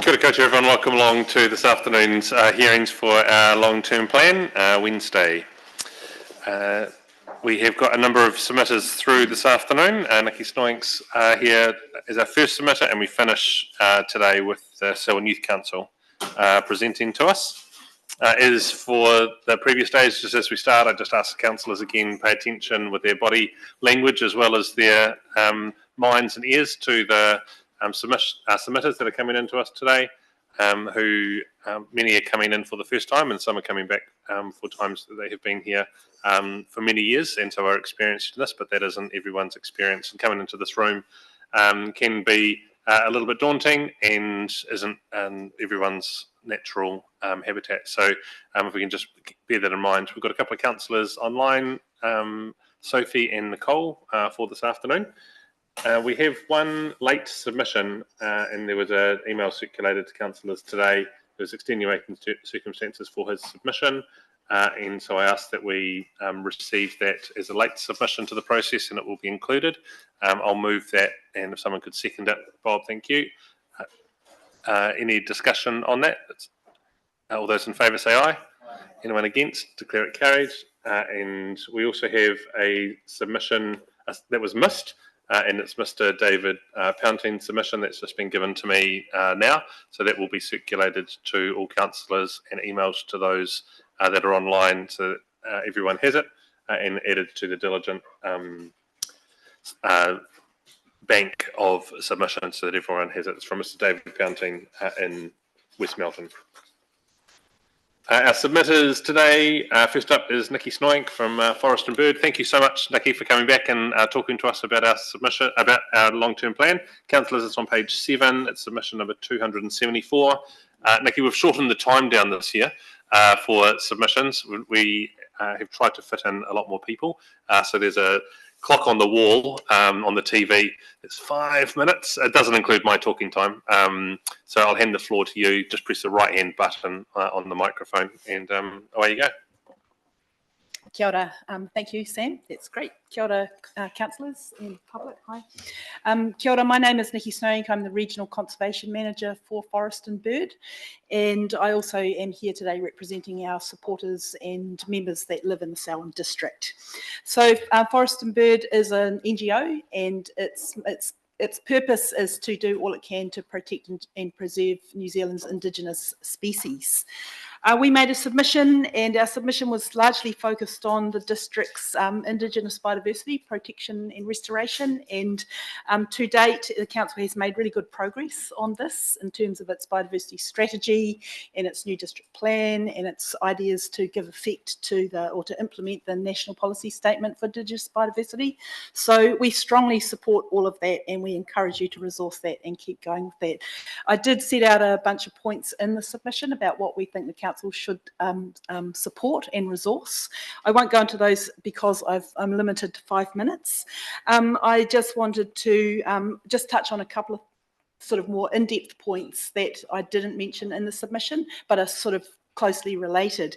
Kia ora koutou everyone, welcome along to this afternoon's hearings for our long-term plan, Wednesday. We have got a number of submitters through this afternoon. Nikki Snoink's here as our first submitter, and we finish today with the Selwyn Youth Council presenting to us. As for the previous days, just as we start, I just ask the councillors again pay attention with their body language as well as their minds and ears to the submitters that are coming into us today, who many are coming in for the first time and some are coming back for times that they have been here for many years and so are experienced in this, but that isn't everyone's experience. And coming into this room can be a little bit daunting and isn't everyone's natural habitat. So if we can just bear that in mind. We've got a couple of councillors online, Sophie and Nicole, for this afternoon. We have one late submission, and there was an email circulated to councillors today. There was extenuating circumstances for his submission, and so I asked that we receive that as a late submission to the process, and it will be included. I'll move that, and if someone could second it, Bob, thank you. Any discussion on that? All those in favour say aye. Anyone against? Declare it carried. And we also have a submission that was missed. And it's Mr. David Pounteen's submission that's just been given to me now. So that will be circulated to all councillors and emailed to those that are online so that everyone has it and added to the diligent bank of submissions so that everyone has it. It's from Mr. David Pounteen in West Melton. Our submitters today, first up is Nikki Snoink from Forest and Bird. Thank you so much, Nikki, for coming back and talking to us about our submission, about our long-term plan. Councillors, it's on page 7. It's submission number 274. Nikki, we've shortened the time down this year for submissions. We have tried to fit in a lot more people. So there's a clock on the wall on the TV. It's 5 minutes. It doesn't include my talking time. So I'll hand the floor to you. Just press the right hand button on the microphone and away you go. Kia ora. Thank you, Sam. That's great. Kia ora, councillors and public. Hi. Kia ora. My name is Nikki Snoink. I'm the Regional Conservation Manager for Forest and Bird. And I also am here today representing our supporters and members that live in the Selwyn district. So Forest and Bird is an NGO, and its purpose is to do all it can to protect and preserve New Zealand's Indigenous species. We made a submission, and our submission was largely focused on the district's Indigenous biodiversity protection and restoration. And to date, the council has made really good progress on this in terms of its biodiversity strategy and its new district plan and its ideas to give effect to to implement the National Policy Statement for Indigenous Biodiversity. So we strongly support all of that, and we encourage you to resource that and keep going with that. I did set out a bunch of points in the submission about what we think the council should support and resource. I won't go into those because I'm limited to 5 minutes. I just wanted to just touch on a couple of sort of more in-depth points that I didn't mention in the submission, but are sort of closely related.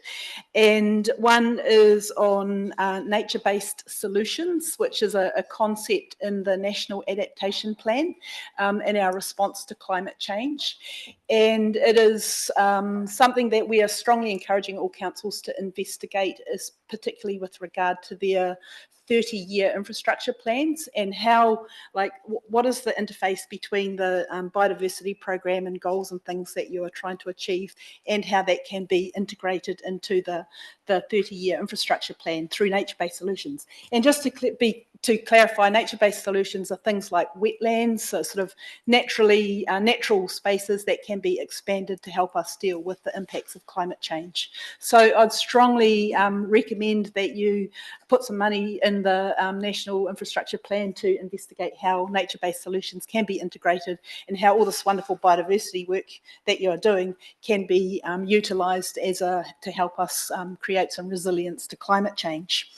And one is on nature-based solutions, which is a concept in the National Adaptation Plan in our response to climate change. And it is something that we are strongly encouraging all councils to investigate, is particularly with regard to their 30-year infrastructure plans and how, like, what is the interface between the biodiversity program and goals and things that you are trying to achieve, and how that can be integrated into the 30-year infrastructure plan through nature-based solutions. And just to clarify, nature-based solutions are things like wetlands, so sort of natural spaces that can be expanded to help us deal with the impacts of climate change. So I'd strongly recommend that you put some money in the National Infrastructure Plan to investigate how nature-based solutions can be integrated and how all this wonderful biodiversity work that you're doing can be utilised to help us create some resilience to climate change.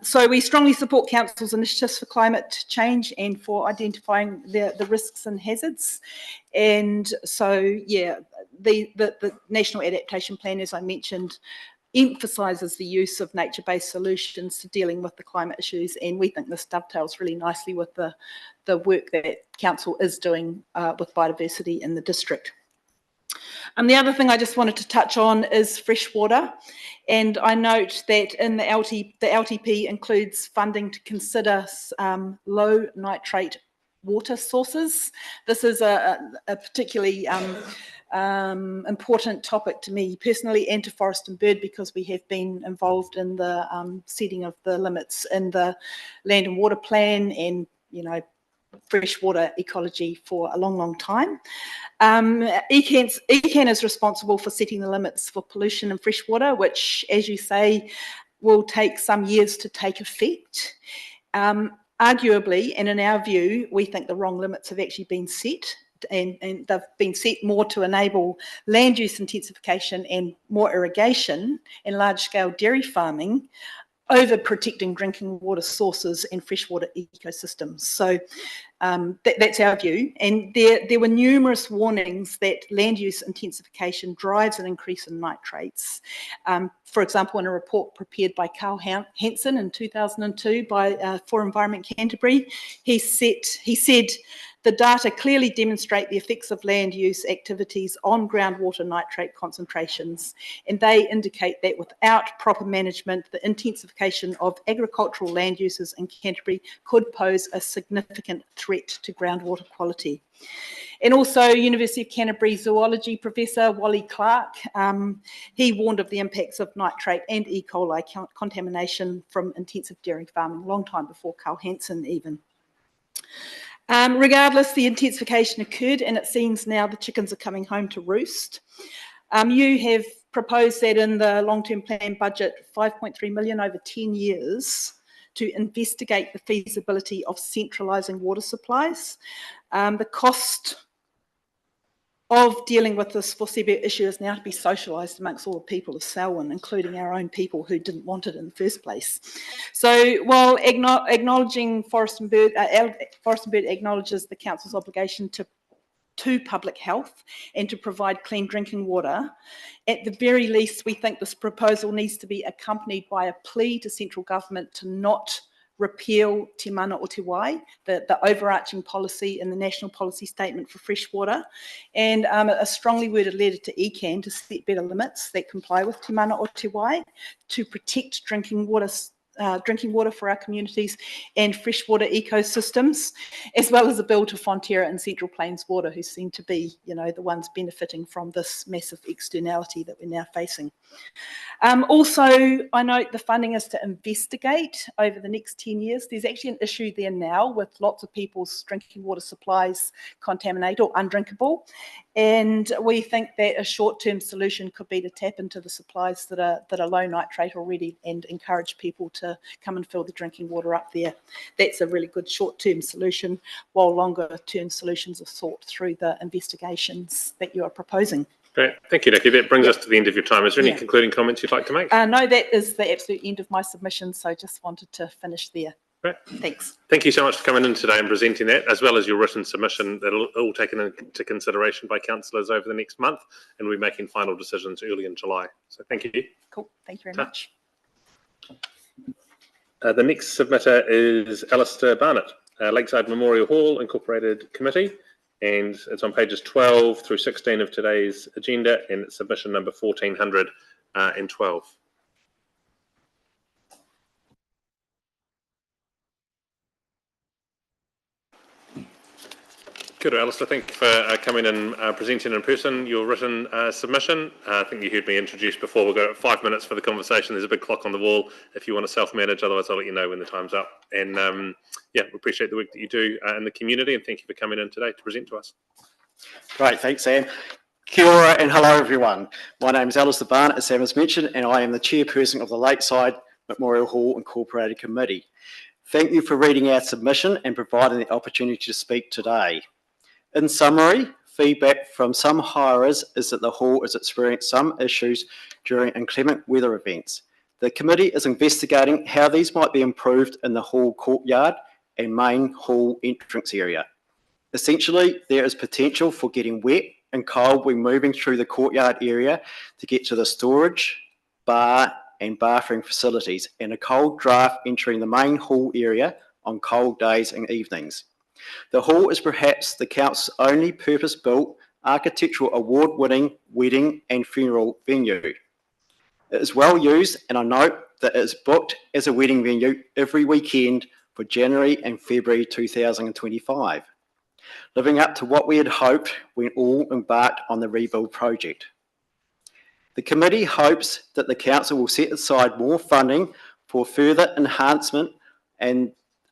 So we strongly support council's initiatives for climate change and for identifying the risks and hazards. And so, yeah, the National Adaptation Plan, as I mentioned, emphasises the use of nature-based solutions to dealing with the climate issues, and we think this dovetails really nicely with the work that council is doing with biodiversity in the district. The other thing I just wanted to touch on is fresh water. And I note that in the LTP includes funding to consider low nitrate water sources. This is a particularly important topic to me personally and to Forest and Bird, because we have been involved in the setting of the limits in the Land and Water Plan and, freshwater ecology for a long, long time. ECAN is responsible for setting the limits for pollution in freshwater, which, as you say, will take some years to take effect. Arguably, and in our view, we think the wrong limits have actually been set, and they've been set more to enable land use intensification and more irrigation and large-scale dairy farming over protecting drinking water sources and freshwater ecosystems. So that's our view. And there were numerous warnings that land use intensification drives an increase in nitrates. For example, in a report prepared by Carl Hansen in 2002 for Environment Canterbury, he said, the data clearly demonstrate the effects of land use activities on groundwater nitrate concentrations, and they indicate that without proper management, the intensification of agricultural land uses in Canterbury could pose a significant threat to groundwater quality. And also, University of Canterbury zoology professor Wally Clark, he warned of the impacts of nitrate and E. coli contamination from intensive dairy farming a long time before Carl Hansen even. Regardless, the intensification occurred, and it seems now the chickens are coming home to roost. You have proposed that in the long-term plan budget, 5.3 million over 10 years to investigate the feasibility of centralising water supplies. The cost of dealing with this foreseeable issue is now to be socialised amongst all the people of Selwyn, including our own people who didn't want it in the first place. So while acknowledging Forest and Bird acknowledges the Council's obligation to public health and to provide clean drinking water, at the very least we think this proposal needs to be accompanied by a plea to central government to not repeal Te Mana o Te Wai, the overarching policy in the National Policy Statement for Freshwater, and a strongly worded letter to ECAN to set better limits that comply with Te Mana o Te Wai to protect drinking water for our communities and freshwater ecosystems, as well as a bill to Fonterra and Central Plains Water, who seem to be, the ones benefiting from this massive externality that we're now facing. Also, I note the funding is to investigate over the next 10 years. There's actually an issue there now with lots of people's drinking water supplies contaminated or undrinkable. And we think that a short-term solution could be to tap into the supplies that are low nitrate already and encourage people to come and fill the drinking water up there. That's a really good short-term solution, while longer-term solutions are sought through the investigations that you are proposing. Great. Thank you, Nikki. That brings us to the end of your time. Is there any concluding comments you'd like to make? No, that is the absolute end of my submission, so just wanted to finish there. Great. Thanks. Thank you so much for coming in today and presenting that, as well as your written submission that'll all taken into consideration by councillors over the next month, and we'll be making final decisions early in July. So thank you. Cool. Thank you very much. The next submitter is Alistair Barnett, Lakeside Memorial Hall Incorporated Committee, and it's on pages 12 through 16 of today's agenda, and it's submission number 1412. Good, Alistair. Thank you for coming and presenting in person your written submission. I think you heard me introduce before. We've got 5 minutes for the conversation. There's a big clock on the wall if you want to self-manage. Otherwise, I'll let you know when the time's up. And we appreciate the work that you do in the community, and thank you for coming in today to present to us. Great, thanks, Sam. Kia ora and hello, everyone. My name is Alistair Barnett, as Sam has mentioned, and I am the chairperson of the Lakeside Memorial Hall Incorporated Committee. Thank you for reading our submission and providing the opportunity to speak today. In summary, feedback from some hirers is that the hall has experienced some issues during inclement weather events. The committee is investigating how these might be improved in the hall courtyard and main hall entrance area. Essentially, there is potential for getting wet and cold when moving through the courtyard area to get to the storage, bar and bathroom facilities, and a cold draft entering the main hall area on cold days and evenings. The hall is perhaps the council's only purpose-built architectural award-winning wedding and funeral venue. It is well used, and I note that it is booked as a wedding venue every weekend for January and February 2025, living up to what we had hoped when all embarked on the rebuild project. The committee hopes that the council will set aside more funding for further enhancement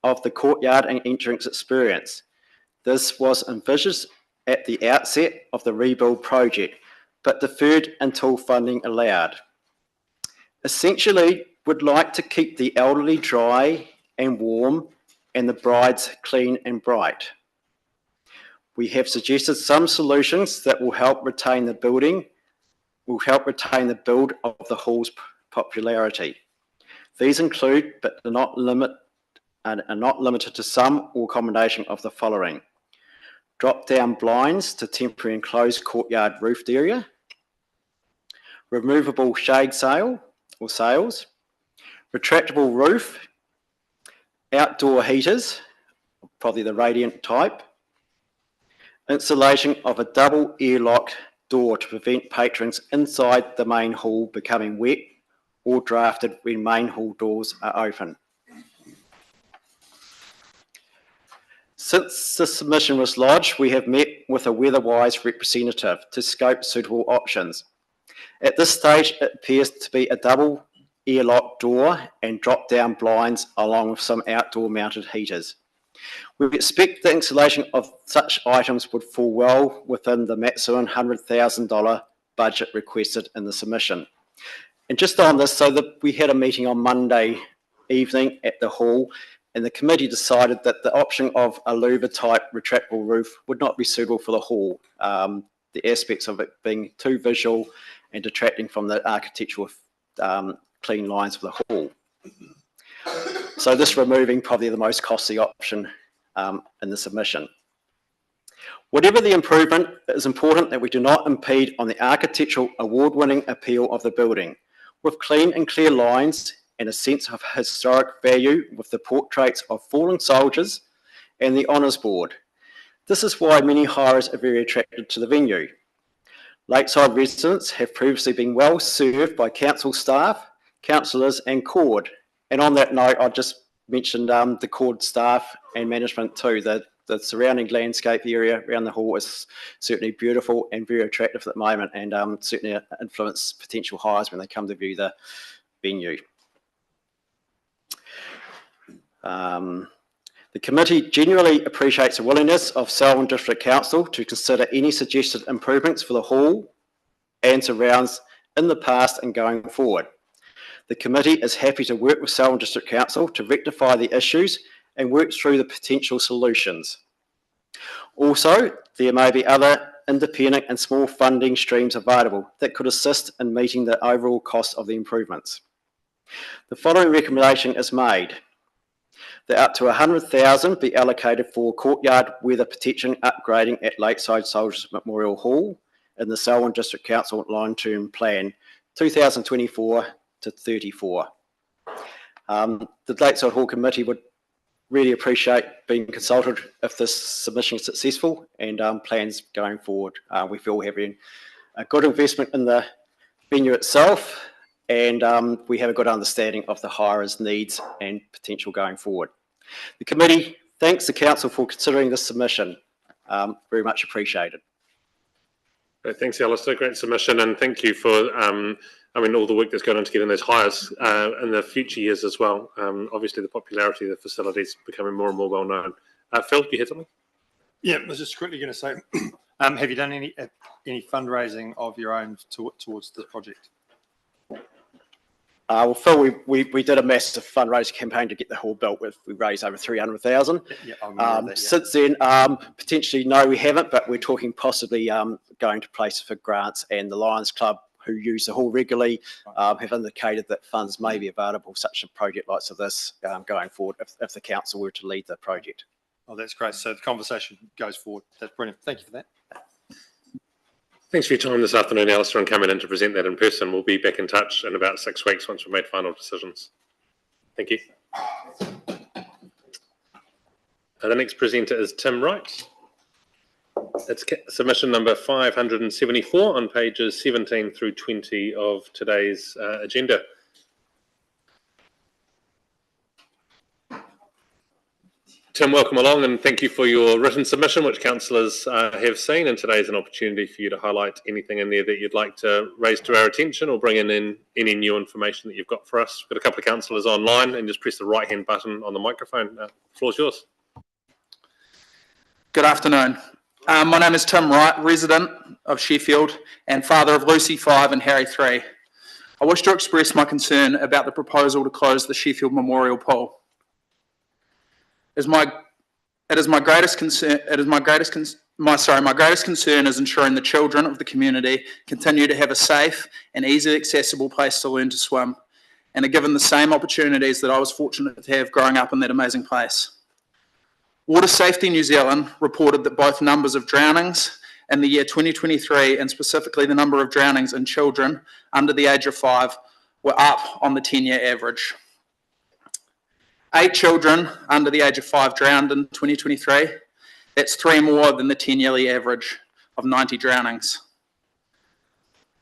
of the courtyard and entrance experience. This was envisaged at the outset of the rebuild project, but deferred until funding allowed. Essentially, would like to keep the elderly dry and warm and the brides clean and bright. We have suggested some solutions that will help retain the build of the hall's popularity. These include, but are not limited to some or combination of the following: drop-down blinds to temporary enclosed courtyard roofed area, removable shade sails, retractable roof, outdoor heaters, probably the radiant type, installation of a double airlock door to prevent patrons inside the main hall becoming wet or drafted when main hall doors are open. Since the submission was lodged, we have met with a weather-wise representative to scope suitable options. At this stage, it appears to be a double airlock door and drop-down blinds along with some outdoor mounted heaters. We expect the installation of such items would fall well within the maximum $100,000 budget requested in the submission. And just on this, we had a meeting on Monday evening at the hall, and the committee decided that the option of a louver-type retractable roof would not be suitable for the hall. The aspects of it being too visual and detracting from the architectural clean lines of the hall. So this removing probably the most costly option in the submission. Whatever the improvement, it is important that we do not impede on the architectural award-winning appeal of the building, with clean and clear lines and a sense of historic value with the portraits of fallen soldiers and the honours board. This is why many hirers are very attracted to the venue. Lakeside residents have previously been well served by council staff, councillors and CORD. And on that note, I just mentioned the CORD staff and management too. The surrounding landscape area around the hall is certainly beautiful and very attractive at the moment, and certainly influence potential hires when they come to view the venue. The committee genuinely appreciates the willingness of Selwyn District Council to consider any suggested improvements for the hall and surrounds in the past and going forward. The committee is happy to work with Selwyn District Council to rectify the issues and work through the potential solutions. Also, there may be other independent and small funding streams available that could assist in meeting the overall cost of the improvements. The following recommendation is made: that up to $100,000 be allocated for courtyard weather protection upgrading at Lakeside Soldiers Memorial Hall in the Selwyn District Council long-term plan 2024 to 34. The Lakeside Hall Committee would really appreciate being consulted if this submission is successful, and plans going forward. We feel having a good investment in the venue itself, and we have a good understanding of the hirers' needs and potential going forward. The committee thanks the council for considering this submission. Very much appreciated. Great, thanks, Alistair. Great submission, and thank you for all the work that's gone into getting those hires in the future years as well. Obviously, the popularity of the facility is becoming more and more well known. Phil, you had something? Yeah, I was just quickly going to say, have you done any fundraising of your own towards the project? Well, Phil, we did a massive fundraising campaign to get the hall built. We raised over $300,000. Yeah, I remember that, yeah. Since then, potentially, no, we haven't, but we're talking possibly going to places for grants, and the Lions Club, who use the hall regularly, have indicated that funds may be available for such a project like this going forward if the council were to lead the project. Oh, that's great. So the conversation goes forward. That's brilliant. Thank you for that. Thanks for your time this afternoon, Alistair, and coming in to present that in person. We'll be back in touch in about 6 weeks once we've made final decisions. Thank you. The next presenter is Tim Wright. It's submission number 574 on pages 17 through 20 of today's agenda. Tim, welcome along and thank you for your written submission, which councillors have seen, and today is an opportunity for you to highlight anything in there that you'd like to raise to our attention or bring in any new information that you've got for us. We've got a couple of councillors online, and just press the right-hand button on the microphone. The floor's yours. Good afternoon. My name is Tim Wright, resident of Sheffield and father of Lucy 5 and Harry 3. I wish to express my concern about the proposal to close the Sheffield Memorial Pool. My greatest concern is ensuring the children of the community continue to have a safe and easily accessible place to learn to swim and are given the same opportunities that I was fortunate to have growing up in that amazing place. Water Safety New Zealand reported that both numbers of drownings in the year 2023 and specifically the number of drownings in children under the age of 5 were up on the 10-year average. 8 children under the age of 5 drowned in 2023. That's 3 more than the 10-yearly average of 90 drownings.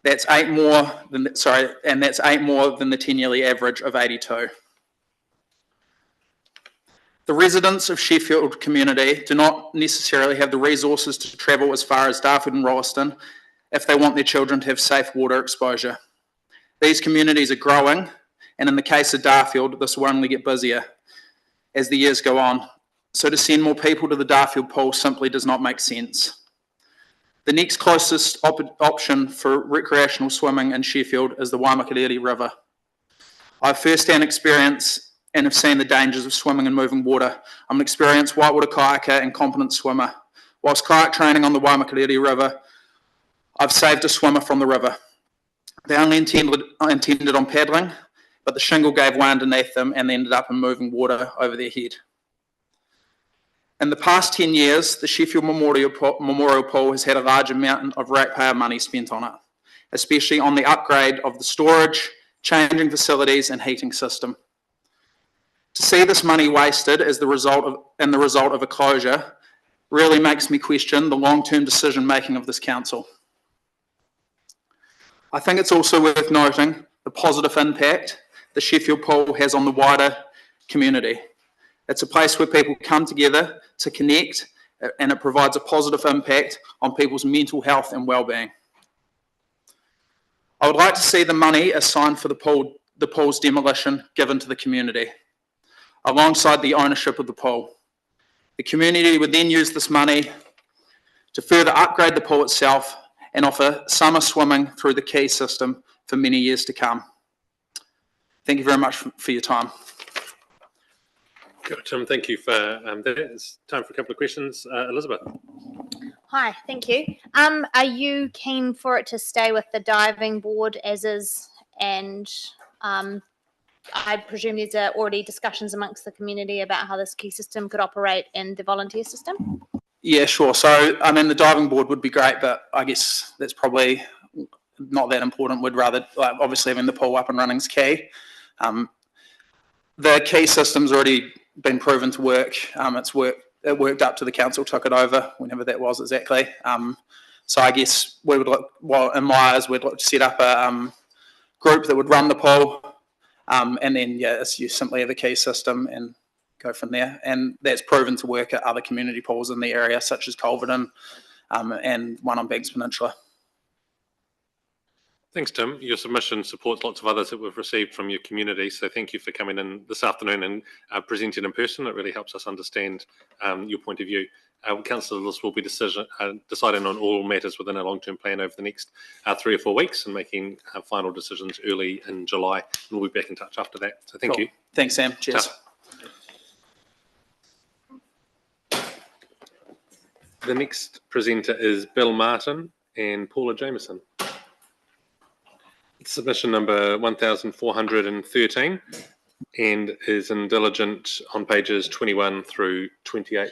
That's 8 more than the 10-yearly average of 82. The residents of Sheffield community do not necessarily have the resources to travel as far as Dartford and Rolleston if they want their children to have safe water exposure. These communities are growing, and in the case of Dartfield, this will only get busier as the years go on. So to send more people to the Dartfield pool simply does not make sense. The next closest option for recreational swimming in Sheffield is the Waimakariri River. I have first-hand experience and have seen the dangers of swimming in moving water. I'm an experienced whitewater kayaker and competent swimmer. Whilst kayak training on the Waimakariri River, I've saved a swimmer from the river. They only intended on paddling, but the shingle gave way underneath them and they ended up in moving water over their head. In the past 10 years, the Sheffield Memorial Pool has had a large amount of ratepayer money spent on it, especially on the upgrade of the storage, changing facilities and heating system. To see this money wasted as the result of a closure really makes me question the long-term decision-making of this council. I think it's also worth noting the positive impact the Sheffield Pool has on the wider community. It's a place where people come together to connect, and it provides a positive impact on people's mental health and well-being. I would like to see the money assigned for the pool's demolition given to the community, alongside the ownership of the pool. The community would then use this money to further upgrade the pool itself and offer summer swimming through the key system for many years to come. Thank you very much for your time. Good, Tim, thank you for that. It's time for a couple of questions. Elizabeth. Hi, thank you. Are you keen for it to stay with the diving board as is? And I presume there's already discussions amongst the community about how this key system could operate in the volunteer system? Yeah, sure. So, I mean, the diving board would be great, but I guess that's probably not that important. We'd rather, obviously, having the pool up and running is key. The key system's already been proven to work. It worked up to the council took it over, whenever that was exactly. So I guess we would look, well, in my eyes, we'd look to set up a group that would run the pool, and then, it's you simply have a key system and go from there. And that's proven to work at other community pools in the area, such as Culverden and one on Banks Peninsula. Thanks, Tim. Your submission supports lots of others that we've received from your community, so thank you for coming in this afternoon and presenting in person. It really helps us understand your point of view. Councillors will be deciding on all matters within a long-term plan over the next 3 or 4 weeks and making final decisions early in July. And we'll be back in touch after that. So thank you. Thanks, Sam. Cheers. The next presenter is Bill Martin and Paula Jameson. Submission number 1413 and is in diligent on pages 21 through 28.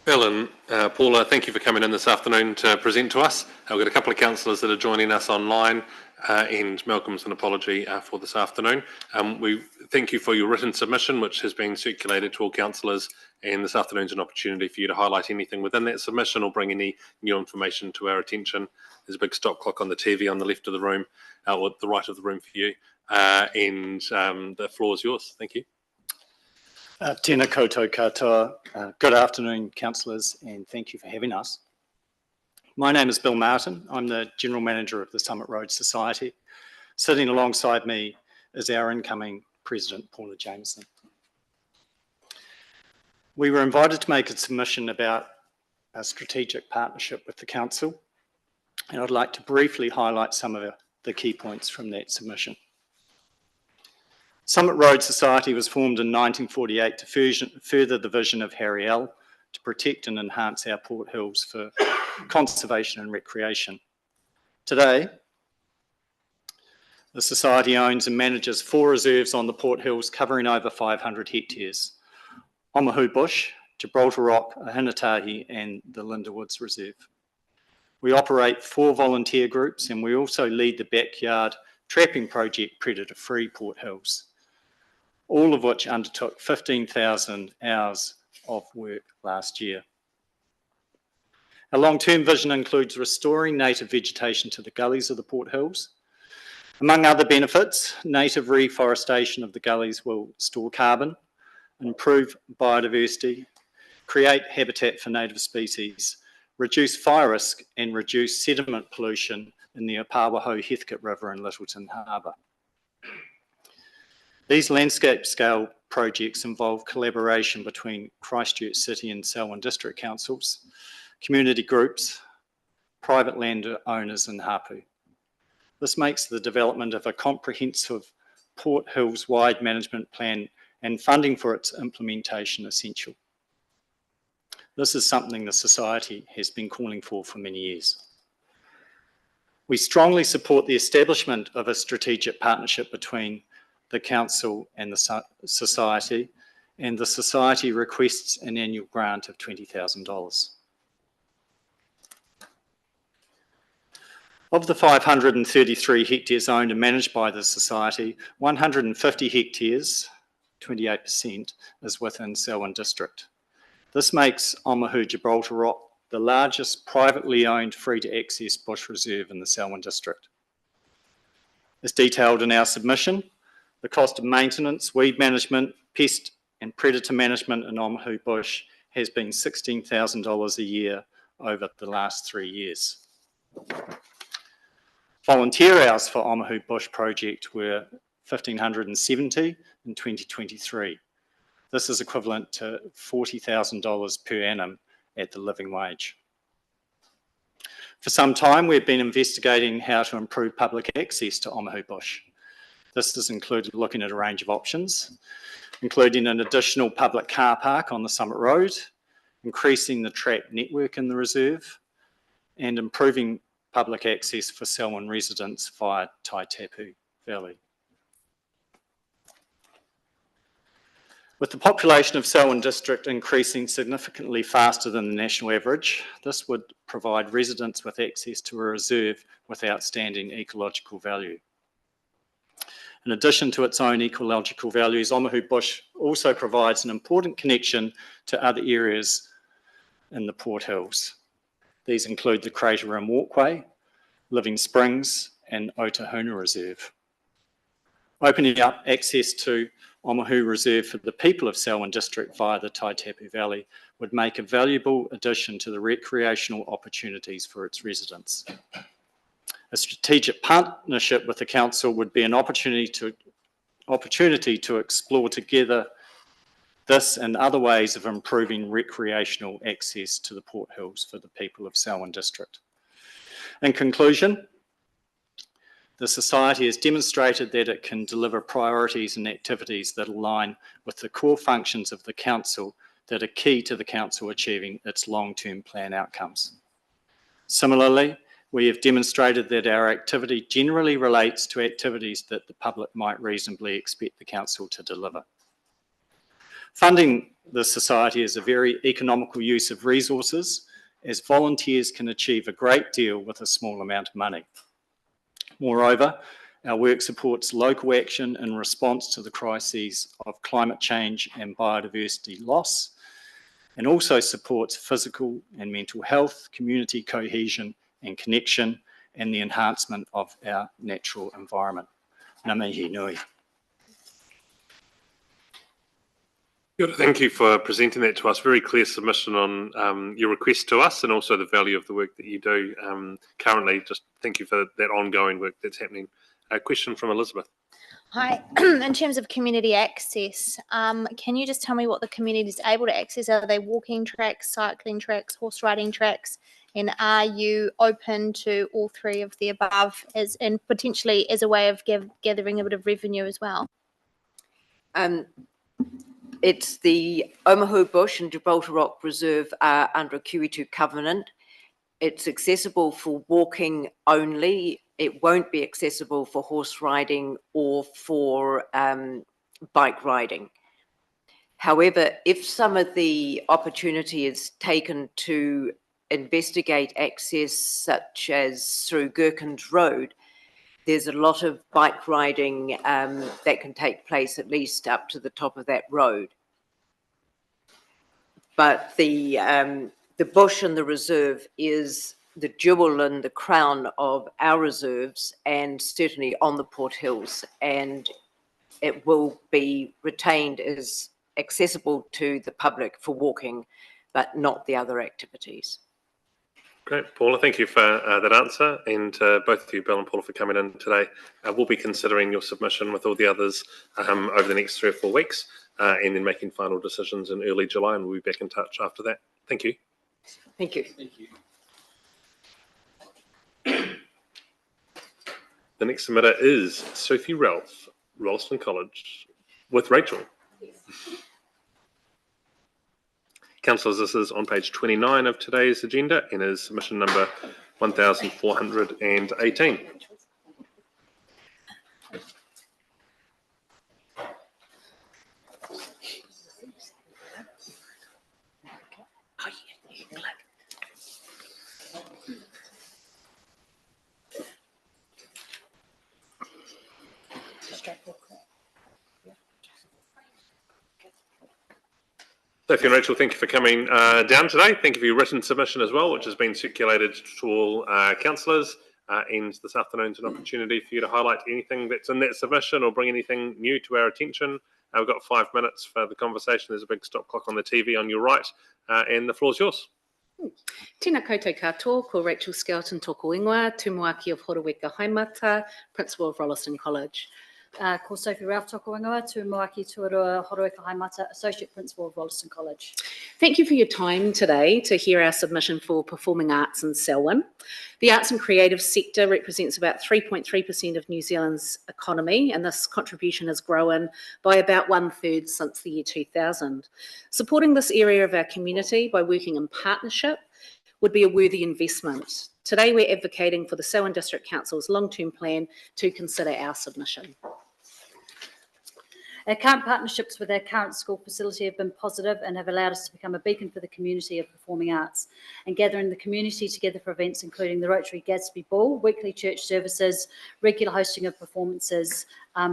Bill and Paula, thank you for coming in this afternoon to present to us. We've got a couple of councillors that are joining us online, and Malcolm's an apology for this afternoon. We thank you for your written submission, which has been circulated to all councillors, and this afternoon's an opportunity for you to highlight anything within that submission or bring any new information to our attention. There's a big stop clock on the TV on the left of the room, or the right of the room for you, and the floor is yours. Thank you. Tēnā koutou katoa. Good afternoon, councillors, and thank you for having us. My name is Bill Martin. I'm the General Manager of the Summit Road Society. Sitting alongside me is our incoming President, Paula Jameson. We were invited to make a submission about a strategic partnership with the Council, and I'd like to briefly highlight some of the key points from that submission. Summit Road Society was formed in 1948 to further the vision of Harry L. to protect and enhance our Port Hills for conservation and recreation. Today, the Society owns and manages 4 reserves on the Port Hills covering over 500 hectares: Omahu Bush, Gibraltar Rock, Ahinatahi and the Linda Woods Reserve. We operate 4 volunteer groups, and we also lead the backyard trapping project Predator Free Port Hills, all of which undertook 15,000 hours of work last year. Our long-term vision includes restoring native vegetation to the gullies of the Port Hills. Among other benefits, native reforestation of the gullies will store carbon, improve biodiversity, create habitat for native species, reduce fire risk and reduce sediment pollution in the Opawaho Heathcote River and Littleton Harbour. These landscape scale projects involve collaboration between Christchurch City and Selwyn District Councils, community groups, private landowners and hapu. This makes the development of a comprehensive Port Hills-wide management plan and funding for its implementation essential. This is something the Society has been calling for many years. We strongly support the establishment of a strategic partnership between the Council and the Society, and the Society requests an annual grant of $20,000. Of the 533 hectares owned and managed by the Society, 150 hectares, 28%, is within Selwyn District. This makes Omahu Gibraltar Rock the largest privately owned free-to-access bush reserve in the Selwyn District. As detailed in our submission, the cost of maintenance, weed management, pest and predator management in Omahu Bush has been $16,000 a year over the last 3 years. Volunteer hours for Omahu Bush project were 1,570 in 2023. This is equivalent to $40,000 per annum at the living wage. For some time, we've been investigating how to improve public access to Omahu Bush. This has included looking at a range of options, including an additional public car park on the Summit Road, increasing the track network in the reserve, and improving public access for Selwyn residents via Taitapu Valley. With the population of Selwyn District increasing significantly faster than the national average, this would provide residents with access to a reserve with outstanding ecological value. In addition to its own ecological values, Omahu Bush also provides an important connection to other areas in the Port Hills. These include the Crater Rim Walkway, Living Springs and Otahuna Reserve. Opening up access to Omahu Reserve for the people of Selwyn District via the Taitapu Valley would make a valuable addition to the recreational opportunities for its residents. A strategic partnership with the Council would be an opportunity to explore together this and other ways of improving recreational access to the Port Hills for the people of Selwyn District. In conclusion, the Society has demonstrated that it can deliver priorities and activities that align with the core functions of the Council that are key to the Council achieving its long-term plan outcomes. Similarly, we have demonstrated that our activity generally relates to activities that the public might reasonably expect the Council to deliver. Funding the society is a very economical use of resources, as volunteers can achieve a great deal with a small amount of money. Moreover, our work supports local action in response to the crises of climate change and biodiversity loss, and also supports physical and mental health, community cohesion and connection, and the enhancement of our natural environment. Ngā mihi nui. Good. Thank you for presenting that to us. Very clear submission on your request to us and also the value of the work that you do currently. Just thank you for that ongoing work that's happening. A question from Elizabeth. Hi, in terms of community access, can you just tell me what the community is able to access? Are they walking tracks, cycling tracks, horse riding tracks? And are you open to all three of the above and potentially as a way of gathering a bit of revenue as well? It's the Omahu Bush and Gibraltar Rock Reserve are under a QE2 covenant. It's accessible for walking only. It won't be accessible for horse riding or for bike riding. However, if some of the opportunity is taken to investigate access, such as through Gherkins Road, there's a lot of bike riding that can take place at least up to the top of that road. But the bush and the reserve is the jewel and the crown of our reserves, and certainly on the Port Hills, and it will be retained as accessible to the public for walking, but not the other activities. Great, Paula, thank you for that answer, and both of you, Bill and Paula, for coming in today. We'll be considering your submission with all the others over the next 3 or 4 weeks, and then making final decisions in early July, and we'll be back in touch after that. Thank you. Thank you. Thank you. The next submitter is Sophie Ralph, Rollon College, with Rachel. Councillors, this is on page 29 of today's agenda and is submission number 1418. Sophie and Rachel, thank you for coming down today. Thank you for your written submission as well, which has been circulated to all councillors. And this afternoon's an opportunity for you to highlight anything that's in that submission or bring anything new to our attention. We've got 5 minutes for the conversation. There's a big stop clock on the TV on your right, and the floor's yours. Tēnā koutou katoa, ko Rachel Skelton tōku ingoa, tūmoaki of Horoweka Haimata, Principal of Rollon College. Ko Sophie Ralph tōku ingoa, tūmoaki tuarua Horoweka Haimata, Associate Principal of Rollon College. Thank you for your time today to hear our submission for performing arts in Selwyn. The arts and creative sector represents about 3.3% of New Zealand's economy, and this contribution has grown by about 1/3 since the year 2000. Supporting this area of our community by working in partnership would be a worthy investment. Today, we're advocating for the Selwyn District Council's long-term plan to consider our submission. Our current partnerships with our current school facility have been positive and have allowed us to become a beacon for the community of performing arts and gathering the community together for events including the Rotary Gadsby Ball, weekly church services, regular hosting of performances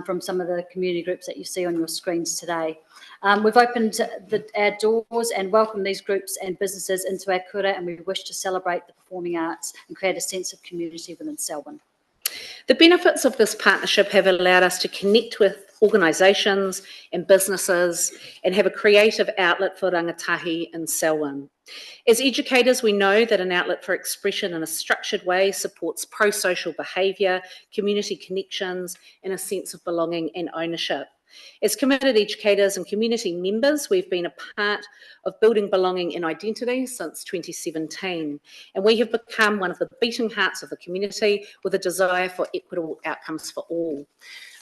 from some of the community groups that you see on your screens today. We've opened our doors and welcomed these groups and businesses into our kura, and we wish to celebrate the performing arts and create a sense of community within Selwyn. The benefits of this partnership have allowed us to connect with organisations and businesses and have a creative outlet for rangatahi in Selwyn. As educators, we know that an outlet for expression in a structured way supports pro-social behaviour, community connections, and a sense of belonging and ownership. As committed educators and community members, we've been a part of building belonging and identity since 2017, and we have become one of the beating hearts of the community with a desire for equitable outcomes for all.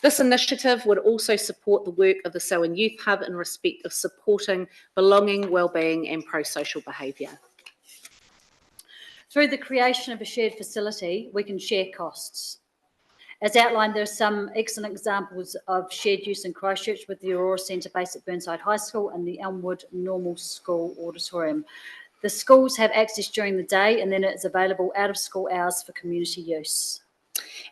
This initiative would also support the work of the Selwyn Youth Hub in respect of supporting belonging, wellbeing and pro-social behaviour. Through the creation of a shared facility, we can share costs. As outlined, there are some excellent examples of shared use in Christchurch with the Aurora Centre based at Burnside High School and the Elmwood Normal School Auditorium. The schools have access during the day and then it is available out of school hours for community use.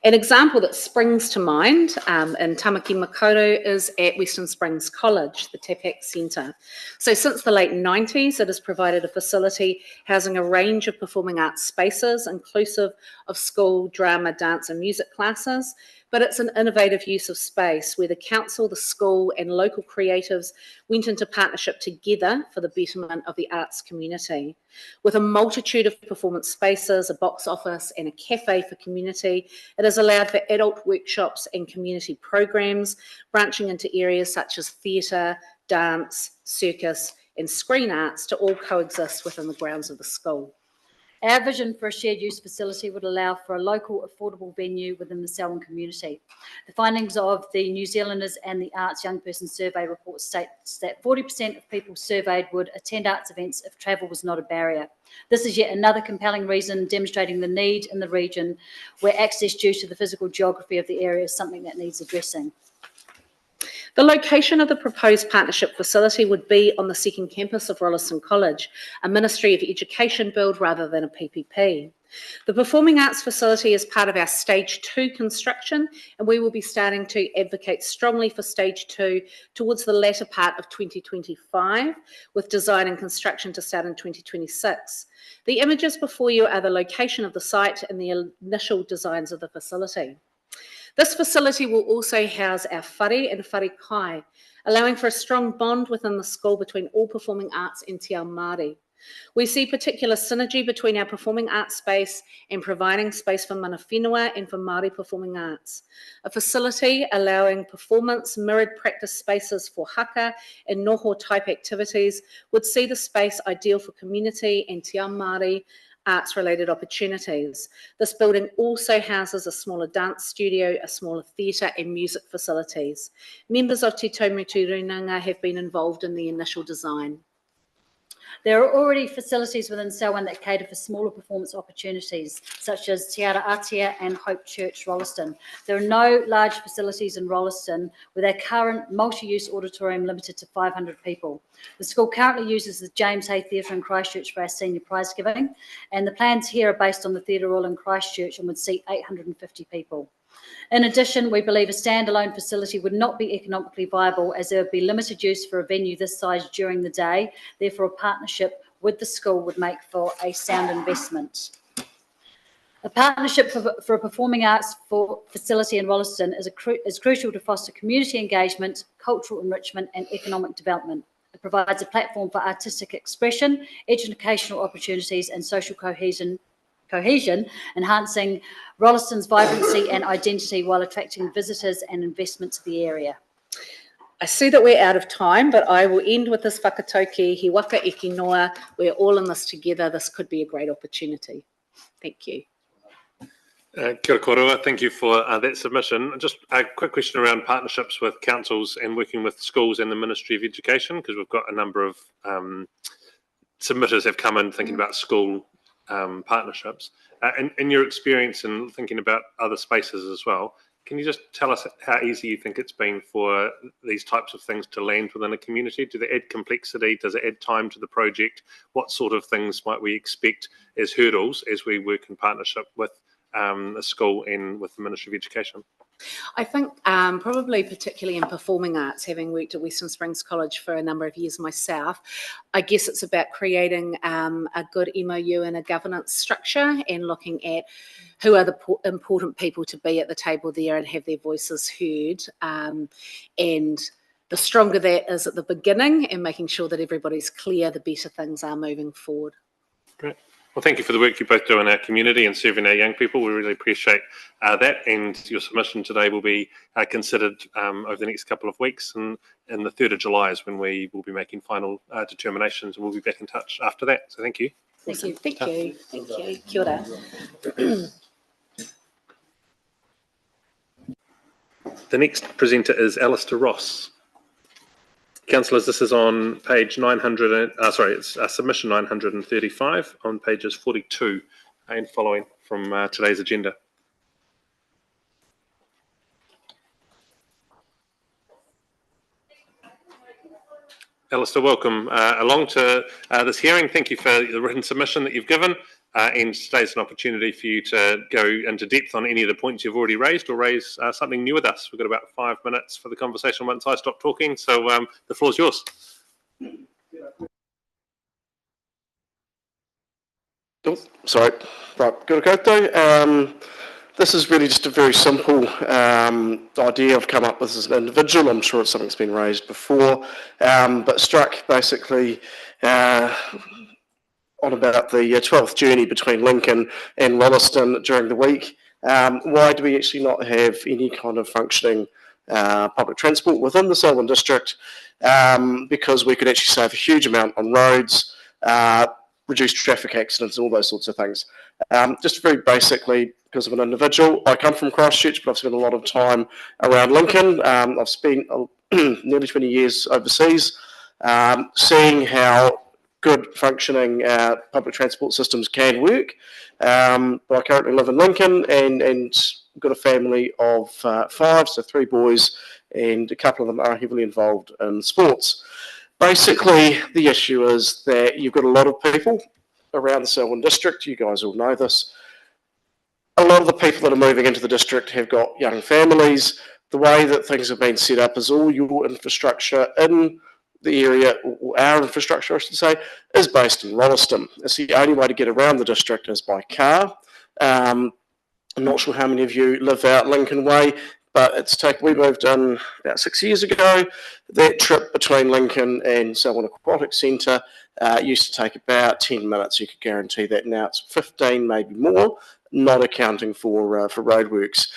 An example that springs to mind in Tamaki Makaurau is at Western Springs College, the TAPAC Centre. So since the late 90s, it has provided a facility housing a range of performing arts spaces, inclusive of school, drama, dance and music classes. But it's an innovative use of space where the council, the school and local creatives went into partnership together for the betterment of the arts community. With a multitude of performance spaces, a box office and a cafe for community, it has allowed for adult workshops and community programs, branching into areas such as theatre, dance, circus and screen arts to all coexist within the grounds of the school. Our vision for a shared use facility would allow for a local affordable venue within the Selwyn community. The findings of the New Zealanders and the Arts Young Person Survey report states that 40% of people surveyed would attend arts events if travel was not a barrier. This is yet another compelling reason demonstrating the need in the region where access due to the physical geography of the area is something that needs addressing. The location of the proposed partnership facility would be on the second campus of Rollon College, a Ministry of Education build rather than a PPP. The Performing Arts facility is part of our Stage 2 construction, and we will be starting to advocate strongly for Stage 2 towards the latter part of 2025, with design and construction to start in 2026. The images before you are the location of the site and the initial designs of the facility. This facility will also house our whare and whare kai, allowing for a strong bond within the school between all performing arts and te ao Māori. We see particular synergy between our performing arts space and providing space for mana whenua and for Māori performing arts. A facility allowing performance, mirrored practice spaces for haka and noho type activities would see the space ideal for community and te ao Māori arts-related opportunities. This building also houses a smaller dance studio, a smaller theatre and music facilities. Members of Te Taumutu Runanga have been involved in the initial design. There are already facilities within Selwyn that cater for smaller performance opportunities, such as Te Ara Atia and Hope Church, Rolleston. There are no large facilities in Rolleston, with our current multi-use auditorium limited to 500 people. The school currently uses the James Hay Theatre in Christchurch for our senior prize giving, and the plans here are based on the Theatre Royal in Christchurch and would seat 850 people. In addition, we believe a standalone facility would not be economically viable as there would be limited use for a venue this size during the day. Therefore, a partnership with the school would make for a sound investment. A partnership for a performing arts facility in Rolleston is crucial to foster community engagement, cultural enrichment and economic development. It provides a platform for artistic expression, educational opportunities and social cohesion, enhancing Rolleston's vibrancy and identity while attracting visitors and investment to the area. I see that we're out of time, but I will end with this whakatauki, he waka eki noa. We're all in this together. This could be a great opportunity. Thank you. Kia ora korua, thank you for that submission. Just a quick question around partnerships with councils and working with schools and the Ministry of Education, because we've got a number of submitters have come in thinking about school partnerships. In your experience and thinking about other spaces as well, can you just tell us how easy you think it's been for these types of things to land within a community? Do they add complexity? Does it add time to the project? What sort of things might we expect as hurdles as we work in partnership with a school and with the Ministry of Education? I think probably particularly in performing arts, having worked at Western Springs College for a number of years myself, I guess it's about creating a good MOU and a governance structure and looking at who are the important people to be at the table there and have their voices heard. And the stronger that is at the beginning and making sure that everybody's clear, the better things are moving forward. Great. Well, thank you for the work you both do in our community and serving our young people. We really appreciate that, and your submission today will be considered over the next couple of weeks, and the 3rd of July is when we will be making final determinations, and we'll be back in touch after that. So thank you. Thank you. Thank you. Thank you. Kia ora. The next presenter is Alistair Ross. Councillors, this is on page 900, it's submission 935 on pages 42 and following from today's agenda. Alistair, welcome along to this hearing. Thank you for the written submission that you've given. And today's an opportunity for you to go into depth on any of the points you've already raised or raise something new with us. We've got about 5 minutes for the conversation once I stop talking. So the floor is yours. Oh, sorry. Right, good to go. This is really just a very simple idea I've come up with as an individual. I'm sure it's something that's been raised before, but struck basically on about the 12th journey between Lincoln and Wollaston during the week. Why do we actually not have any kind of functioning public transport within the Selwyn district? Because we could actually save a huge amount on roads, reduce traffic accidents, all those sorts of things. Just very basically, because of an individual, I come from Christchurch, but I've spent a lot of time around Lincoln. I've spent nearly 20 years overseas, seeing how good functioning public transport systems can work. But I currently live in Lincoln and got a family of 5, so 3 boys, and a couple of them are heavily involved in sports. Basically, the issue is that you've got a lot of people around the Selwyn district. You guys all know this. A lot of the people that are moving into the district have got young families. The way that things have been set up is all your infrastructure in the area, or our infrastructure, I should say, is based in Rolleston. It's the only way to get around the district is by car. I'm not sure how many of you live out Lincoln Way, but we moved in about 6 years ago. That trip between Lincoln and Selwyn Aquatic Centre used to take about 10 minutes. You could guarantee that now it's 15, maybe more, not accounting for roadworks.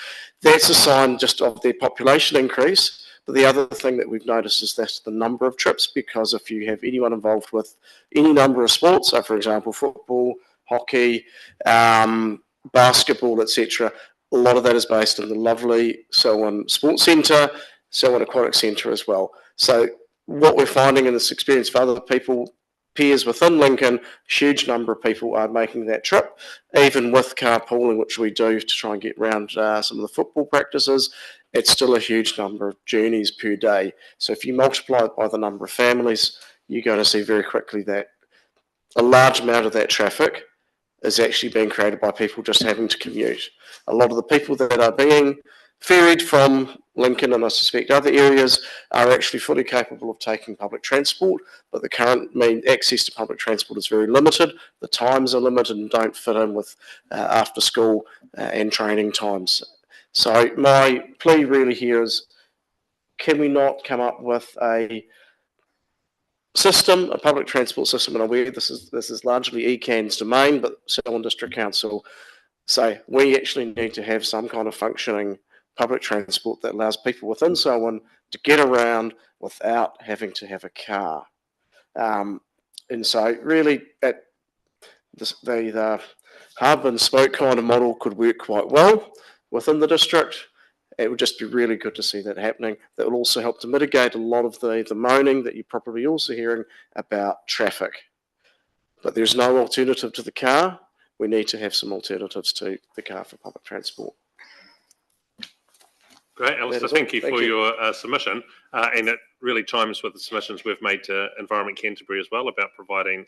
That's a sign just of their population increase. But the other thing that we've noticed is that's the number of trips, because if you have anyone involved with any number of sports, so for example, football, hockey, basketball, etc., a lot of that is based in the lovely Selwyn Sports Centre, Selwyn Aquatic Centre as well. So what we're finding in this experience for other people, peers within Lincoln, huge number of people are making that trip, even with carpooling, which we do to try and get around some of the football practices. It's still a huge number of journeys per day. So if you multiply it by the number of families, you're going to see very quickly that a large amount of that traffic is actually being created by people just having to commute. A lot of the people that are being ferried from Lincoln, and I suspect other areas, are actually fully capable of taking public transport, but the current access to public transport is very limited. The times are limited and don't fit in with after school and training times. So my plea really here is, can we not come up with a system, a public transport system, and I'm aware this is largely ECAN's domain, but Selwyn District Council say we actually need to have some kind of functioning public transport that allows people within Selwyn to get around without having to have a car. And so really the hub and spoke kind of model could work quite well within the district. It would just be really good to see that happening. That will also help to mitigate a lot of the moaning that you're probably also hearing about traffic. But there's no alternative to the car. We need to have some alternatives to the car for public transport. Great, Alistair, thank you for your submission. And it really chimes with the submissions we've made to Environment Canterbury as well about providing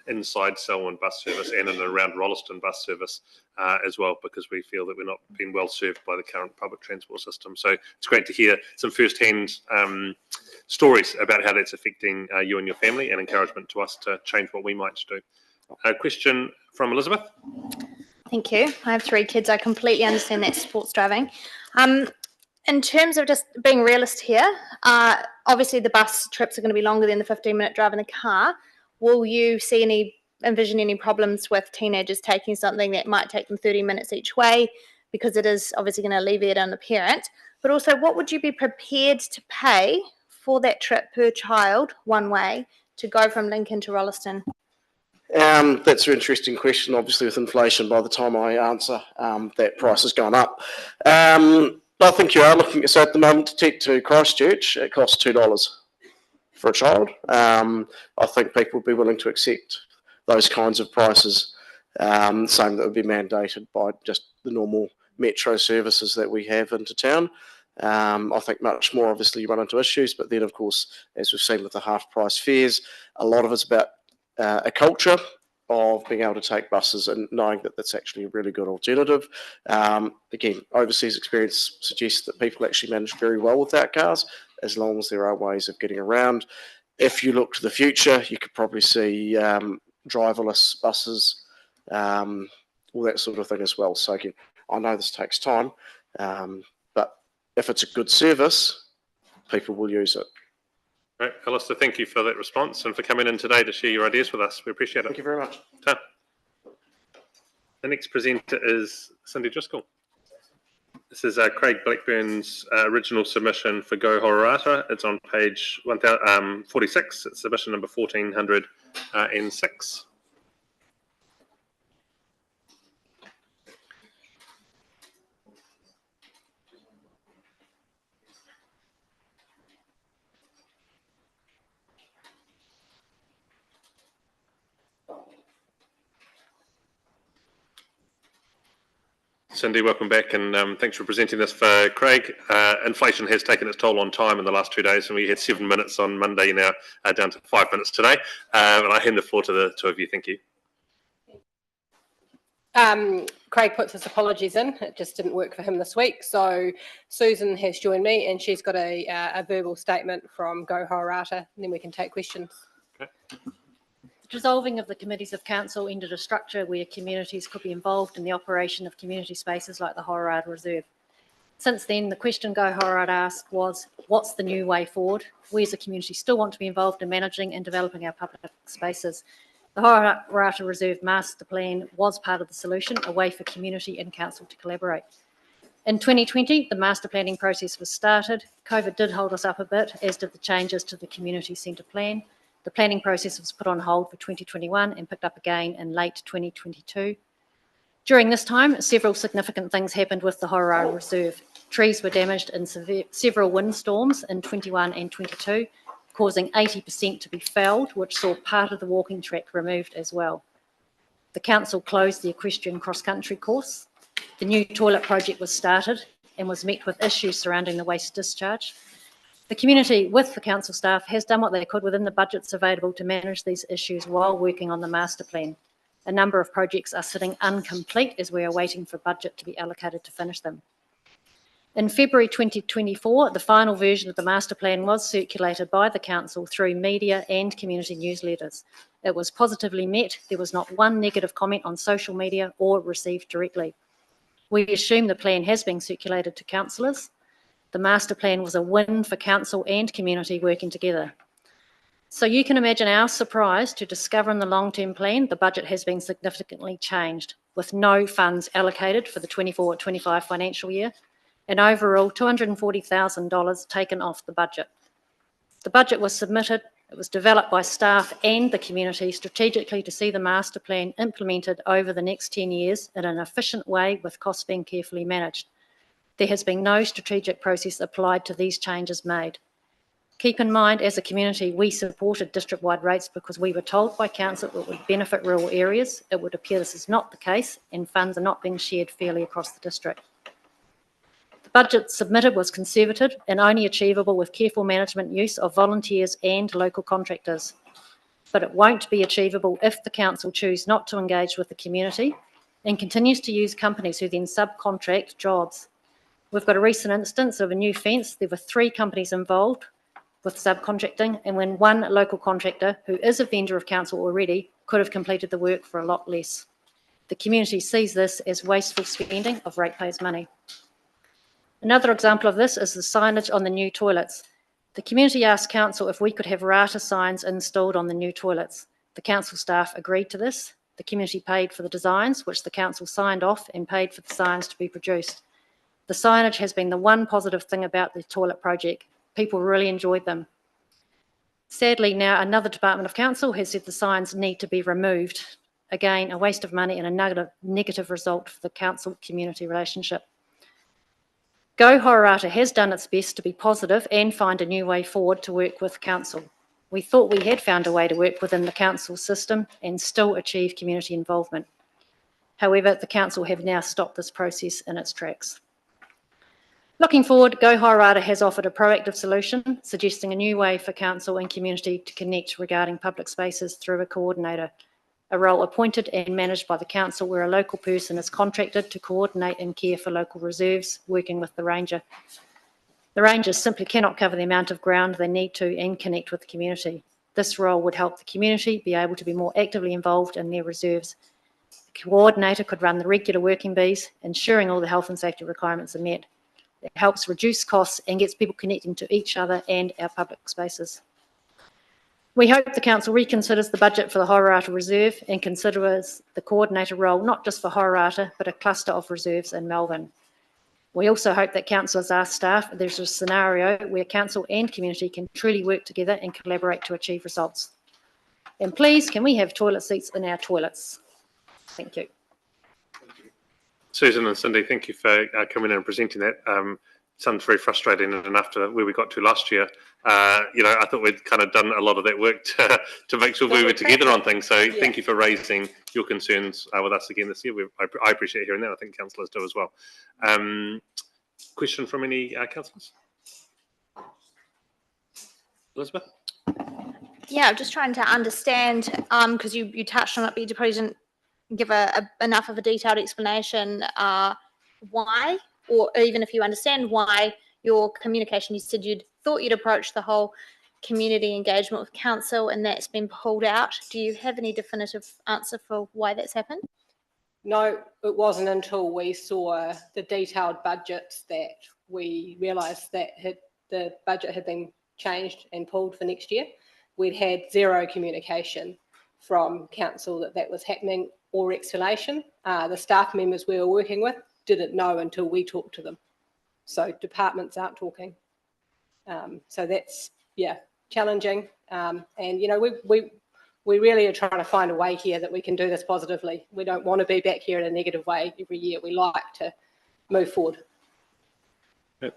inside Selwyn bus service and in and around Rolleston bus service as well, because we feel that we're not being well served by the current public transport system. So it's great to hear some first-hand stories about how that's affecting you and your family, and encouragement to us to change what we might do. A question from Elizabeth. Thank you. I have 3 kids. I completely understand that sports driving. In terms of just being realist here, obviously the bus trips are going to be longer than the 15-minute drive in the car. Will you envision any problems with teenagers taking something that might take them 30 minutes each way, because it is obviously going to alleviate on the parent? But also, what would you be prepared to pay for that trip per child, one way, to go from Lincoln to Rolleston? That's an interesting question. Obviously, with inflation, by the time I answer, that price has gone up. I think you are looking at, so at the moment, to take to Christchurch, it costs $2 for a child. I think people would be willing to accept those kinds of prices, saying that would be mandated by just the normal metro services that we have into town. I think much more, obviously, you run into issues, but then, of course, as we've seen with the half-price fares, a lot of it's about a culture of being able to take buses and knowing that that's actually a really good alternative. Again, overseas experience suggests that people actually manage very well without cars, as long as there are ways of getting around. If you look to the future, you could probably see driverless buses, all that sort of thing as well. So again, I know this takes time, but if it's a good service, people will use it. Right, Alistair, thank you for that response and for coming in today to share your ideas with us. We appreciate it. Thank you very much. Ta. The next presenter is Cindy Driscoll. This is Craig Blackburn's original submission for Go Hororata. It's on page 46. It's submission number 1406. Cindy, welcome back, and thanks for presenting this for Craig. Inflation has taken its toll on time in the last 2 days, and we had 7 minutes on Monday, now down to 5 minutes today. And I hand the floor to the two of you. Thank you. Craig puts his apologies in. It just didn't work for him this week. So Susan has joined me, and she's got a verbal statement from Go Hororata, and then we can take questions. Okay. Dissolving of the committees of council ended a structure where communities could be involved in the operation of community spaces like the Hororata Reserve. Since then, the question Go Hororata asked was, what's the new way forward? We as a community still want to be involved in managing and developing our public spaces. The Hororata Reserve Master Plan was part of the solution, a way for community and council to collaborate. In 2020, the master planning process was started. COVID did hold us up a bit, as did the changes to the community centre plan. The planning process was put on hold for 2021 and picked up again in late 2022. During this time, several significant things happened with the Hororata Reserve. Trees were damaged in several windstorms in 21 and 22, causing 80% to be felled, which saw part of the walking track removed as well. The council closed the equestrian cross-country course. The new toilet project was started and was met with issues surrounding the waste discharge. The community, with the council staff, has done what they could within the budgets available to manage these issues while working on the master plan. A number of projects are sitting incomplete as we are waiting for budget to be allocated to finish them. In February 2024, the final version of the master plan was circulated by the council through media and community newsletters. It was positively met. There was not one negative comment on social media or received directly. We assume the plan has been circulated to councillors. The master plan was a win for council and community working together. So you can imagine our surprise to discover in the long-term plan the budget has been significantly changed, with no funds allocated for the 24-25 financial year, and overall $240,000 taken off the budget. The budget was submitted, it was developed by staff and the community strategically to see the master plan implemented over the next 10 years in an efficient way with costs being carefully managed. There has been no strategic process applied to these changes made. Keep in mind, as a community, we supported district-wide rates because we were told by council it would benefit rural areas. It would appear this is not the case, and funds are not being shared fairly across the district. The budget submitted was conservative and only achievable with careful management use of volunteers and local contractors. But it won't be achievable if the council choose not to engage with the community and continues to use companies who then subcontract jobs. We've got a recent instance of a new fence. There were 3 companies involved with subcontracting, and when one local contractor, who is a vendor of council already, could have completed the work for a lot less. The community sees this as wasteful spending of ratepayers' money. Another example of this is the signage on the new toilets. The community asked council if we could have rata signs installed on the new toilets. The council staff agreed to this. The community paid for the designs, which the council signed off, and paid for the signs to be produced. The signage has been the one positive thing about the toilet project. People really enjoyed them. Sadly, now another department of council has said the signs need to be removed. Again, a waste of money and a negative result for the council-community relationship. Go Hororata has done its best to be positive and find a new way forward to work with council. We thought we had found a way to work within the council system and still achieve community involvement. However, the council have now stopped this process in its tracks. Looking forward, Go Haurata has offered a proactive solution, suggesting a new way for council and community to connect regarding public spaces through a coordinator, a role appointed and managed by the council where a local person is contracted to coordinate and care for local reserves, working with the ranger. The rangers simply cannot cover the amount of ground they need to and connect with the community. This role would help the community be able to be more actively involved in their reserves. The coordinator could run the regular working bees, ensuring all the health and safety requirements are met. It helps reduce costs and gets people connecting to each other and our public spaces. We hope the council reconsiders the budget for the Haurata Reserve and considers the coordinator role not just for Haurata, but a cluster of reserves in Melbourne. We also hope that councillors ask staff if there's a scenario where council and community can truly work together and collaborate to achieve results. And please, can we have toilet seats in our toilets? Thank you. Susan and Cindy, thank you for coming in and presenting that. Sounds very frustrating, and after where we got to last year, I thought we'd kind of done a lot of that work to make sure we were together on things. So thank you for raising your concerns with us again this year. I appreciate hearing that. I think councillors do as well. Question from any councillors? Elizabeth? Yeah, I'm just trying to understand, because you touched on it, but you probably didn't give enough of a detailed explanation why, or even if you understand why your communication, you said thought you'd approach the whole community engagement with council and that's been pulled out. Do you have any definitive answer for why that's happened? No, it wasn't until we saw the detailed budgets that we realised that the budget had been changed and pulled for next year. We'd had zero communication from council that was happening or explanation. The staff members we were working with didn't know until we talked to them. So departments aren't talking. So that's, challenging. And, we really are trying to find a way here that we can do this positively. We don't want to be back here in a negative way every year. We like to move forward.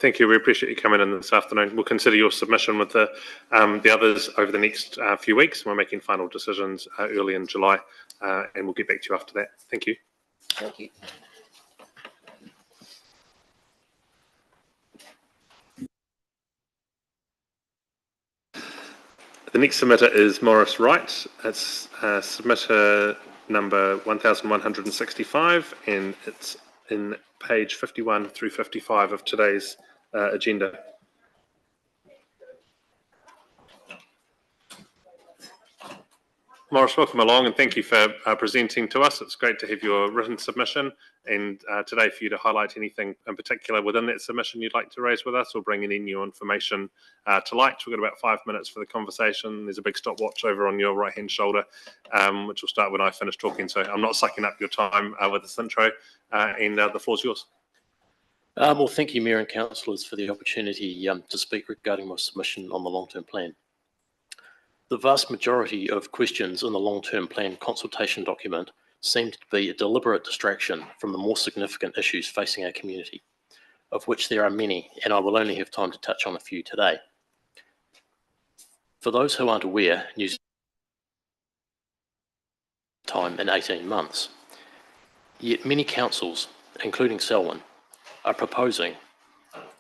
Thank you. We appreciate you coming in this afternoon. We'll consider your submission with the others over the next few weeks. We're making final decisions early in July, and we'll get back to you after that. Thank you. Thank you. The next submitter is Maurice Wright. It's submitter number 1165, and it's in page 51 through 55 of today's agenda. Maurice, welcome along, and thank you for presenting to us. It's great to have your written submission, and today for you to highlight anything in particular within that submission you'd like to raise with us, or bring any new information to light. We've got about 5 minutes for the conversation. There's a big stopwatch over on your right-hand shoulder, which will start when I finish talking, so I'm not sucking up your time with this intro, and the floor's yours. Well, thank you, Mayor and councillors, for the opportunity to speak regarding my submission on the long-term plan. The vast majority of questions in the long-term plan consultation document seem to be a deliberate distraction from the more significant issues facing our community, of which there are many, and I will only have time to touch on a few today. For those who aren't aware, New Zealand time in 18 months. Yet many councils, including Selwyn, are proposing,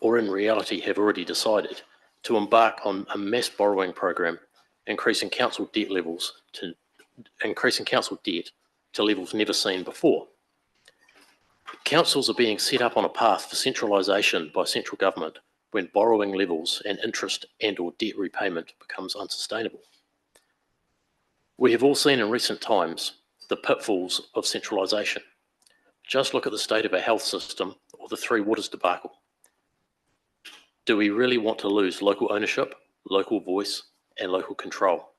or in reality have already decided, to embark on a mass borrowing program, increasing council debt to levels never seen before. Councils are being set up on a path for centralisation by central government when borrowing levels and interest and/or debt repayment becomes unsustainable. We have all seen in recent times the pitfalls of centralisation. Just look at the state of our health system or the Three Waters debacle. Do we really want to lose local ownership, local voice, and local control?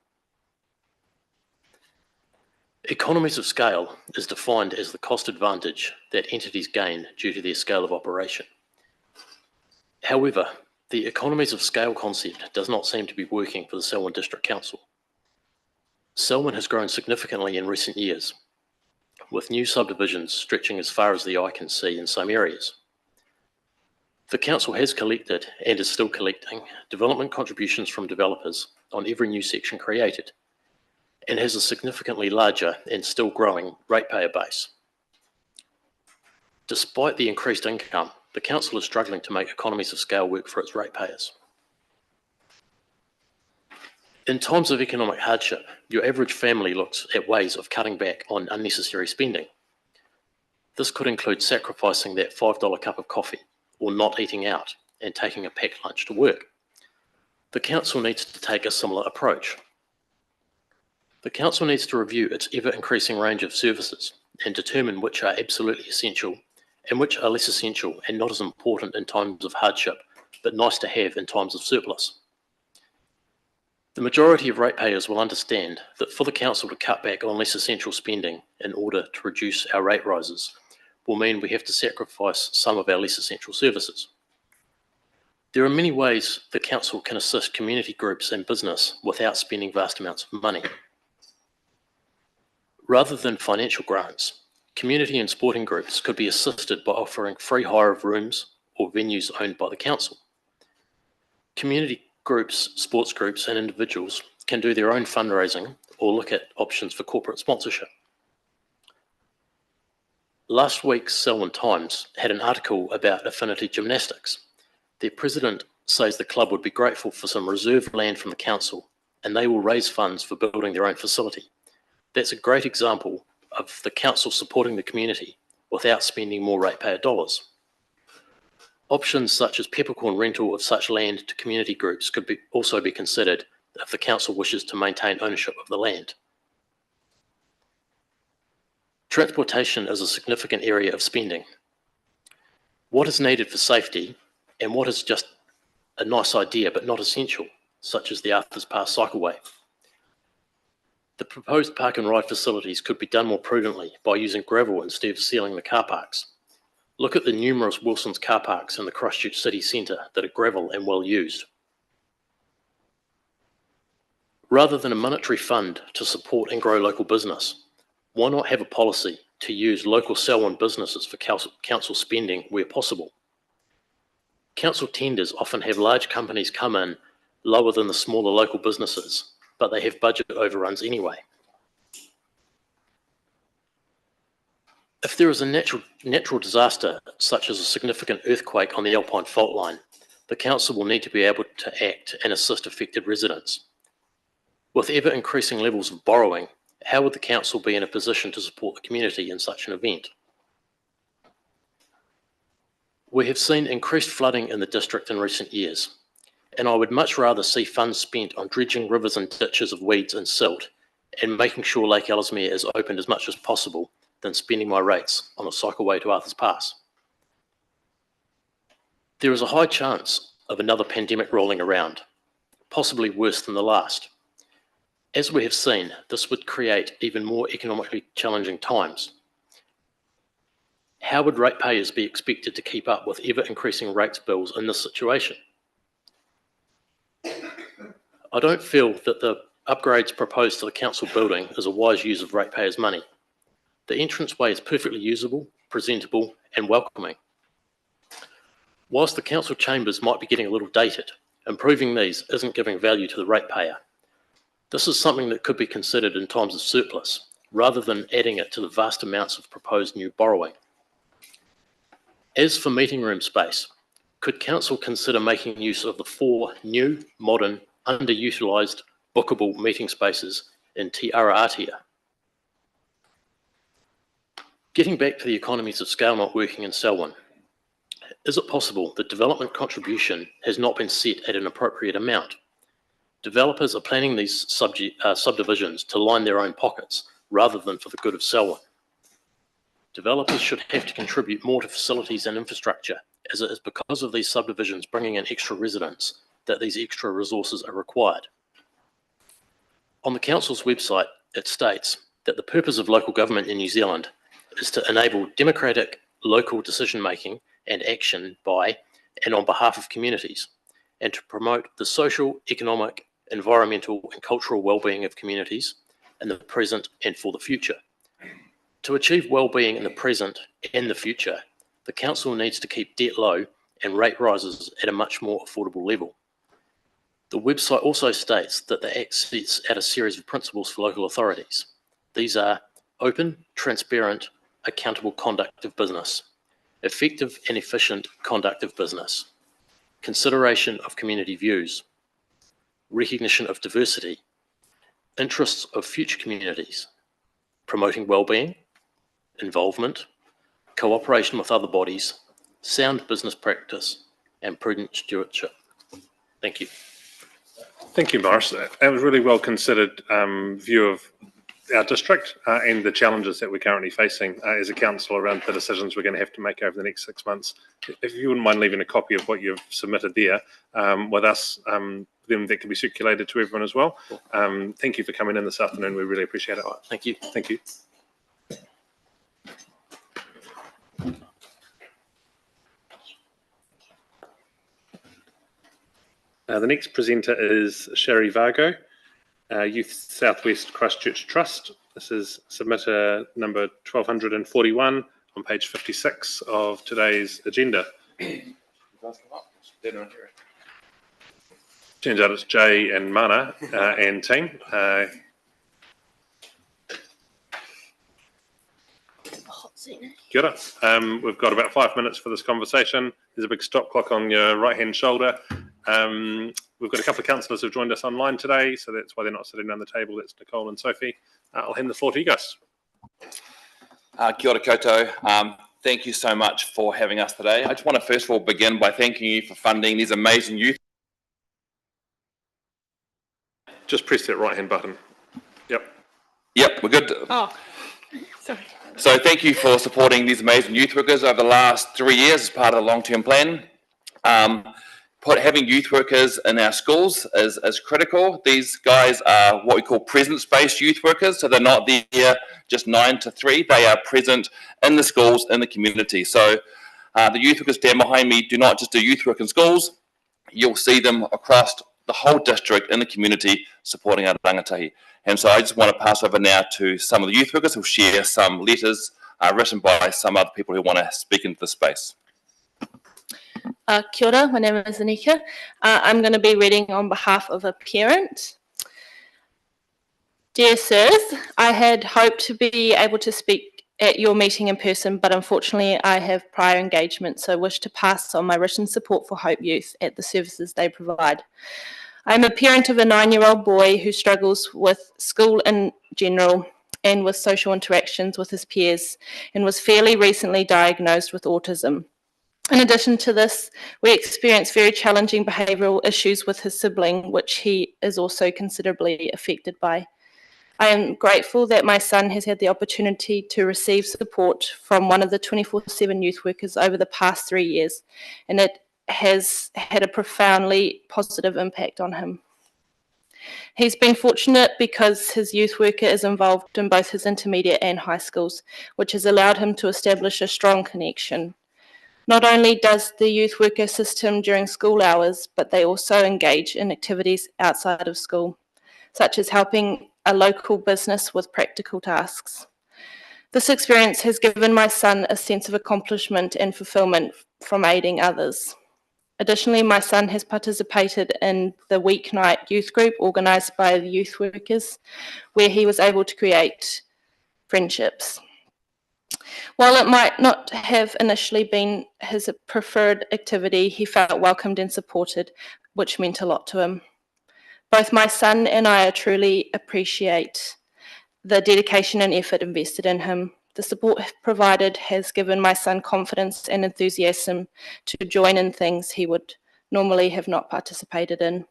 Economies of scale is defined as the cost advantage that entities gain due to their scale of operation. However, the economies of scale concept does not seem to be working for the Selwyn District Council. Selwyn has grown significantly in recent years, with new subdivisions stretching as far as the eye can see in some areas. The council has collected, and is still collecting, development contributions from developers on every new section created, and has a significantly larger and still growing ratepayer base. Despite the increased income, the council is struggling to make economies of scale work for its ratepayers. In times of economic hardship, your average family looks at ways of cutting back on unnecessary spending. This could include sacrificing that $5 cup of coffee or not eating out and taking a packed lunch to work. The council needs to take a similar approach. The council needs to review its ever-increasing range of services and determine which are absolutely essential and which are less essential and not as important in times of hardship, but nice to have in times of surplus. The majority of ratepayers will understand that for the council to cut back on less essential spending in order to reduce our rate rises will mean we have to sacrifice some of our less essential services. There are many ways the council can assist community groups and business without spending vast amounts of money. Rather than financial grants, community and sporting groups could be assisted by offering free hire of rooms or venues owned by the council. Community groups, sports groups and individuals can do their own fundraising or look at options for corporate sponsorship. Last week's Selwyn Times had an article about Affinity Gymnastics. Their president says the club would be grateful for some reserved land from the council and they will raise funds for building their own facility. That's a great example of the council supporting the community without spending more ratepayer dollars. Options such as peppercorn rental of such land to community groups could also be considered if the council wishes to maintain ownership of the land. Transportation is a significant area of spending. What is needed for safety and what is just a nice idea but not essential, such as the Arthur's Pass cycleway. The proposed park and ride facilities could be done more prudently by using gravel instead of sealing the car parks. Look at the numerous Wilson's car parks in the Christchurch city centre that are gravel and well used. Rather than a monetary fund to support and grow local business, why not have a policy to use local Selwyn businesses for council spending where possible? Council tenders often have large companies come in lower than the smaller local businesses, but they have budget overruns anyway. If there is a natural disaster, such as a significant earthquake on the Alpine fault line, the council will need to be able to act and assist affected residents. With ever-increasing levels of borrowing, how would the council be in a position to support the community in such an event? We have seen increased flooding in the district in recent years, and I would much rather see funds spent on dredging rivers and ditches of weeds and silt and making sure Lake Ellesmere is opened as much as possible than spending my rates on a cycleway to Arthur's Pass. There is a high chance of another pandemic rolling around, possibly worse than the last. As we have seen, this would create even more economically challenging times. How would ratepayers be expected to keep up with ever-increasing rates bills in this situation? I don't feel that the upgrades proposed to the council building is a wise use of ratepayers' money. The entranceway is perfectly usable, presentable and welcoming. Whilst the council chambers might be getting a little dated, improving these isn't giving value to the ratepayer. This is something that could be considered in times of surplus, rather than adding it to the vast amounts of proposed new borrowing. As for meeting room space, could council consider making use of the 4 new, modern, underutilised, bookable meeting spaces in Te Aratia? Getting back to the economies of scale not working in Selwyn, is it possible that development contribution has not been set at an appropriate amount? Developers are planning these subdivisions to line their own pockets rather than for the good of Selwyn. Developers should have to contribute more to facilities and infrastructure, as it is because of these subdivisions bringing in extra residents that these extra resources are required. On the council's website, it states that the purpose of local government in New Zealand is to enable democratic local decision-making and action by and on behalf of communities, and to promote the social, economic, environmental and cultural well-being of communities in the present and for the future. To achieve well-being in the present and the future, the council needs to keep debt low and rate rises at a much more affordable level. The website also states that the Act sets out a series of principles for local authorities. These are open, transparent, accountable conduct of business, effective and efficient conduct of business, consideration of community views, recognition of diversity, interests of future communities, promoting well-being, involvement, cooperation with other bodies, sound business practice, and prudent stewardship. Thank you. Thank you, Morris. That was a really well considered view of our district and the challenges that we're currently facing as a council around the decisions we're going to have to make over the next 6 months. If you wouldn't mind leaving a copy of what you've submitted there with us, then that can be circulated to everyone as well. Thank you for coming in this afternoon. We really appreciate it. Thank you. Thank you. The next presenter is Sher Vargo, Youth Southwest Christchurch Trust. This is submitter number 1241 on page 56 of today's agenda. Turns out it's Jay and Mana and team. Kia ora. We've got about 5 minutes for this conversation. There's a big stop clock on your right-hand shoulder. We've got a couple of councillors who've joined us online today, so that's why they're not sitting around the table. That's Nicole and Sophie. I'll hand the floor to you guys. Kia ora koutou. Thank you so much for having us today. I just want to first of all begin by thanking you for funding these amazing youth. Just press that right-hand button. Yep, we're good. Oh, sorry. So thank you for supporting these amazing youth workers over the last 3 years as part of the long-term plan. Having youth workers in our schools is critical. These guys are what we call presence-based youth workers, so they're not there just 9 to 3. They are present in the schools, in the community. So the youth workers down behind me do not just do youth work in schools. You'll see them across the whole district in the community supporting our rangatahi. And so I just want to pass over now to some of the youth workers who'll share some letters written by some other people who want to speak into the space. Kia ora, my name is Anika. I'm going to be reading on behalf of a parent. Dear sirs, I had hoped to be able to speak at your meeting in person, but unfortunately I have prior engagements, so I wish to pass on my written support for Hope Youth at the services they provide. I'm a parent of a 9-year-old boy who struggles with school in general and with social interactions with his peers, and was fairly recently diagnosed with autism. In addition to this, we experience very challenging behavioural issues with his sibling, which he is also considerably affected by. I am grateful that my son has had the opportunity to receive support from one of the 24/7 youth workers over the past 3 years, and it has had a profoundly positive impact on him. He's been fortunate because his youth worker is involved in both his intermediate and high schools, which has allowed him to establish a strong connection. Not only does the youth worker assist him during school hours, but they also engage in activities outside of school, such as helping a local business with practical tasks. This experience has given my son a sense of accomplishment and fulfillment from aiding others. Additionally, my son has participated in the weeknight youth group organised by the youth workers, where he was able to create friendships. While it might not have initially been his preferred activity, he felt welcomed and supported, which meant a lot to him. Both my son and I truly appreciate the dedication and effort invested in him. The support provided has given my son confidence and enthusiasm to join in things he would normally have not participated in.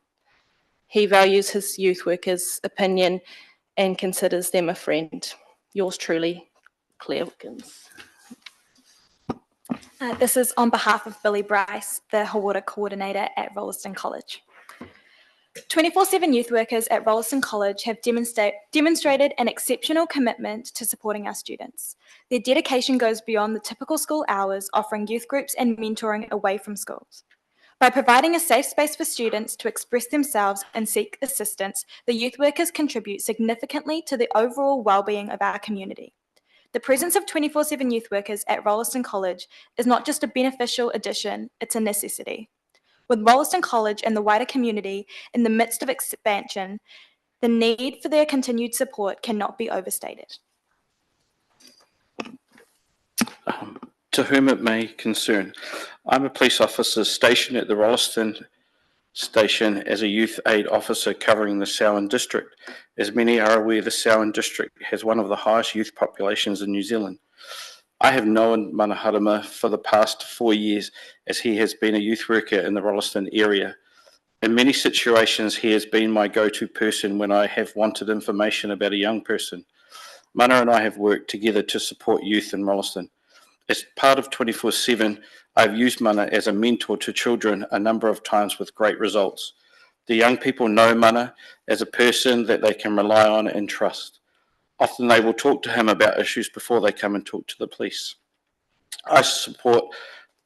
He values his youth workers' opinion and considers them a friend. Yours truly, Claire Wickens. This is on behalf of Billy Bryce, the Hawara coordinator at Rollon College. 24/7 youth workers at Rollon College have demonstrated an exceptional commitment to supporting our students. Their dedication goes beyond the typical school hours, offering youth groups and mentoring away from schools. By providing a safe space for students to express themselves and seek assistance, the youth workers contribute significantly to the overall well-being of our community. The presence of 24/7 youth workers at Rollon College is not just a beneficial addition, it's a necessity. With Rollon College and the wider community in the midst of expansion, the need for their continued support cannot be overstated. To whom it may concern. I'm a police officer stationed at the Rolleston Station as a youth aid officer covering the Selwyn district. As many are aware, the Selwyn district has one of the highest youth populations in New Zealand. I have known Mana Harama for the past 4 years as he has been a youth worker in the Rolleston area. In many situations, he has been my go-to person when I have wanted information about a young person. Mana and I have worked together to support youth in Rolleston. As part of 24/7, I've used Mana as a mentor to children a number of times with great results. The young people know Mana as a person that they can rely on and trust. Often they will talk to him about issues before they come and talk to the police. I support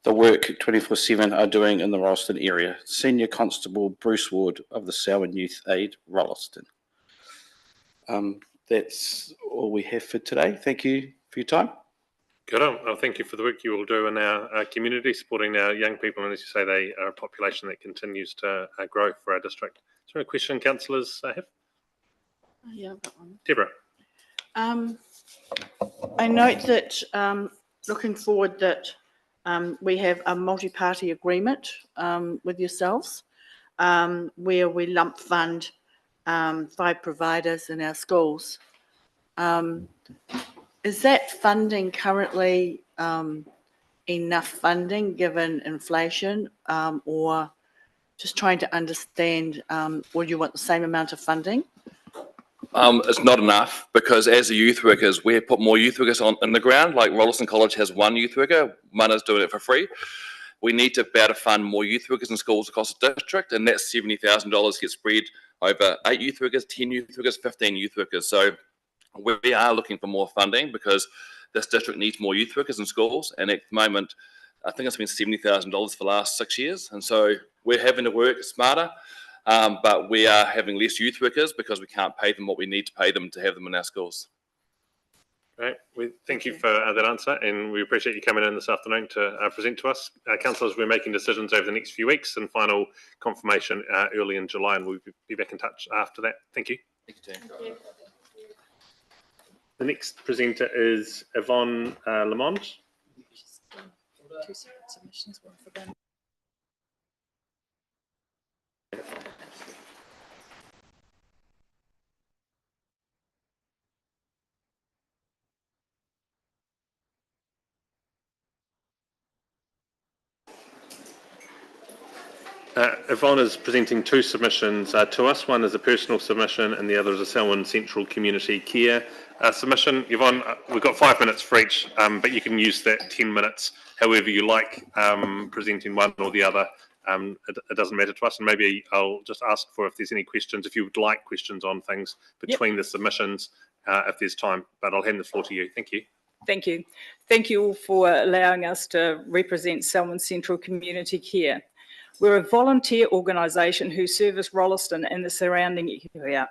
the work 24/7 are doing in the Rolleston area. Senior Constable Bruce Ward of the Selwyn Youth Aid, Rolleston. That's all we have for today. Thank you for your time. Good on. Well, thank you for the work you all do in our community, supporting our young people. And as you say, they are a population that continues to grow for our district. Is there a question councillors have? Yeah, I've got one. Deborah. I note that looking forward that we have a multi-party agreement with yourselves where we lump fund 5 providers in our schools. Is that funding currently enough funding given inflation or just trying to understand, or do you want the same amount of funding? It's not enough because as the youth workers, we have put more youth workers in the ground. Like Rollon College has 1 youth worker, Mana's doing it for free. We need to be able to fund more youth workers in schools across the district, and that $70,000 gets spread over 8 youth workers, 10 youth workers, 15 youth workers. So we are looking for more funding because this district needs more youth workers in schools, and at the moment, I think it's been $70,000 for the last 6 years, and so we're having to work smarter. But we are having less youth workers because we can't pay them what we need to pay them to have them in our schools. Great. Thank you for that answer, and we appreciate you coming in this afternoon to present to us. Councillors, we're making decisions over the next few weeks and final confirmation early in July, and we'll be back in touch after that. Thank you. Thank you, Tim. The next presenter is Yvonne Lamond. 2 separate submissions, one for them. Yvonne is presenting 2 submissions to us. One is a personal submission and the other is a Selwyn Central Community Care submission. Yvonne, we've got 5 minutes for each, but you can use that 10 minutes however you like, presenting one or the other. It doesn't matter to us, and maybe I'll just ask for if there's any questions, if you would like questions on things between the submissions, if there's time, but I'll hand the floor to you. Thank you. Thank you. Thank you all for allowing us to represent Selwyn Central Community Care. We're a volunteer organisation who service Rolleston and the surrounding area.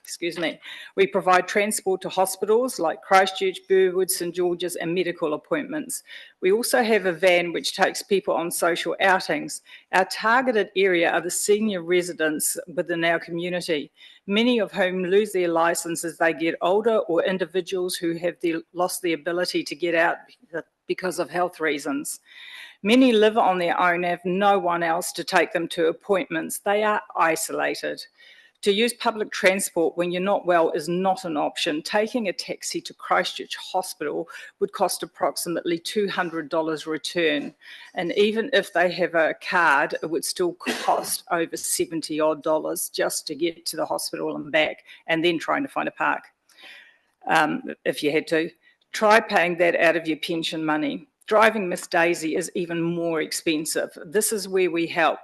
Excuse me. We provide transport to hospitals like Christchurch, Burwood, St George's and medical appointments. We also have a van which takes people on social outings. Our targeted area are the senior residents within our community, many of whom lose their licence as they get older, or individuals who have lost the ability to get out because of health reasons. Many live on their own and have no one else to take them to appointments. They are isolated. To use public transport when you're not well is not an option. Taking a taxi to Christchurch Hospital would cost approximately $200 return. And even if they have a card, it would still cost over $70 odd just to get to the hospital and back, and then trying to find a park if you had to. Try paying that out of your pension money. Driving Miss Daisy is even more expensive. This is where we help.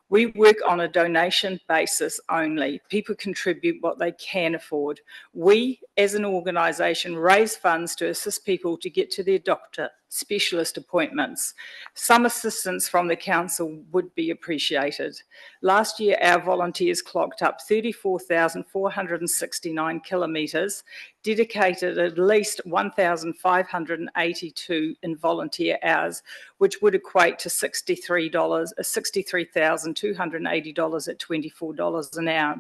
We work on a donation basis only. People contribute what they can afford. We, as an organisation, raise funds to assist people to get to their doctor, specialist appointments. Some assistance from the council would be appreciated. Last year, our volunteers clocked up 34,469 kilometres, dedicated at least 1,582 in volunteer hours, which would equate to $63,280 at $24 an hour.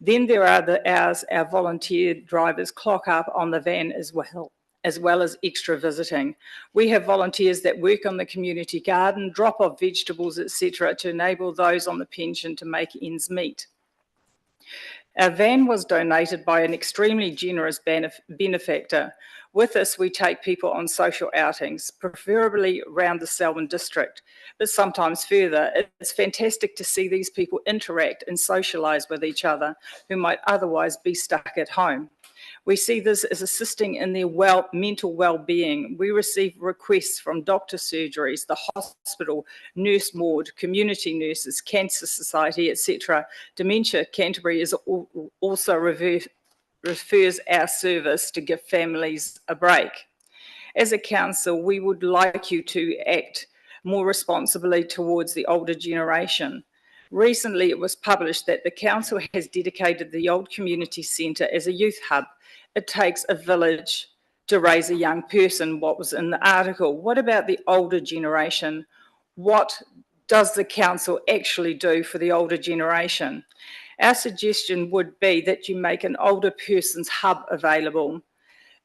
Then there are the hours our volunteer drivers clock up on the van as well. as well as extra visiting. We have volunteers that work on the community garden, drop off vegetables, etc., to enable those on the pension to make ends meet. Our van was donated by an extremely generous benefactor. With this, we take people on social outings, preferably around the Selwyn district, but sometimes further. It's fantastic to see these people interact and socialise with each other who might otherwise be stuck at home. We see this as assisting in their mental well-being. We receive requests from doctor surgeries, the hospital, nurse ward, community nurses, Cancer Society, etc. Dementia Canterbury is also refers our service to give families a break. As a council, we would like you to act more responsibly towards the older generation. Recently, it was published that the council has dedicated the Old Community Centre as a youth hub. It takes a village to raise a young person, what was in the article. What about the older generation? What does the council actually do for the older generation? Our suggestion would be that you make an older person's hub available.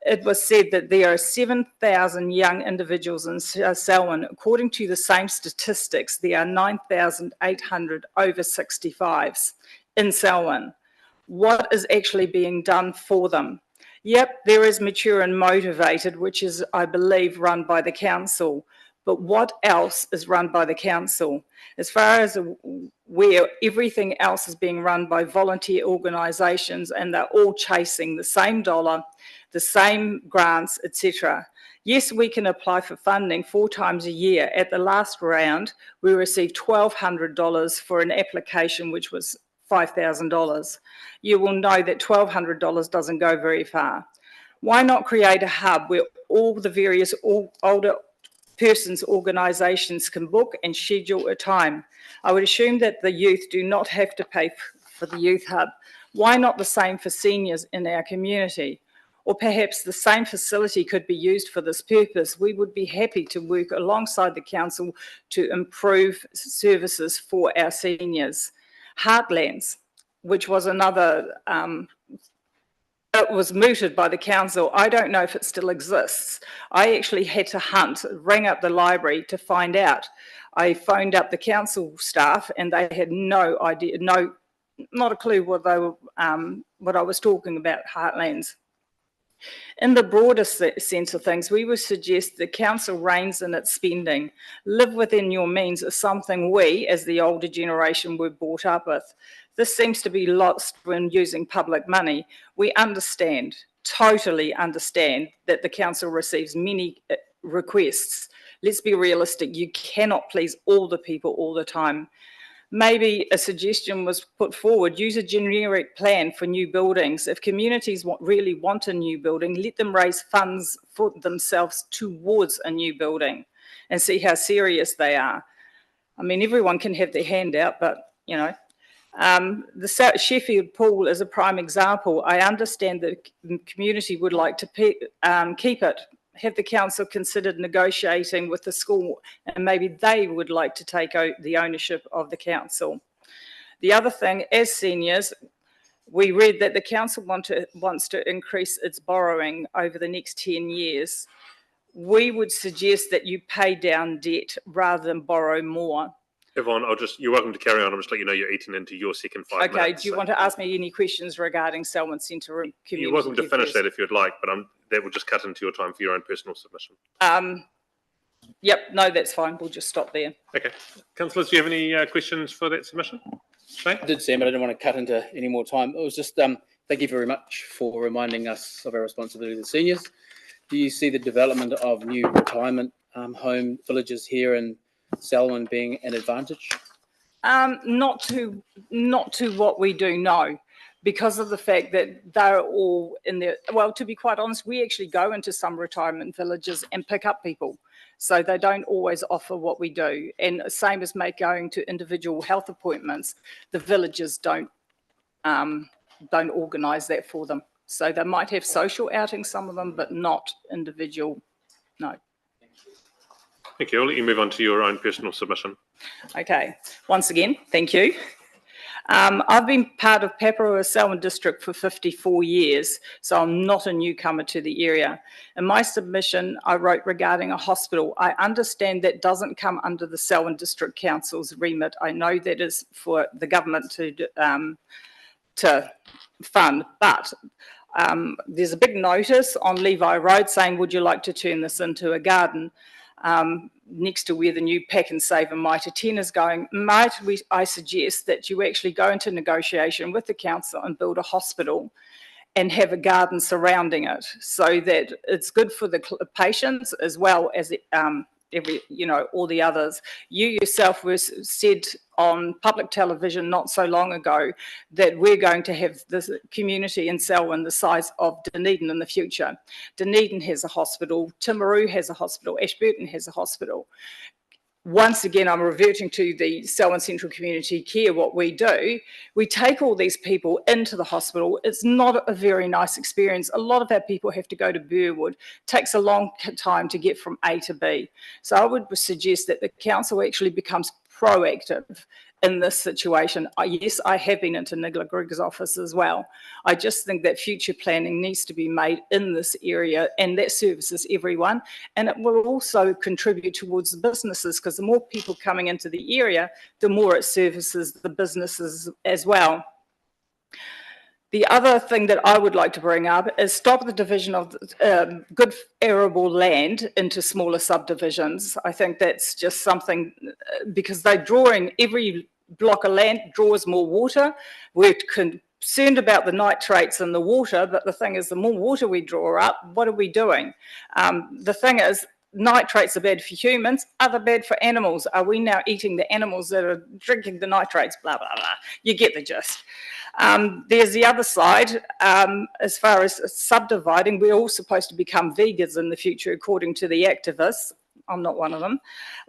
It was said that there are 7,000 young individuals in Selwyn. According to the same statistics, there are 9,800 over 65s in Selwyn. What is actually being done for them? Yep, there is Mature and Motivated, which is, I believe, run by the council. But what else is run by the council? As far as where everything else is being run by volunteer organisations, and they're all chasing the same dollar, the same grants, etc. Yes, we can apply for funding 4 times a year. At the last round, we received $1,200 for an application which was $5,000. You will know that $1,200 doesn't go very far. Why not create a hub where all the various older persons' organisations can book and schedule a time? I would assume that the youth do not have to pay for the youth hub. Why not the same for seniors in our community? Or perhaps the same facility could be used for this purpose. We would be happy to work alongside the council to improve services for our seniors. Heartlands, which was another, it was mooted by the council. I don't know if it still exists. I actually had to ring up the library to find out. I phoned up the council staff and they had no idea, not a clue what they were, what I was talking about, Heartlands. In the broader sense of things, we would suggest the council reins in its spending. Live within your means is something we, as the older generation, were brought up with. This seems to be lost when using public money. We understand, totally understand, that the council receives many requests. Let's be realistic, you cannot please all the people all the time. Maybe a suggestion was put forward, use a generic plan for new buildings. If communities really want a new building, let them raise funds for themselves towards a new building and see how serious they are. I mean, everyone can have their hand out, but, you know. The Sheffield pool is a prime example. I understand that the community would like to keep it. Have the council considered negotiating with the school, and maybe they would like to take the ownership of the council? The other thing, as seniors, we read that the council wants to increase its borrowing over the next 10 years. We would suggest that you pay down debt rather than borrow more. Yvonne, you're welcome to carry on. I'm just letting you know you're eating into your second 5 minutes. Okay, do you want to ask me any questions regarding Selwyn Centre community? You're welcome to finish that if you'd like, but that will just cut into your time for your own personal submission. Yep, no, that's fine. We'll just stop there. Okay. Councillors, do you have any questions for that submission? Shane? I did, Sam, but I didn't want to cut into any more time. It was just, thank you very much for reminding us of our responsibility as seniors. Do you see the development of new retirement home villages here in Selwyn being an advantage? Not to what we do know, because of the fact that they're all in there. Well, to be quite honest, we actually go into some retirement villages and pick up people. So they don't always offer what we do. And same as going to individual health appointments, the villages don't organise that for them. So they might have social outings, some of them, but not individual, no. Thank you. I'll let you move on to your own personal submission. Okay. Once again, thank you. I've been part of Paparoa Selwyn District for 54 years, so I'm not a newcomer to the area. In my submission, I wrote regarding a hospital. I understand that doesn't come under the Selwyn District Council's remit. I know that is for the government to fund, but there's a big notice on Levi Road saying, would you like to turn this into a garden? Next to where the new Pack and Save and Mitre 10 is going, I suggest that you actually go into negotiation with the council and build a hospital and have a garden surrounding it, so that it's good for the patients as well as all the others. You yourself said on public television not so long ago that we're going to have this community in Selwyn the size of Dunedin in the future. Dunedin has a hospital, Timaru has a hospital, Ashburton has a hospital. Once again, I'm reverting to the Selwyn Central Community Care. What we do, we take all these people into the hospital. It's not a very nice experience. A lot of our people have to go to Burwood. It takes a long time to get from A to B. So I would suggest that the council actually becomes proactive in this situation. Yes, I have been into Nicola Griggs' office as well. I just think that future planning needs to be made in this area, and that services everyone, and it will also contribute towards the businesses, because the more people coming into the area, the more it services the businesses as well. The other thing that I would like to bring up is stop the division of good arable land into smaller subdivisions. I think that's just something, because they're drawing, every block of land draws more water. We're concerned about the nitrates in the water, but the thing is, the more water we draw up, what are we doing? The thing is, nitrates are bad for humans. Are they bad for animals? Are we now eating the animals that are drinking the nitrates? Blah, blah, blah. You get the gist. There's the other side. As far as subdividing, we're all supposed to become vegans in the future, according to the activists. I'm not one of them.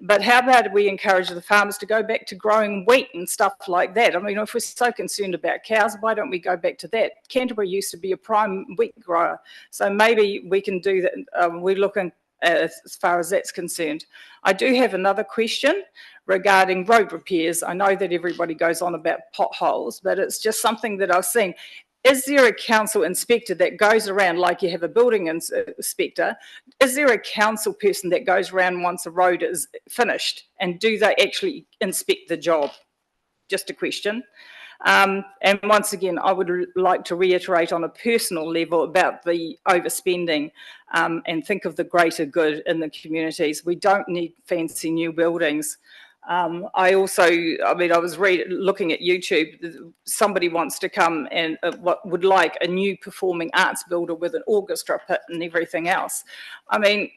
But how about we encourage the farmers to go back to growing wheat and stuff like that? I mean, if we're so concerned about cows, why don't we go back to that? Canterbury used to be a prime wheat grower. So maybe we can do that. We're looking as far as that's concerned. I do have another question regarding road repairs. I know that everybody goes on about potholes, but it's just something that I've seen. Is there a council inspector that goes around, like you have a building inspector, is there a council person that goes around once a road is finished, and do they actually inspect the job? Just a question. And once again, I would like to reiterate on a personal level about the overspending, and think of the greater good in the communities. We don't need fancy new buildings. I was looking at YouTube. Somebody wants to come and would like a new performing arts builder with an orchestra pit and everything else. I mean,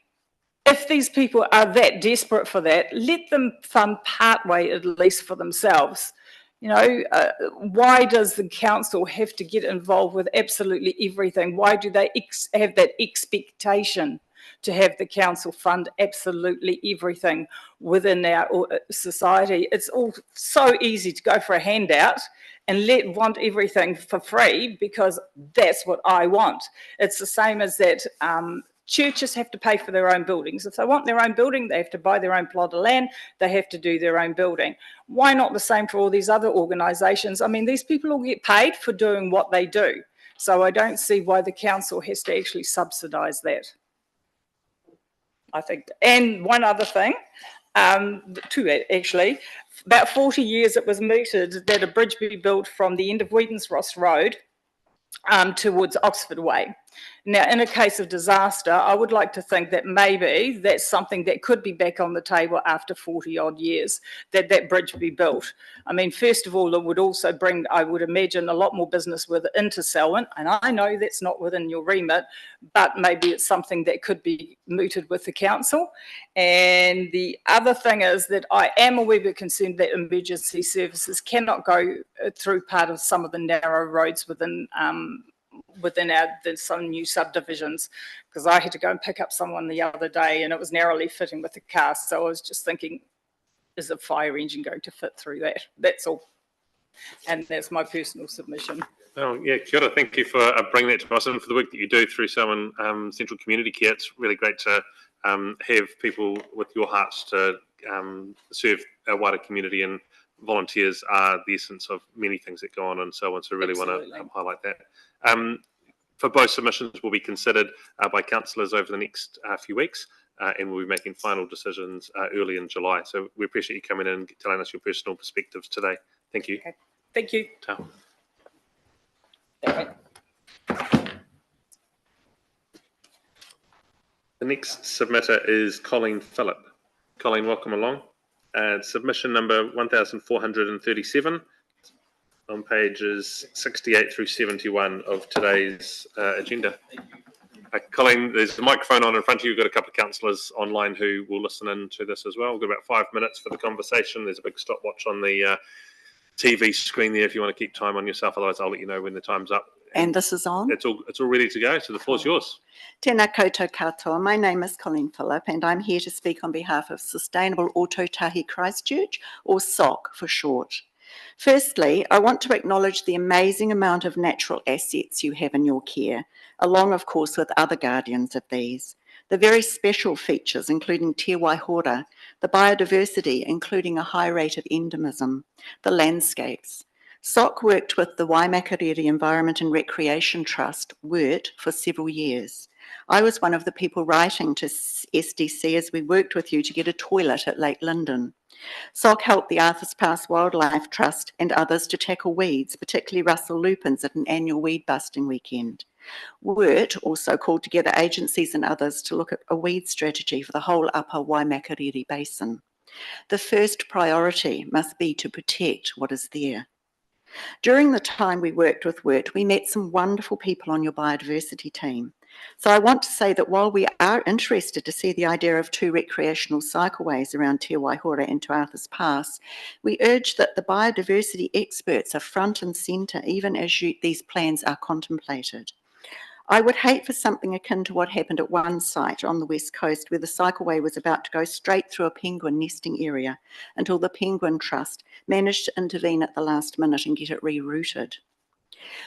if these people are that desperate for that, let them fund partway at least for themselves. You know, why does the council have to get involved with absolutely everything? Why do they have that expectation to have the council fund absolutely everything within our society? It's all so easy to go for a handout and want everything for free because that's what I want. It's the same as that churches have to pay for their own buildings. If they want their own building, they have to buy their own plot of land, they have to do their own building. Why not the same for all these other organisations? I mean, these people all get paid for doing what they do. So I don't see why the council has to actually subsidise that, I think. And one other thing, two actually, about 40 years it was mooted that a bridge be built from the end of Wheatonsross Road towards Oxford Way. Now, in a case of disaster, I would like to think that maybe that's something that could be back on the table after 40 odd years, that bridge be built. I mean, first of all, it would also bring, I would imagine, a lot more business into Selwyn, and I know that's not within your remit, but maybe it's something that could be mooted with the council. And the other thing is that I am a wee bit concerned that emergency services cannot go through part of some of the narrow roads within some new subdivisions, because I had to go and pick up someone the other day and it was narrowly fitting with the car. So I was just thinking, is a fire engine going to fit through that? That's all. And that's my personal submission. Oh, yeah, kia ora. Thank you for bringing that to us and for the work that you do through Selwyn Central Community Care. It's really great to have people with your hearts to serve a wider community and volunteers are the essence of many things that go on in Selwyn, so really want to highlight that. For both submissions will be considered by councillors over the next few weeks, and we'll be making final decisions early in July. So we appreciate you coming in and telling us your personal perspectives today. Thank you. Okay. Thank you. Ta. The next submitter is Colleen Phillip. Colleen, welcome along. Submission number 1437 on pages 68 through 71 of today's agenda. Colleen, there's a microphone on in front of you. We've got a couple of councillors online who will listen in to this as well. We've got about 5 minutes for the conversation. There's a big stopwatch on the TV screen there if you want to keep time on yourself. Otherwise, I'll let you know when the time's up. And this is on? It's all ready to go, so the floor's yours. Tēnā koutou katoa. My name is Colleen Phillip and I'm here to speak on behalf of Sustainable Ōtautahi Christchurch, or SOC for short. Firstly, I want to acknowledge the amazing amount of natural assets you have in your care, along of course with other guardians of these. The very special features including Te Waihora, the biodiversity including a high rate of endemism, the landscapes. SOC worked with the Waimakariri Environment and Recreation Trust, WIRT, for several years. I was one of the people writing to SDC as we worked with you to get a toilet at Lake Linden. SOC helped the Arthur's Pass Wildlife Trust and others to tackle weeds, particularly Russell lupins at an annual weed busting weekend. WIRT also called together agencies and others to look at a weed strategy for the whole upper Waimakariri Basin. The first priority must be to protect what is there. During the time we worked with WIRT, we met some wonderful people on your biodiversity team. So I want to say that while we are interested to see the idea of 2 recreational cycleways around Te Waihora and to Arthur's Pass, we urge that the biodiversity experts are front and centre even as these plans are contemplated. I would hate for something akin to what happened at one site on the west coast where the cycleway was about to go straight through a penguin nesting area until the Penguin Trust managed to intervene at the last minute and get it rerouted.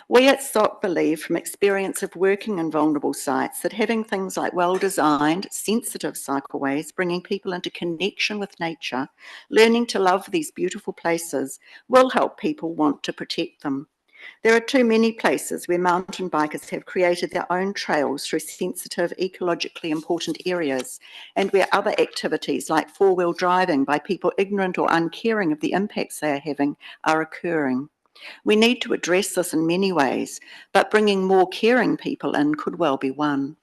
We at SOC believe from experience of working in vulnerable sites that having things like well-designed, sensitive cycleways, bringing people into connection with nature, learning to love these beautiful places will help people want to protect them. There are too many places where mountain bikers have created their own trails through sensitive, ecologically important areas, and where other activities like four-wheel driving by people ignorant or uncaring of the impacts they are having are occurring. We need to address this in many ways, but bringing more caring people in could well be one.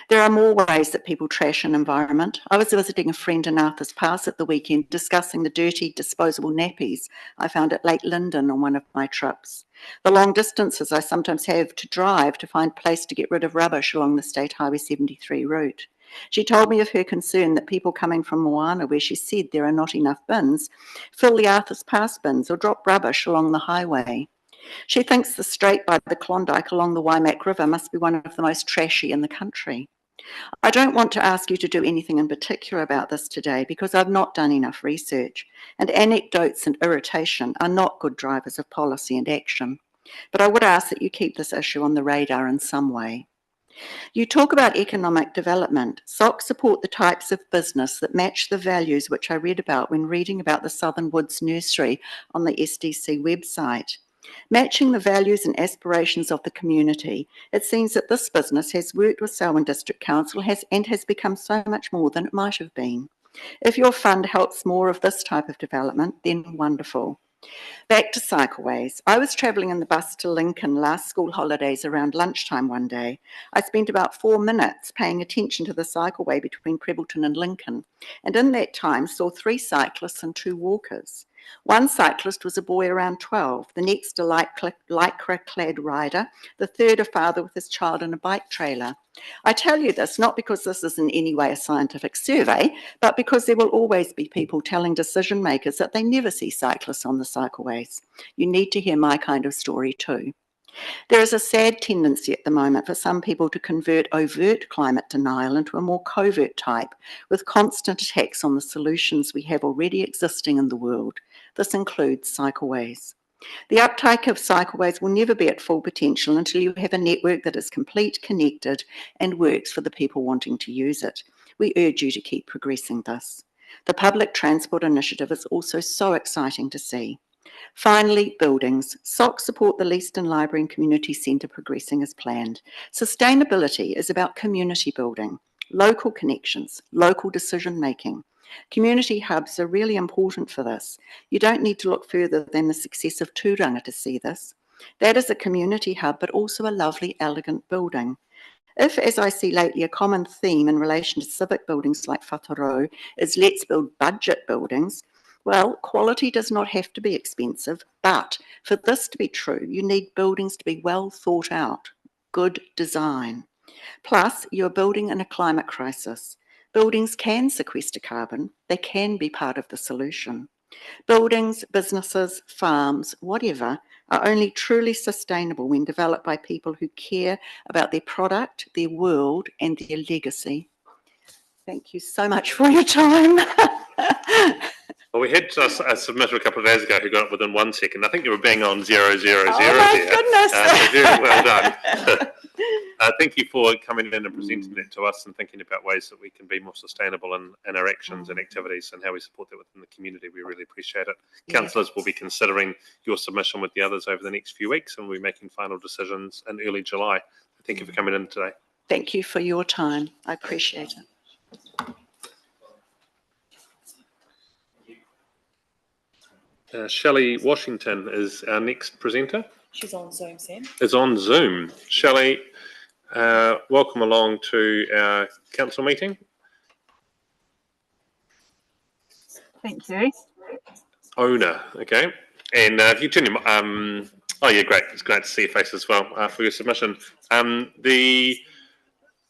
There are more ways that people trash an environment. I was visiting a friend in Arthur's Pass at the weekend discussing the dirty disposable nappies I found at Lake Linden on one of my trips. The long distances I sometimes have to drive to find a place to get rid of rubbish along the State Highway 73 route. She told me of her concern that people coming from Moana, where she said there are not enough bins, fill the Arthur's Pass bins or drop rubbish along the highway. She thinks the strait by the Klondike along the Waimak River must be one of the most trashy in the country. I don't want to ask you to do anything in particular about this today because I've not done enough research, and anecdotes and irritation are not good drivers of policy and action. But I would ask that you keep this issue on the radar in some way. You talk about economic development. SOC support the types of business that match the values which I read about when reading about the Southern Woods Nursery on the SDC website. Matching the values and aspirations of the community, it seems that this business has worked with Selwyn District Council and has become so much more than it might have been. If your fund helps more of this type of development, then wonderful. Back to cycleways. I was travelling in the bus to Lincoln last school holidays around lunchtime one day. I spent about 4 minutes paying attention to the cycleway between Prebbleton and Lincoln, and in that time saw 3 cyclists and 2 walkers. One cyclist was a boy around 12, the next a lycra-clad rider, the third a father with his child in a bike trailer. I tell you this not because this is in any way a scientific survey, but because there will always be people telling decision makers that they never see cyclists on the cycleways. You need to hear my kind of story too. There is a sad tendency at the moment for some people to convert overt climate denial into a more covert type, with constant attacks on the solutions we have already existing in the world. This includes cycleways. The uptake of cycleways will never be at full potential until you have a network that is complete, connected, and works for the people wanting to use it. We urge you to keep progressing this. The public transport initiative is also so exciting to see. Finally, buildings. SOC support the Leaston Library and Community Centre progressing as planned. Sustainability is about community building, local connections, local decision making. Community hubs are really important for this. You don't need to look further than the success of Tūranga to see this. That is a community hub, but also a lovely, elegant building. If, as I see lately, a common theme in relation to civic buildings like Whatarau is let's build budget buildings, well, quality does not have to be expensive, but for this to be true, you need buildings to be well thought out, good design. Plus, you're building in a climate crisis. Buildings can sequester carbon. They can be part of the solution. Buildings, businesses, farms, whatever, are only truly sustainable when developed by people who care about their product, their world, and their legacy. Thank you so much for your time. Well, we had a submitter a couple of days ago who got it within 1 second. I think you were bang on 000 Oh my there. goodness. So very well done. Thank you for coming in and presenting that to us and thinking about ways that we can be more sustainable in our actions and activities and how we support that within the community. We really appreciate it. Yeah. Councillors will be considering your submission with the others over the next few weeks and we'll be making final decisions in early July. Thank you for coming in today. Thank you for your time. I appreciate it. Shelley Washington is our next presenter. She's on Zoom, Sam. Is on Zoom. Shelley, welcome along to our council meeting. Thank you. Owner, okay. And if you turn your, oh yeah, great. It's great to see your face as well for your submission. The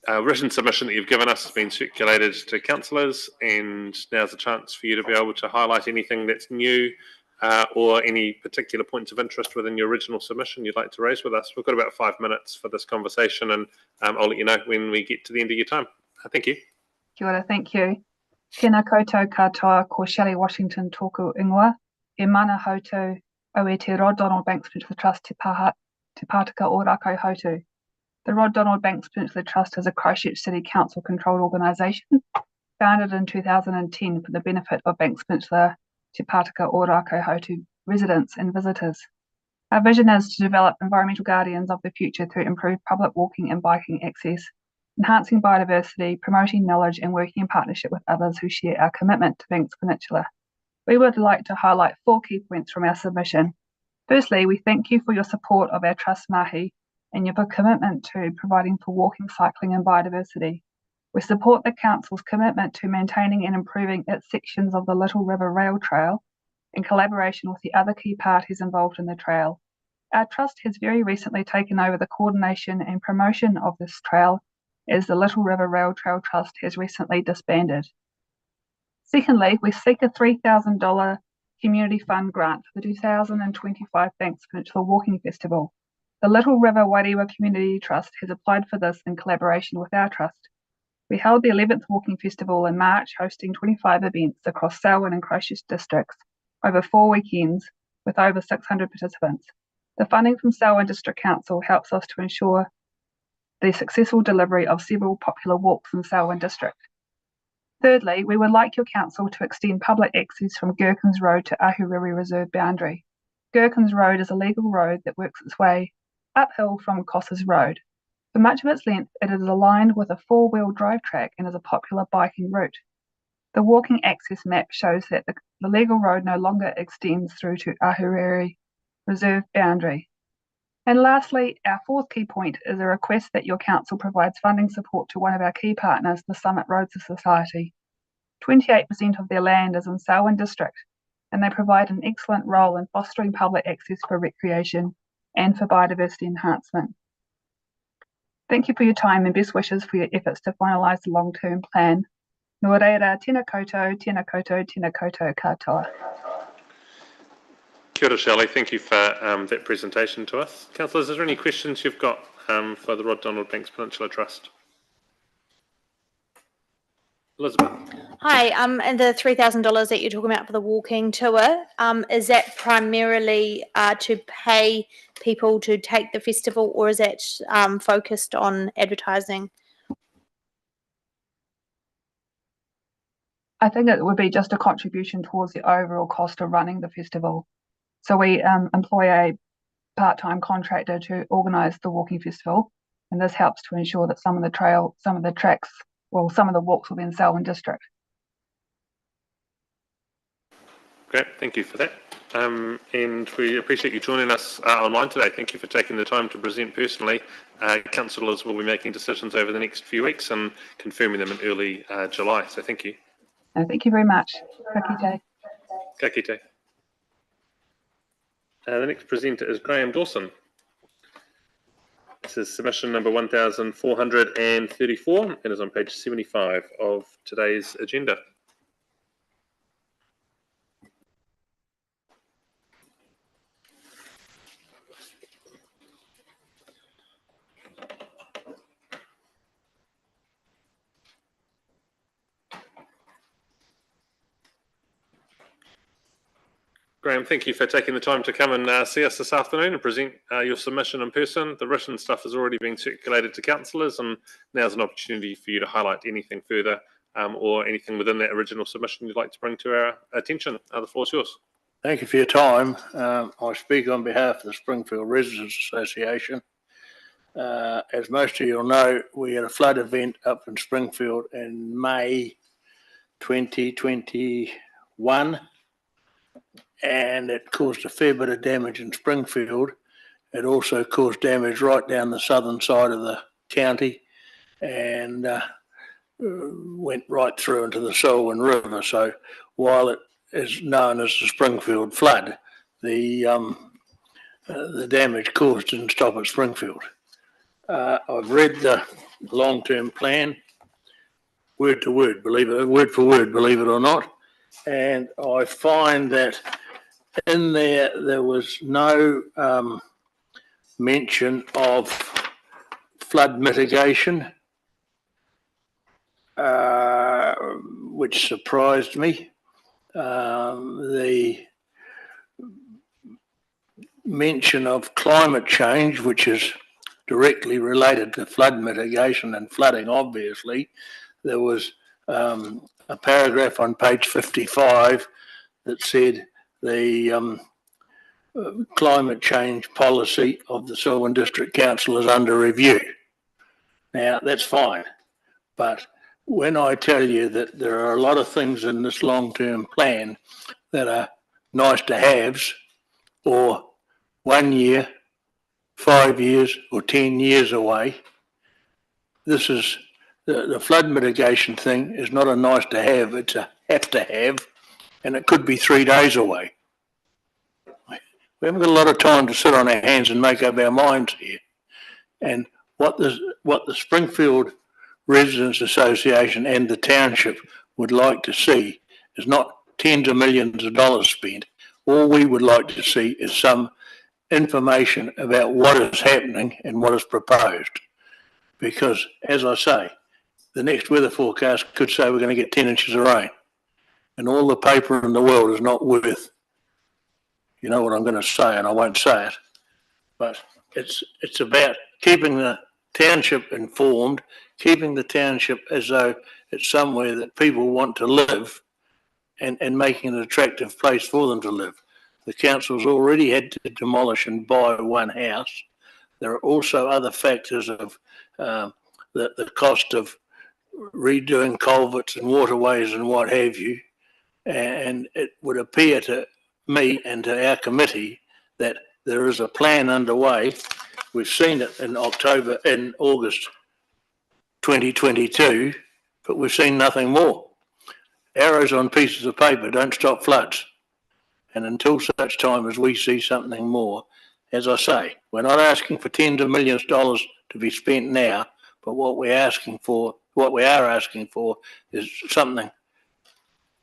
written submission that you've given us has been circulated to councillors, and now's a chance for you to be able to highlight anything that's new or any particular points of interest within your original submission you'd like to raise with us. We've got about 5 minutes for this conversation, and I'll let you know when we get to the end of your time. Thank you. Kia ora, thank you. Tēnā koutou katoa ko Shelley Washington tōku ingoa. E mana houtou au e te Rod Donald Banks Peninsula Trust te Pātaka o Rākau Hautu. The Rod Donald Banks Peninsula Trust is a Christchurch City Council controlled organisation founded in 2010 for the benefit of Banks Peninsula Te Pātaka o Rākau Hautu residents and visitors. Our vision is to develop environmental guardians of the future through improved public walking and biking access, enhancing biodiversity, promoting knowledge and working in partnership with others who share our commitment to Banks Peninsula. We would like to highlight 4 key points from our submission. Firstly, we thank you for your support of our Trust Mahi and your commitment to providing for walking, cycling and biodiversity. We support the Council's commitment to maintaining and improving its sections of the Little River Rail Trail in collaboration with the other key parties involved in the trail. Our Trust has very recently taken over the coordination and promotion of this trail as the Little River Rail Trail Trust has recently disbanded. Secondly, we seek a $3,000 community fund grant for the 2025 Banks Peninsula Walking Festival. The Little River Wairua Community Trust has applied for this in collaboration with our Trust. We held the 11th Walking Festival in March, hosting 25 events across Selwyn and Christchurch districts over 4 weekends with over 600 participants. The funding from Selwyn District Council helps us to ensure the successful delivery of several popular walks in Selwyn District. Thirdly, we would like your council to extend public access from Gherkins Road to Ahuriri Reserve boundary. Gherkins Road is a legal road that works its way uphill from Coss's Road. For much of its length, it is aligned with a 4-wheel drive track and is a popular biking route. The walking access map shows that the legal road no longer extends through to Ahuriri Reserve boundary. And lastly, our 4th key point is a request that your council provides funding support to one of our key partners, the Summit Roads Society. 28% of their land is in Selwyn District, and they provide an excellent role in fostering public access for recreation and for biodiversity enhancement. Thank you for your time and best wishes for your efforts to finalise the long-term plan. Nō reira, tēnā koutou, tēnā koutou, tēnā koutou katoa. Kia ora, Shelley. Thank you for that presentation to us. Councillors, is there any questions you've got for the Rod Donald Banks Peninsula Trust? Elizabeth. Hi, and the $3,000 that you're talking about for the walking tour, is that primarily to pay people to take the festival, or is that focused on advertising? I think it would be just a contribution towards the overall cost of running the festival. So we employ a part-time contractor to organise the walking festival, and this helps to ensure that some of the tracks, some of the walks will be in Selwyn District. Great, thank you for that. And we appreciate you joining us online today. Thank you for taking the time to present personally. Councillors will be making decisions over the next few weeks and confirming them in early July. So thank you. Thank you very much. Ka kite. Ka kite. The next presenter is Graham Dawson. This is submission number 1434 and is on page 75 of today's agenda. Graham, thank you for taking the time to come and see us this afternoon and present your submission in person. The written stuff has already been circulated to councillors, and now's an opportunity for you to highlight anything further or anything within that original submission you'd like to bring to our attention. The floor is yours. Thank you for your time. I speak on behalf of the Springfield Residents Association. As most of you will know, we had a flood event up in Springfield in May 2021. And it caused a fair bit of damage in Springfield. It also caused damage right down the southern side of the county and went right through into the Selwyn River. So while it is known as the Springfield flood, the damage caused didn't stop at Springfield. I've read the long-term plan, word for word, believe it or not, and I find that in there was no mention of flood mitigation, which surprised me. The mention of climate change, which is directly related to flood mitigation and flooding, obviously. There was a paragraph on page 55 that said the climate change policy of the Selwyn District Council is under review. Now, that's fine, but when I tell you that there are a lot of things in this long-term plan that are nice to haves, or 1 year, 5 years, or 10 years away, this is the flood mitigation thing is not a nice to have, it's a have to have, and it could be 3 days away. We haven't got a lot of time to sit on our hands and make up our minds here. And what the Springfield Residents Association and the township would like to see is not tens of millions of dollars spent. All we would like to see is some information about what is happening and what is proposed. Because, as I say, the next weather forecast could say we're going to get 10 inches of rain. And all the paper in the world is not worth, you know what I'm going to say, and I won't say it, but it's about keeping the township informed, keeping the township as though it's somewhere that people want to live and making it an attractive place for them to live. The council's already had to demolish and buy one house. There are also other factors of the cost of redoing culverts and waterways and what have you. And it would appear to me and to our committee that there is a plan underway. We've seen it in August 2022, but we've seen nothing more. Arrows on pieces of paper don't stop floods. And until such time as we see something more, as I say, we're not asking for tens of millions of dollars to be spent now, but what we are asking for is something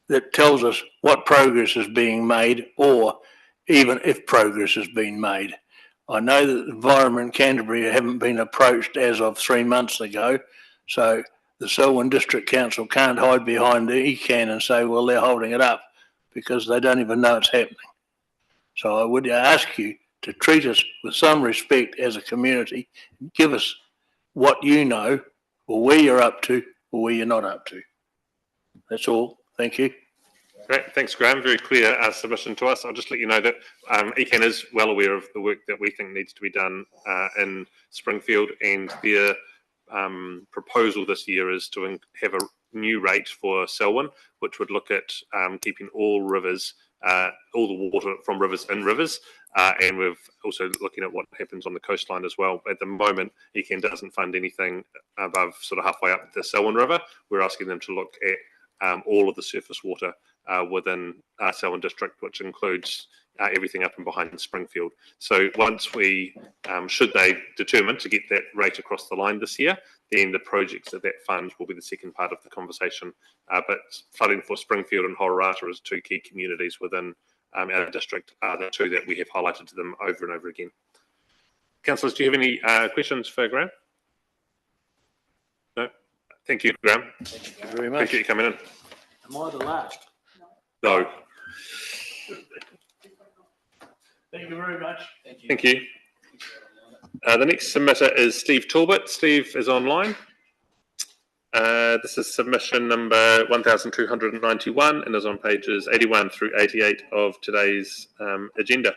that tells us what progress is being made, or even if progress has been made. I know that the Environment Canterbury haven't been approached as of 3 months ago, so the Selwyn District Council can't hide behind the ECAN and say, well, they're holding it up, because they don't even know it's happening. So I would ask you to treat us with some respect as a community, give us what you know, or where you're up to, or where you're not up to. That's all. Thank you. Great, thanks, Graham. Very clear submission to us. I'll just let you know that ECAN is well aware of the work that we think needs to be done in Springfield, and their proposal this year is to have a new rate for Selwyn, which would look at keeping all rivers, all the water from rivers in rivers, and we're also looking at what happens on the coastline as well. At the moment, ECAN doesn't fund anything above sort of halfway up the Selwyn River. We're asking them to look at all of the surface water within Selwyn District, which includes everything up and behind Springfield. So once we, should they determine to get that rate across the line this year, then the projects that fund will be the second part of the conversation. But flooding for Springfield and Hororata as two key communities within our district are the two that we have highlighted to them over and over again. Councillors, do you have any questions for Graham? No? Thank you, Graham. Thank you very much. Appreciate you coming in. Am I the last? No. Thank you very much. Thank you. The next submitter is Steve Talbot. Steve is online. This is submission number 1291 and is on pages 81 through 88 of today's agenda.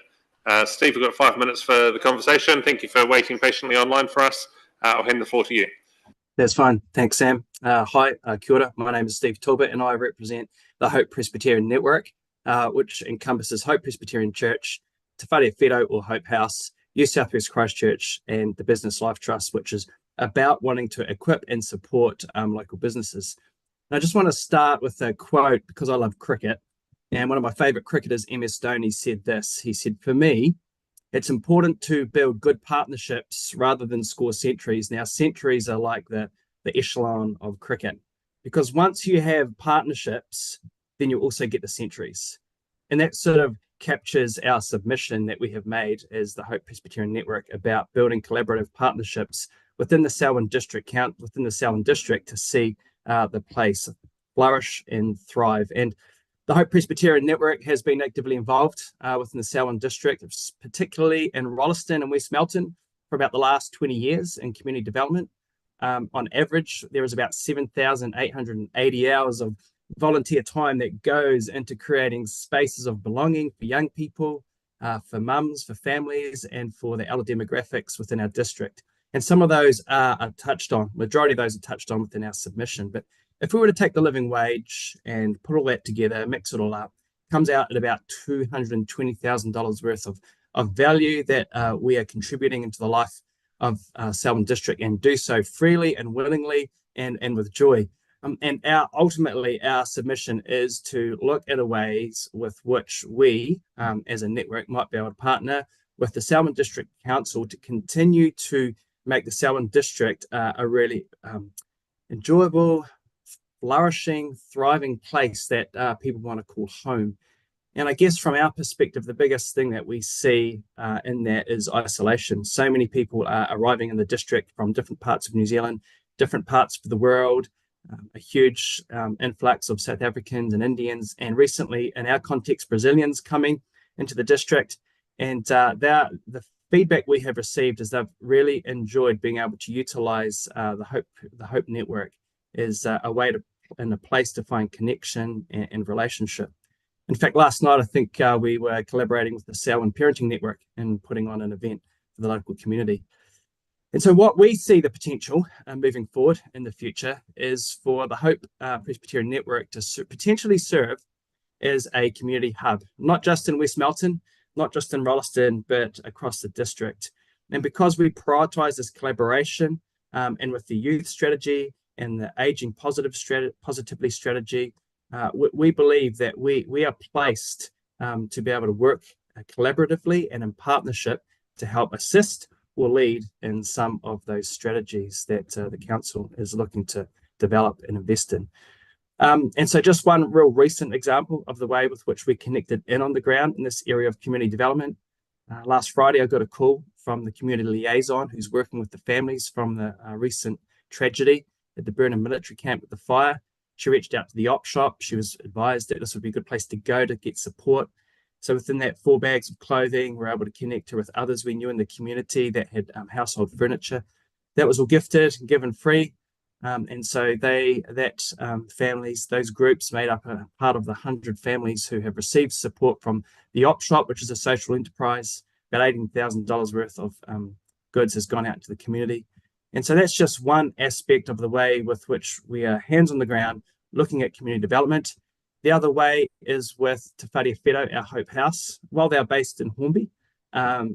Steve, we've got 5 minutes for the conversation. Thank you for waiting patiently online for us. I'll hand the floor to you. That's fine. Thanks, Sam. Hi, kia ora. My name is Steve Talbot and I represent the Hope Presbyterian Network, which encompasses Hope Presbyterian Church, Te Whare Whiro or Hope House, New South Wales Christchurch, and the Business Life Trust, which is about wanting to equip and support local businesses. And I just want to start with a quote because I love cricket. And one of my favourite cricketers, MS Dhoni, said this. He said, "For me, it's important to build good partnerships rather than score centuries." Now, centuries are like the echelon of cricket, because once you have partnerships, then you also get the centuries. And that sort of captures our submission that we have made as the Hope Presbyterian Network about building collaborative partnerships within the Selwyn District to see the place flourish and thrive. And the Hope Presbyterian Network has been actively involved within the Selwyn District, particularly in Rolleston and West Melton, for about the last 20 years in community development. On average, there is about 7,880 hours of volunteer time that goes into creating spaces of belonging for young people, for mums, for families, and for the elder demographics within our district. And some of those are touched on, majority of those are touched on within our submission. But if we were to take the living wage and put all that together, mix it all up, it comes out at about $220,000 worth of value that we are contributing into the life of Selwyn District, and do so freely and willingly and with joy. And ultimately, our submission is to look at ways with which we, as a network, might be able to partner with the Selwyn District Council to continue to make the Selwyn District a really enjoyable, flourishing, thriving place that people want to call home. And I guess from our perspective, the biggest thing that we see in that is isolation. So many people are arriving in the district from different parts of New Zealand, different parts of the world, a huge influx of South Africans and Indians, and recently, in our context, Brazilians coming into the district. And the feedback we have received is they've really enjoyed being able to utilise the Hope Network as a way to, and a place to find connection and relationship. In fact, last night, I think we were collaborating with the Selwyn Parenting Network and putting on an event for the local community. And so what we see the potential moving forward in the future is for the Hope Presbyterian Network to potentially serve as a community hub, not just in West Melton, not just in Rolleston, but across the district. And because we prioritise this collaboration and with the youth strategy and the ageing positively strategy, we believe that we are placed to be able to work collaboratively and in partnership to help assist or lead in some of those strategies that the council is looking to develop and invest in. And so just one real recent example of the way with which we connected in on the ground in this area of community development. Last Friday, I got a call from the community liaison who's working with the families from the recent tragedy at the Burnham military camp with the fire. She reached out to the op shop. She was advised that this would be a good place to go to get support. So within that 4 bags of clothing, we're able to connect her with others we knew in the community that had household furniture. That was all gifted and given free. And so families, those groups made up a part of the 100 families who have received support from the Op Shop, which is a social enterprise. About $18,000 worth of goods has gone out to the community. And so that's just one aspect of the way with which we are hands on the ground looking at community development. The other way is with Te Whare Whiro, our Hope House. While they're based in Hornby,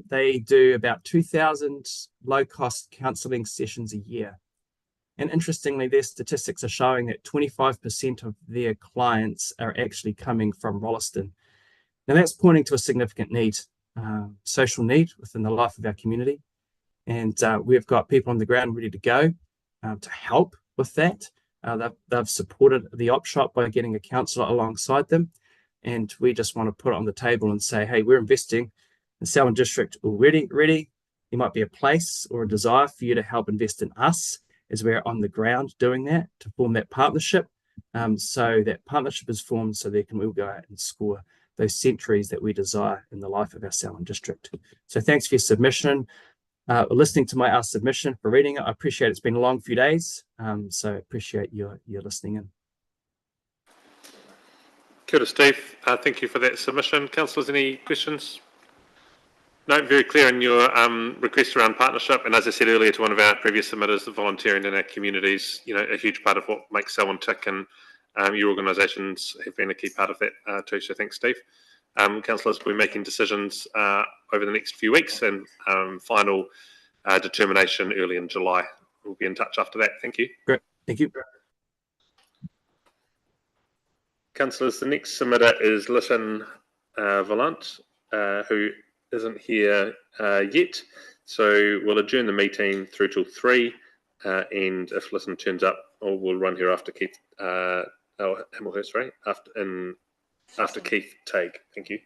they do about 2,000 low-cost counselling sessions a year. And interestingly, their statistics are showing that 25% of their clients are actually coming from Rolleston. Now that's pointing to a significant need, social need within the life of our community. And we've got people on the ground ready to go to help with that. They've supported the Op Shop by getting a counsellor alongside them. And we just want to put it on the table and say, hey, we're investing in Selwyn District already. There might be a place or a desire for you to help invest in us as we're on the ground doing that, to form that partnership. So that partnership is formed so they can all go out and score those centuries that we desire in the life of our Selwyn District. So thanks for your submission. Listening to our submission, for reading it. I appreciate it's been a long few days, so appreciate your listening in. Kia ora, Steve. Thank you for that submission. Councillors, any questions? No, very clear in your request around partnership, and as I said earlier to one of our previous submitters, the volunteering in our communities, a huge part of what makes Selwyn tick, and your organisations have been a key part of that too, so thanks, Steve. Councillors will be making decisions over the next few weeks, and final determination early in July. We'll be in touch after that. Thank you. Great. Thank you. Councillors, the next submitter is Lytton Volant, who isn't here yet. So we'll adjourn the meeting through till 3, and if Lytton turns up, we'll run here after Keith, Hamilhurst, right? After Keith Tague. Thank you.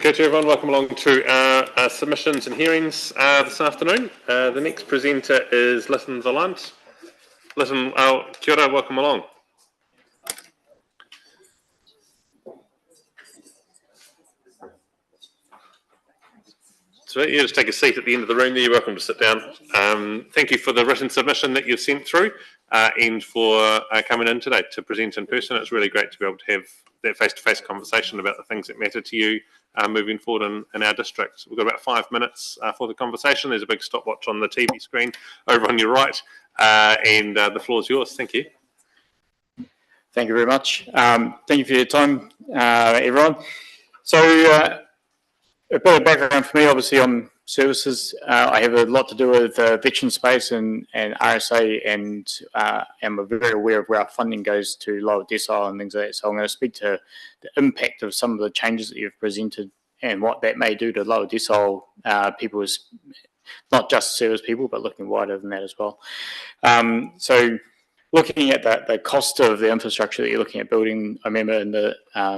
Okay, to everyone, welcome along to our submissions and hearings this afternoon. The next presenter is Lytton Vallant. Lytton, kia ora, welcome along. So you just take a seat at the end of the room there. You're welcome to sit down. Thank you for the written submission that you've sent through and for coming in today to present in person. It's really great to be able to have that face-to-face conversation about the things that matter to you moving forward in our district. We've got about 5 minutes for the conversation. There's a big stopwatch on the TV screen over on your right, and the floor is yours. Thank you. Thank you very much. Thank you for your time, everyone. So a bit of background for me, obviously on services. I have a lot to do with veteran space and RSA, and am very aware of where our funding goes to lower decile and things like that. So I'm going to speak to the impact of some of the changes that you've presented and what that may do to lower decile people, not just service people, but looking wider than that as well. So looking at the cost of the infrastructure that you're looking at building, I remember in the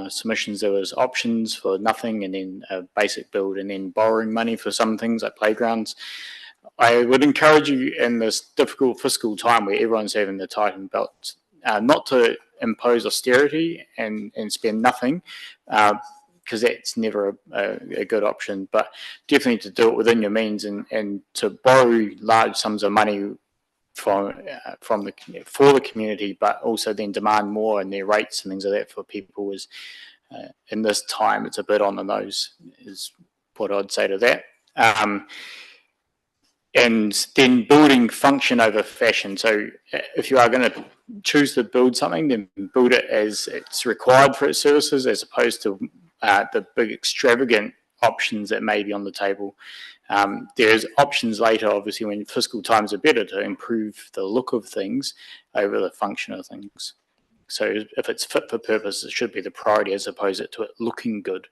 submissions there was options for nothing, and then a basic build, and then borrowing money for some things like playgrounds. I would encourage you in this difficult fiscal time where everyone's having the tightened belts, not to impose austerity and spend nothing, because that's never a good option, but definitely to do it within your means and to borrow large sums of money for the community, but also then demand more in their rates and things like that for people is in this time it's a bit on the nose, is what I'd say to that. And then building function over fashion. So if you are going to choose to build something, then build it as it's required for its services, as opposed to the big extravagant options that may be on the table. There's options later, obviously, when fiscal times are better, to improve the look of things over the function of things. So if it's fit for purpose, it should be the priority, as opposed to it looking good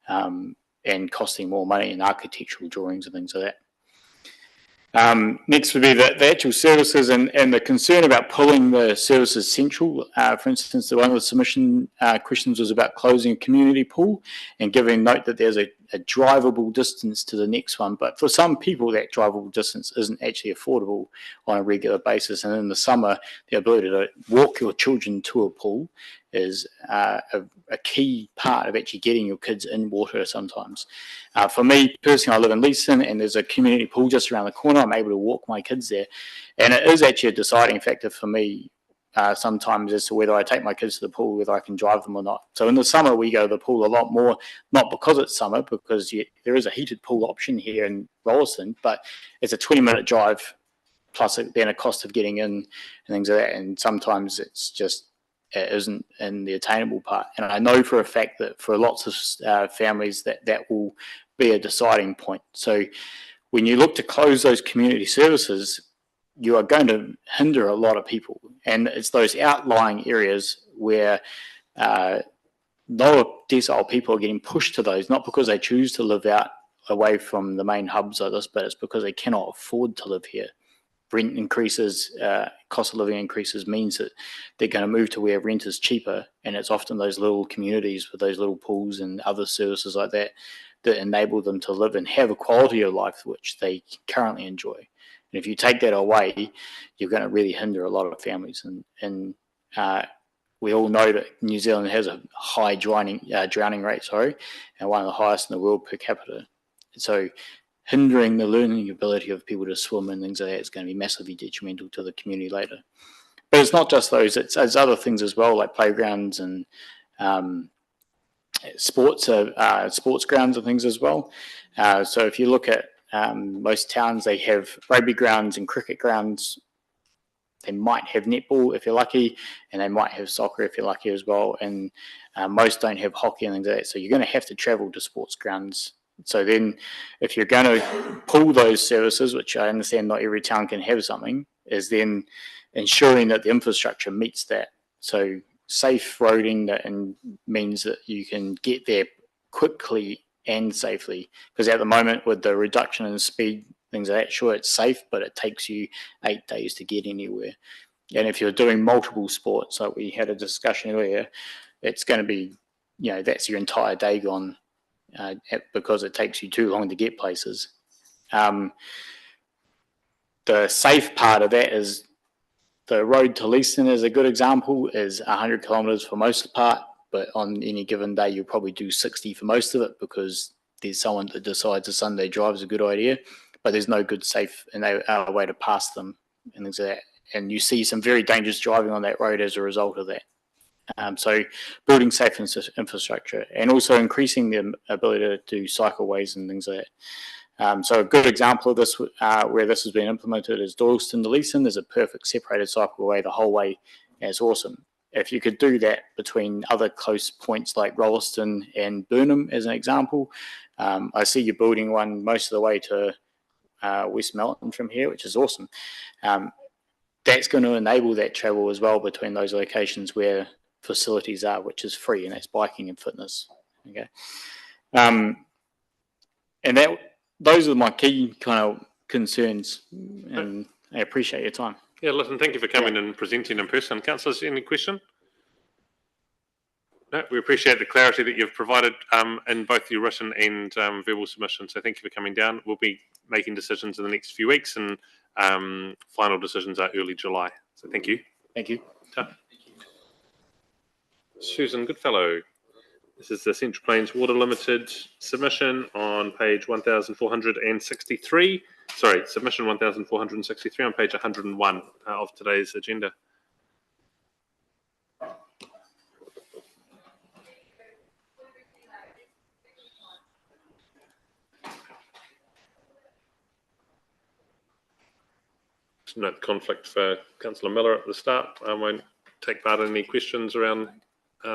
and costing more money in architectural drawings and things like that. Next would be the actual services and the concern about pulling the services central. For instance, one of the submission questions was about closing a community pool and giving note that there's a drivable distance to the next one. But for some people, that drivable distance isn't actually affordable on a regular basis. And in the summer, the ability to walk your children to a pool is a key part of actually getting your kids in water sometimes. For me personally, I live in Leeston and there's a community pool just around the corner. I'm able to walk my kids there. And it is actually a deciding factor for me sometimes as to whether I take my kids to the pool, whether I can drive them or not. So in the summer, we go to the pool a lot more, not because it's summer, because there is a heated pool option here in Rolleston, but it's a 20-minute drive plus then a cost of getting in and things like that. And sometimes it's just, it isn't in the attainable part. And I know for a fact that for lots of families that will be a deciding point. So when you look to close those community services, you are going to hinder a lot of people. And it's those outlying areas where lower decile people are getting pushed to those, not because they choose to live out away from the main hubs like this, but it's because they cannot afford to live here. Rent increases, cost of living increases means that they're going to move to where rent is cheaper, and it's often those little communities with those little pools and other services like that that enable them to live and have a quality of life which they currently enjoy. And if you take that away, you're going to really hinder a lot of families. And we all know that New Zealand has a high drowning rate, and one of the highest in the world per capita. So hindering the learning ability of people to swim and things like that is going to be massively detrimental to the community later. But it's not just those, it's other things as well, like playgrounds and sports grounds and things as well. So if you look at most towns, they have rugby grounds and cricket grounds. They might have netball if you're lucky, and they might have soccer if you're lucky as well. And most don't have hockey and things like that. So you're going to have to travel to sports grounds. So then if you're going to pull those services, which I understand not every town can have something, is then ensuring that the infrastructure meets that. So safe roading and means that you can get there quickly and safely. Because at the moment with the reduction in speed, things like that, sure, it's safe, but it takes you 8 days to get anywhere. And if you're doing multiple sports, like we had a discussion earlier, it's going to be, that's your entire day gone because it takes you too long to get places. The safe part of that is the road to Leeston is a good example, is 100 kilometres for most of the part, but on any given day you'll probably do 60 for most of it because there's someone that decides a Sunday drive is a good idea, but there's no good safe way to pass them and things like that. And you see some very dangerous driving on that road as a result of that. So building safe infrastructure and also increasing the ability to do cycleways and things like that. So a good example of this where this has been implemented is Doyleston to Leeston. There's a perfect separated cycleway the whole way. And it's awesome. If you could do that between other close points like Rolleston and Burnham as an example, I see you building one most of the way to West Melton from here, which is awesome. That's going to enable that travel as well between those locations where facilities are, which is free, and that's biking and fitness. Okay, and those are my key kind of concerns, and I appreciate your time. Yeah, listen, thank you for coming and presenting in person. Councillors, any question? No, we appreciate the clarity that you've provided in both your written and verbal submission. So thank you for coming down. We'll be making decisions in the next few weeks, and final decisions are early July. So thank you. Thank you. Susan Goodfellow. This is the Central Plains Water Limited submission on page 1463. Sorry, submission 1463 on page 101 of today's agenda. Note the conflict for Councillor Miller at the start. I won't take part in any questions around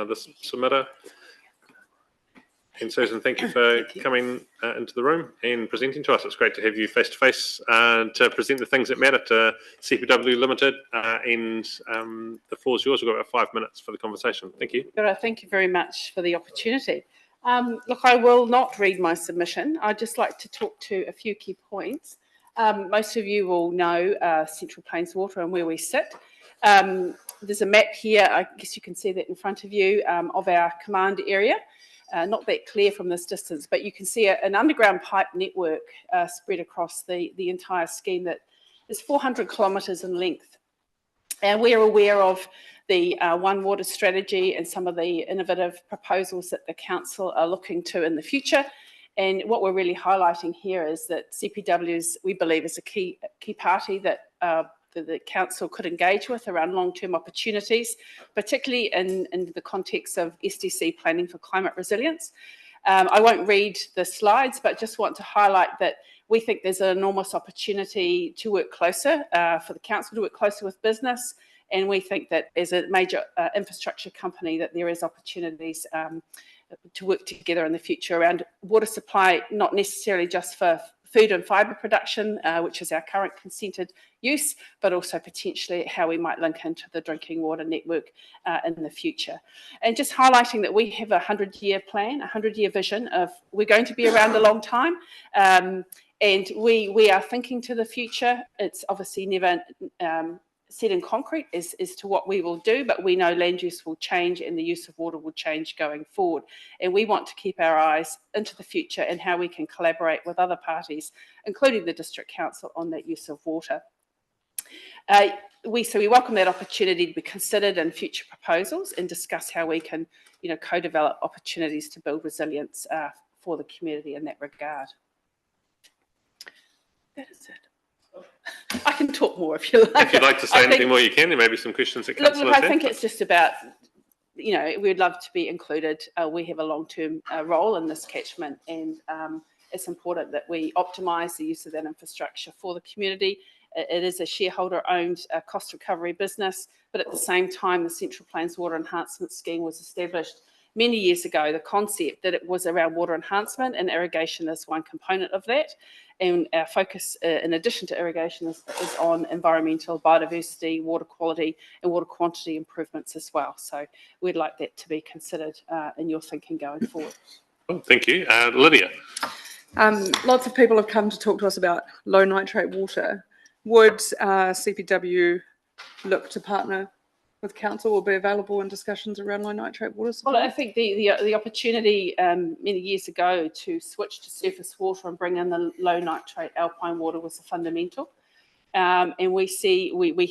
this submitter. And Susan, thank you for coming into the room and presenting to us. It's great to have you face to face to present the things that matter to CPW Limited. And the floor is yours. We've got about 5 minutes for the conversation. Thank you. Thank you very much for the opportunity. Look, I will not read my submission. I'd just like to talk to a few key points. Most of you will know Central Plains Water and where we sit. There's a map here, I guess you can see that in front of you, of our command area. Not that clear from this distance, but you can see an underground pipe network spread across the entire scheme that is 400 kilometres in length. And we're aware of the One Water strategy and some of the innovative proposals that the council are looking to in the future. And what we're really highlighting here is that CPW, we believe, is a key party that the council could engage with around long-term opportunities, particularly in the context of SDC planning for climate resilience. I won't read the slides, but just want to highlight that we think there's an enormous opportunity to work closer, for the council to work closer with business. And we think that as a major infrastructure company that there is opportunities to work together in the future around water supply, not necessarily just for food and fibre production, which is our current consented use, but also potentially how we might link into the drinking water network in the future. And just highlighting that we have a 100-year plan, a 100-year vision of we're going to be around a long time, and we are thinking to the future. It's obviously never set in concrete as to what we will do, but we know land use will change and the use of water will change going forward. And we want to keep our eyes into the future and how we can collaborate with other parties, including the District Council, on that use of water. So we welcome that opportunity to be considered in future proposals and discuss how we can, co-develop opportunities to build resilience for the community in that regard. That is it. I can talk more if you like. If you'd like to say anything more, you can. There may be some questions that councillors have. I think it's just about, we'd love to be included. We have a long-term role in this catchment, and it's important that we optimise the use of that infrastructure for the community. It is a shareholder-owned cost recovery business, but at the same time, the Central Plains Water Enhancement Scheme was established many years ago. The concept that it was around water enhancement, and irrigation is one component of that. And our focus, in addition to irrigation, is on environmental, biodiversity, water quality and water quantity improvements as well. So we'd like that to be considered in your thinking going forward. Oh, thank you. Lydia. Lots of people have come to talk to us about low nitrate water. Would CPW look to partner with council will be available in discussions around low nitrate water supply? Well, I think the opportunity many years ago to switch to surface water and bring in the low nitrate alpine water was a fundamental. And we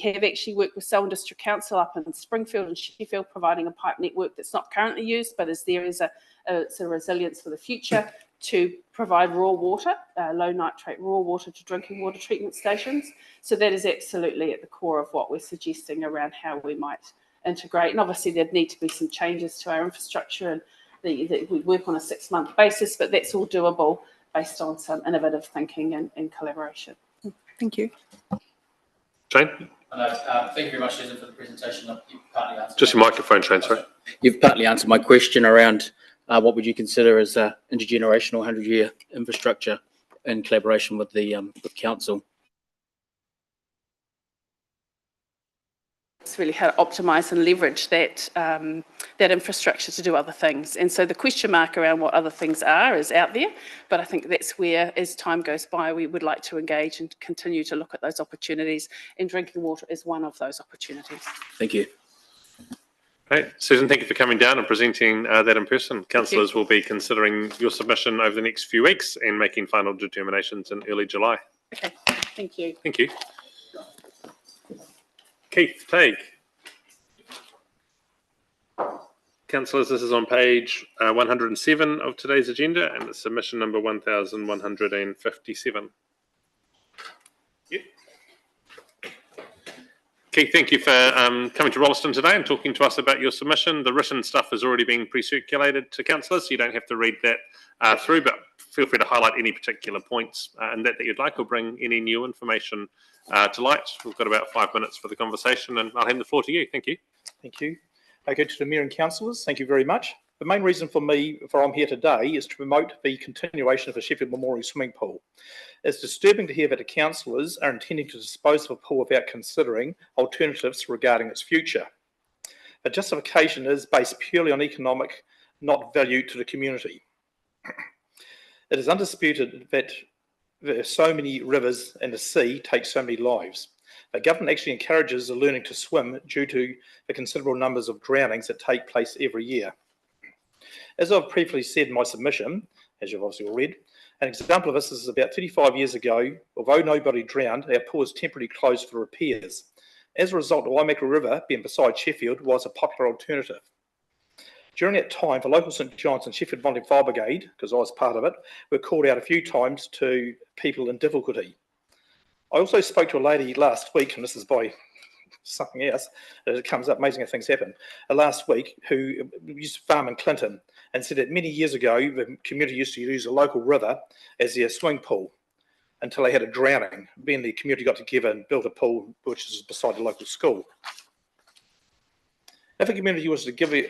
have actually worked with Selwyn District Council up in Springfield and Sheffield, providing a pipe network that's not currently used, but is there as a sort of resilience for the future to provide raw water, low nitrate raw water to drinking water treatment stations. So that is absolutely at the core of what we're suggesting around how we might integrate. And obviously there'd need to be some changes to our infrastructure, and we work on a 6-month basis, but that's all doable based on some innovative thinking and collaboration. Thank you. Shane? Thank you very much, Susan, for the presentation. You've partly answered Just your microphone, Shane, sorry. You've partly answered my question around what would you consider as intergenerational 100-year infrastructure in collaboration with the with council. It's really how to optimise and leverage that that infrastructure to do other things. And so the question mark around what other things are is out there, but I think that's where, as time goes by, we would like to engage and continue to look at those opportunities, and drinking water is one of those opportunities. Thank you. Okay, Susan, thank you for coming down and presenting that in person. Councillors will be considering your submission over the next few weeks and making final determinations in early July. Okay, thank you. Thank you. Keith, take. Councillors, this is on page 107 of today's agenda, and it's submission number 1157. Keith, thank you for coming to Rolleston today and talking to us about your submission. The written stuff has already been pre-circulated to councillors, so you don't have to read that through, but feel free to highlight any particular points in that you'd like, or bring any new information to light. We've got about 5 minutes for the conversation, and I'll hand the floor to you. Thank you. Thank you. Okay, to the Mayor and councillors, thank you very much. The main reason for I'm here today is to promote the continuation of the Sheffield Memorial Swimming Pool. It's disturbing to hear that the councillors are intending to dispose of a pool without considering alternatives regarding its future. The justification is based purely on economic, not value to the community. It is undisputed that there are so many rivers, and the sea takes so many lives. The government actually encourages the learning to swim due to the considerable numbers of drownings that take place every year. As I've previously said in my submission, as you've obviously all read, an example of this is about 35 years ago. Although nobody drowned, our pool was temporarily closed for repairs. As a result, the Waimeka River, being beside Sheffield, was a popular alternative. During that time, the local St John's and Sheffield Volunteer Fire Brigade, because I was part of it, were called out a few times to people in difficulty. I also spoke to a lady last week, and this is by something else, it comes up, amazing how things happen, last week, who used to farm in Clinton, and said that many years ago, the community used to use a local river as their swimming pool until they had a drowning. Then the community got together and built a pool, which is beside the local school. If a community was given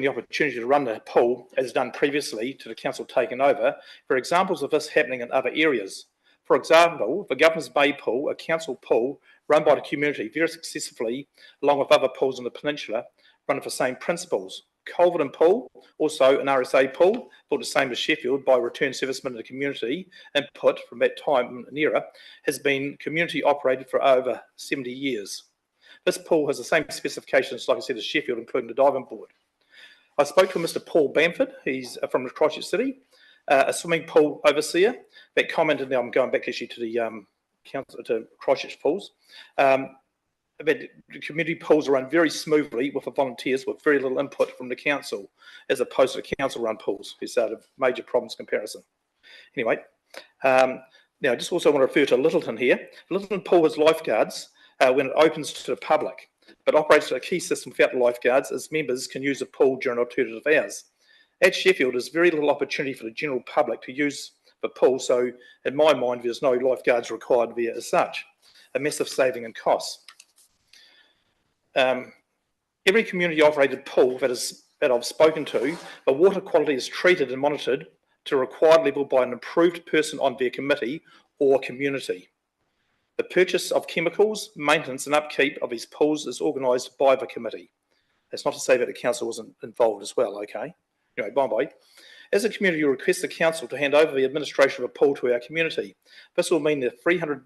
the opportunity to run the pool, as done previously to the council taking over, there are examples of this happening in other areas. For example, the Governor's Bay Pool, a council pool run by the community very successfully, along with other pools in the peninsula, run for the same principles. Culverton Pool, also an RSA pool, built the same as Sheffield by returned servicemen in the community, input from that time and era, has been community operated for over 70 years. This pool has the same specifications, like I said, as Sheffield, including the diving board. I spoke to Mr. Paul Bamford, he's from Christchurch City, a swimming pool overseer, that commented, now I'm going back actually to the council, to Christchurch pools, that the community pools run very smoothly with the volunteers with very little input from the council, as opposed to council-run pools, who started major problems comparison. Anyway, now I just also want to refer to Littleton here. Littleton Pool has lifeguards when it opens to the public, but operates a key system without the lifeguards, as members can use the pool during alternative hours. At Sheffield, there's very little opportunity for the general public to use the pool, so in my mind, there's no lifeguards required there as such. A massive saving in costs. Every community-operated pool that I've spoken to, the water quality is treated and monitored to a required level by an approved person on their committee or community. The purchase of chemicals, maintenance and upkeep of these pools is organised by the committee. That's not to say that the council wasn't involved as well, okay? Anyway, bye-bye. As a community, you request the council to hand over the administration of a pool to our community. This will mean that 300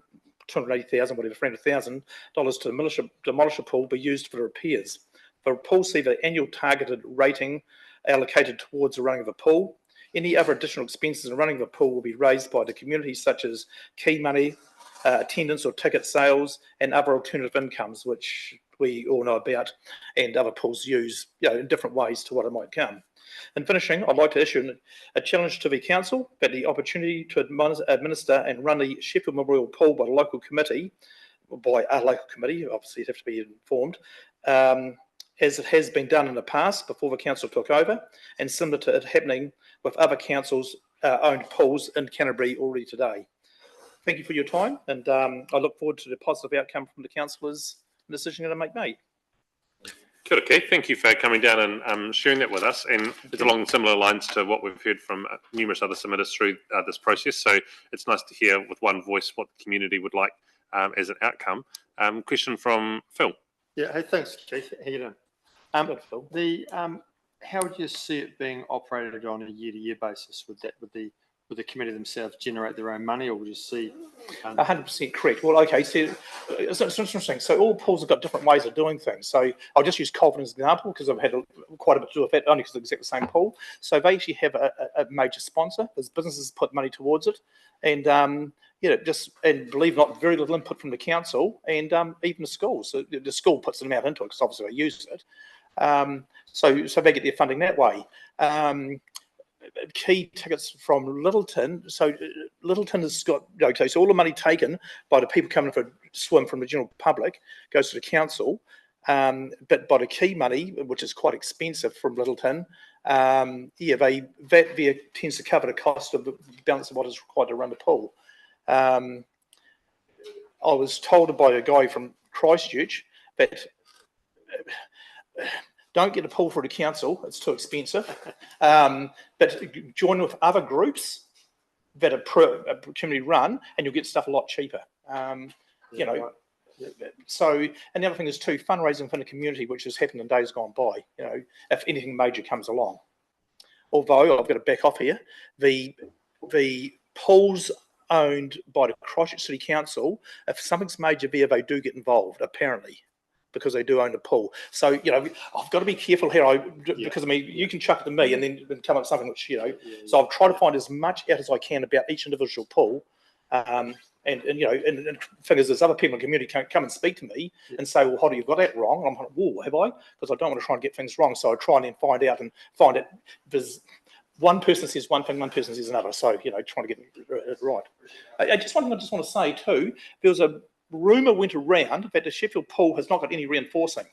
$280,000, whatever, $300,000 to demolish a pool be used for repairs. For pools see the annual targeted rating allocated towards the running of a pool. Any other additional expenses in running of a pool will be raised by the community, such as key money, attendance or ticket sales, and other alternative incomes, which we all know about, and other pools use in different ways to what it might come. In finishing, I'd like to issue a challenge to the council that the opportunity to administer and run the Sheffield Memorial Pool by a local committee, obviously you'd have to be informed, as it has been done in the past before the council took over, and similar to it happening with other councils' owned pools in Canterbury already today. Thank you for your time, and I look forward to the positive outcome from the councillors' decision to make me. Kia ora, Keith. Thank you for coming down and sharing that with us. And it's along similar lines to what we've heard from numerous other submitters through this process. So it's nice to hear with one voice what the community would like as an outcome. Question from Phil. Yeah, hey, thanks, Keith. How you doing? Good, Phil. How would you see it being operated on a year-to-year basis? Would the committee themselves generate their own money, or would you see? 100% correct. Well, okay, so it's interesting. So all pools have got different ways of doing things. So I'll just use Colvin as an example because I've had quite a bit to do with that, only because it's exactly the same pool. So they actually have a major sponsor. There's businesses put money towards it, and and believe it or not, very little input from the council and even the schools. So the school puts them out into it because obviously they use it. So they get their funding that way. Key tickets from Littleton. So Littleton has got, okay, so all the money taken by the people coming for a swim from the general public goes to the council. But by the key money, which is quite expensive from Littleton, that tends to cover the cost of the balance of what is required to run the pool. I was told by a guy from Christchurch that don't get a pool for the council, it's too expensive. But join with other groups that are community run and you'll get stuff a lot cheaper. So, and the other thing is too, fundraising for the community, which has happened in days gone by, if anything major comes along. Although, I've got to back off here, the pools owned by the Christchurch City Council, if something's major there, they do get involved, apparently, because they do own the pool. So, I've got to be careful here because, I mean, you can chuck it to me and then come up with something which, so I'll try to find as much out as I can about each individual pool. And the thing is, there's other people in the community can come and speak to me and say, well, Hoddy, you've got that wrong. And I'm like, whoa, have I? Because I don't want to try and get things wrong. So I try and then find it. There's one person says one thing, one person says another. So, trying to get it right. Just one thing I just want to say too, there was a rumour went around that the Sheffield pool has not got any reinforcing.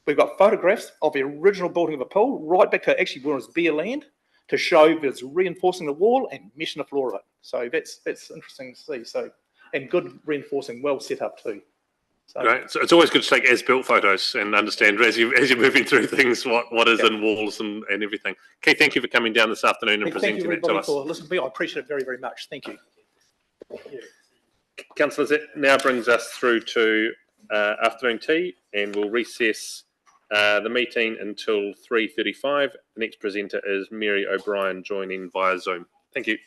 We've got photographs of the original building of the pool, right back to actually where it was bare land, to show that it's reinforcing the wall and meshing the floor of it. So that's interesting to see. So, and good reinforcing, well set up too. So, right. So it's always good to take as-built photos and understand as you're moving through things what is in walls and everything. Okay, thank you for coming down this afternoon and presenting that to us. For listening to me. I appreciate it very, very much. Thank you. Councillors, that now brings us through to afternoon tea, and we'll recess the meeting until 3:35. The next presenter is Mary O'Brien, joining via Zoom. Thank you.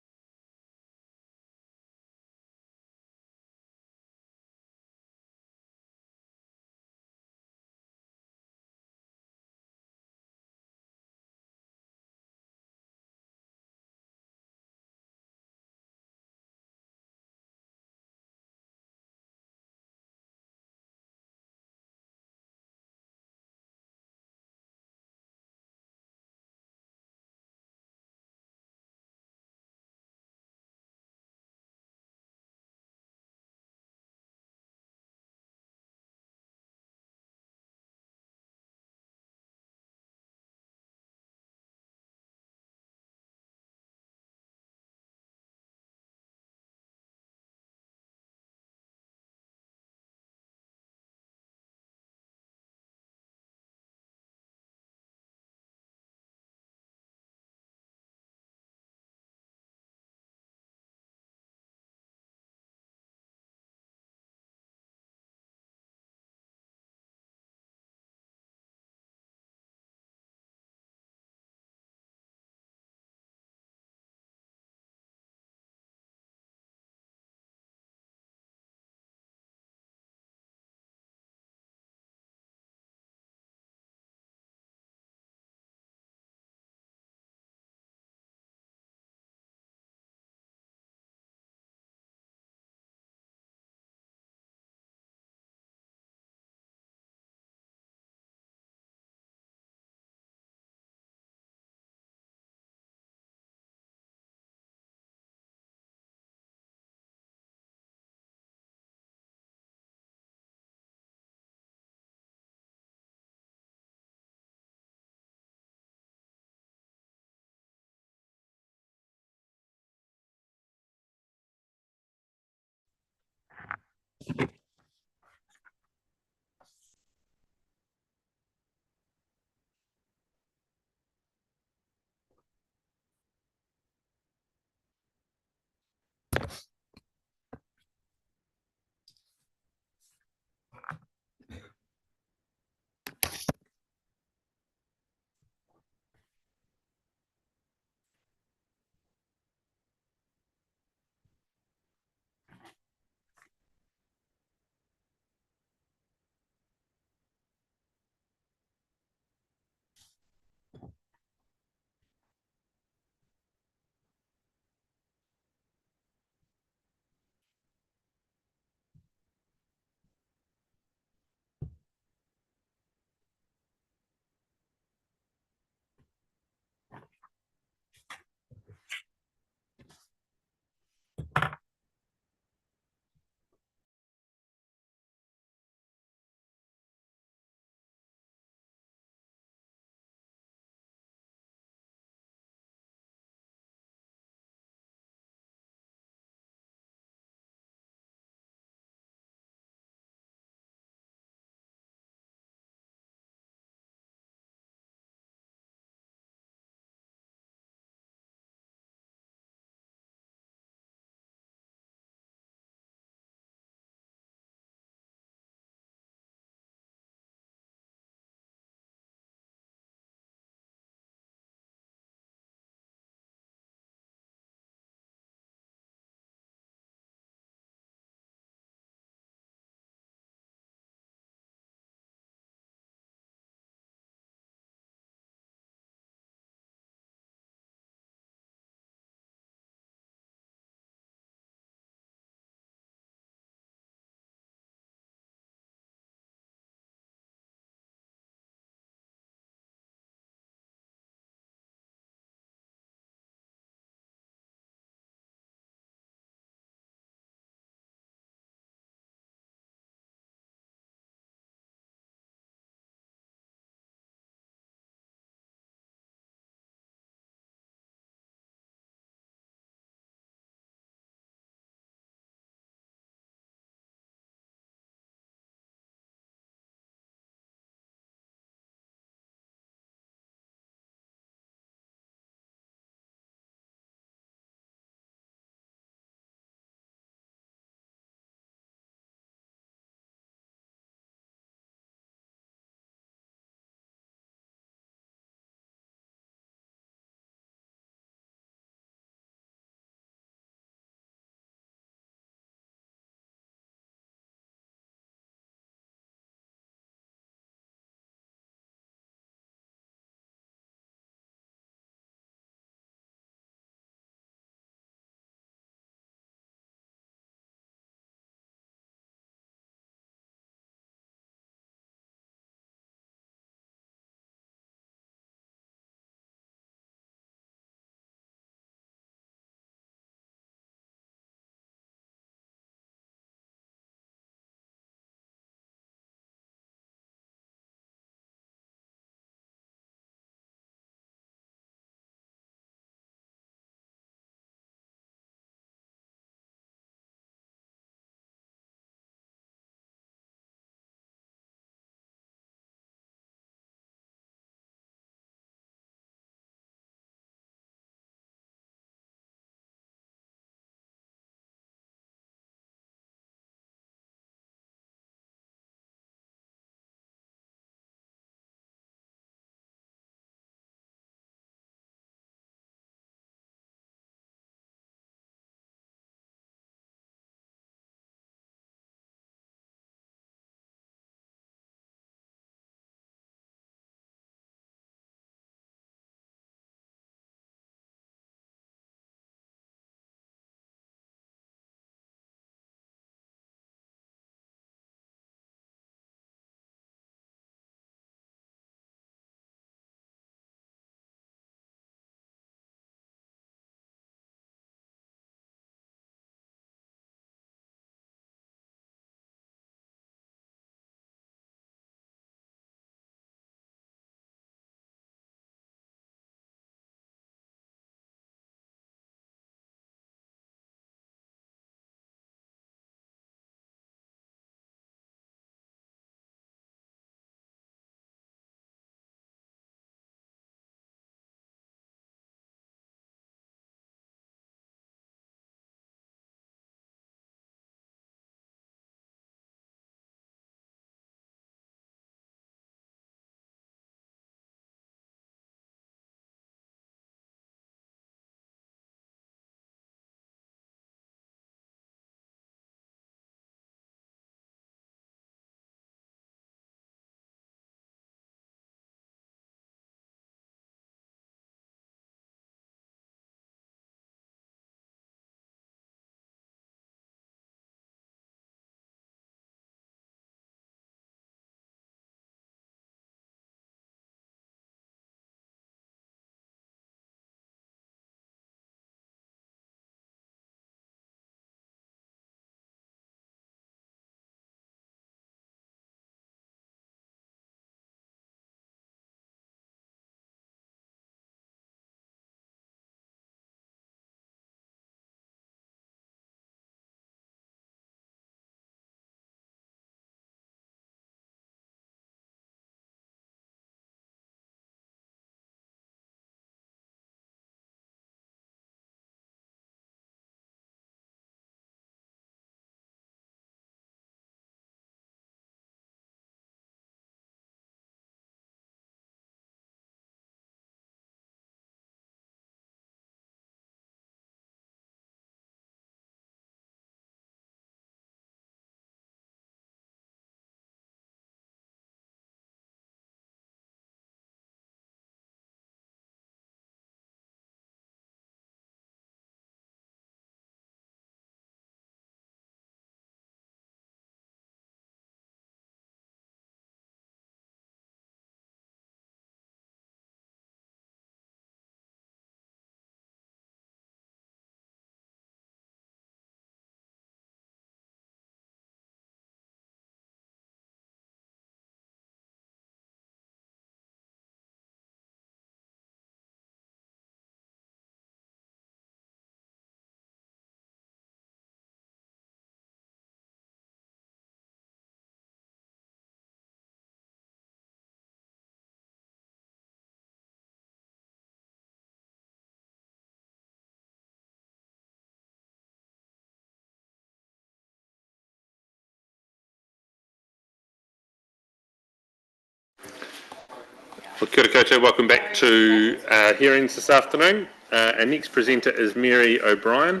Well, kia ora koutou, welcome back to hearings this afternoon. Our next presenter is Mary O'Brien.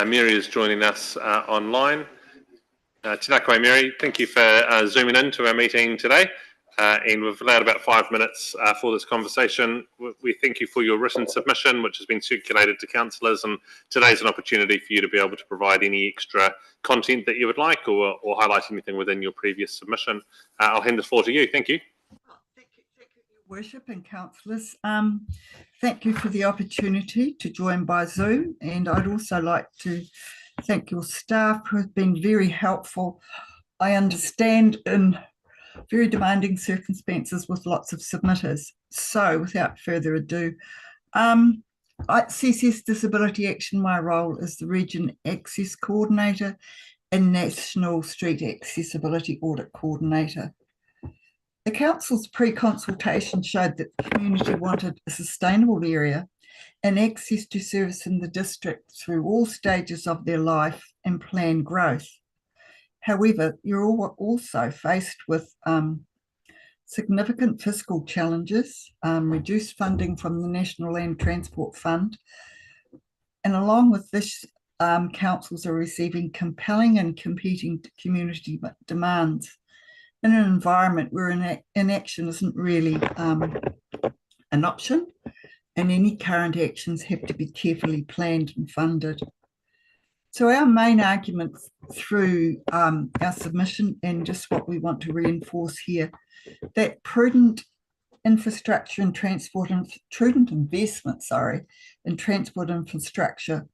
Mary is joining us online. Tēnā koe, Mary. Thank you for zooming in to our meeting today. And we've allowed about 5 minutes for this conversation. We thank you for your written submission, which has been circulated to councillors, and today's an opportunity for you to be able to provide any extra content that you would like, or highlight anything within your previous submission. I'll hand the floor to you. Thank you. Worship and councillors, thank you for the opportunity to join by Zoom, and I'd also like to thank your staff who have been very helpful. I understand in very demanding circumstances with lots of submitters. So without further ado, at CCS Disability Action, my role is the Region Access Coordinator and National Street Accessibility Audit Coordinator. The Council's pre-consultation showed that the community wanted a sustainable area and access to service in the district through all stages of their life and planned growth. However, you're also faced with significant fiscal challenges, reduced funding from the National Land Transport Fund, and along with this, councils are receiving compelling and competing community demands in an environment where inaction isn't really an option, and any current actions have to be carefully planned and funded. So our main argument through our submission, and just what we want to reinforce here, that prudent infrastructure and prudent investment, in transport infrastructure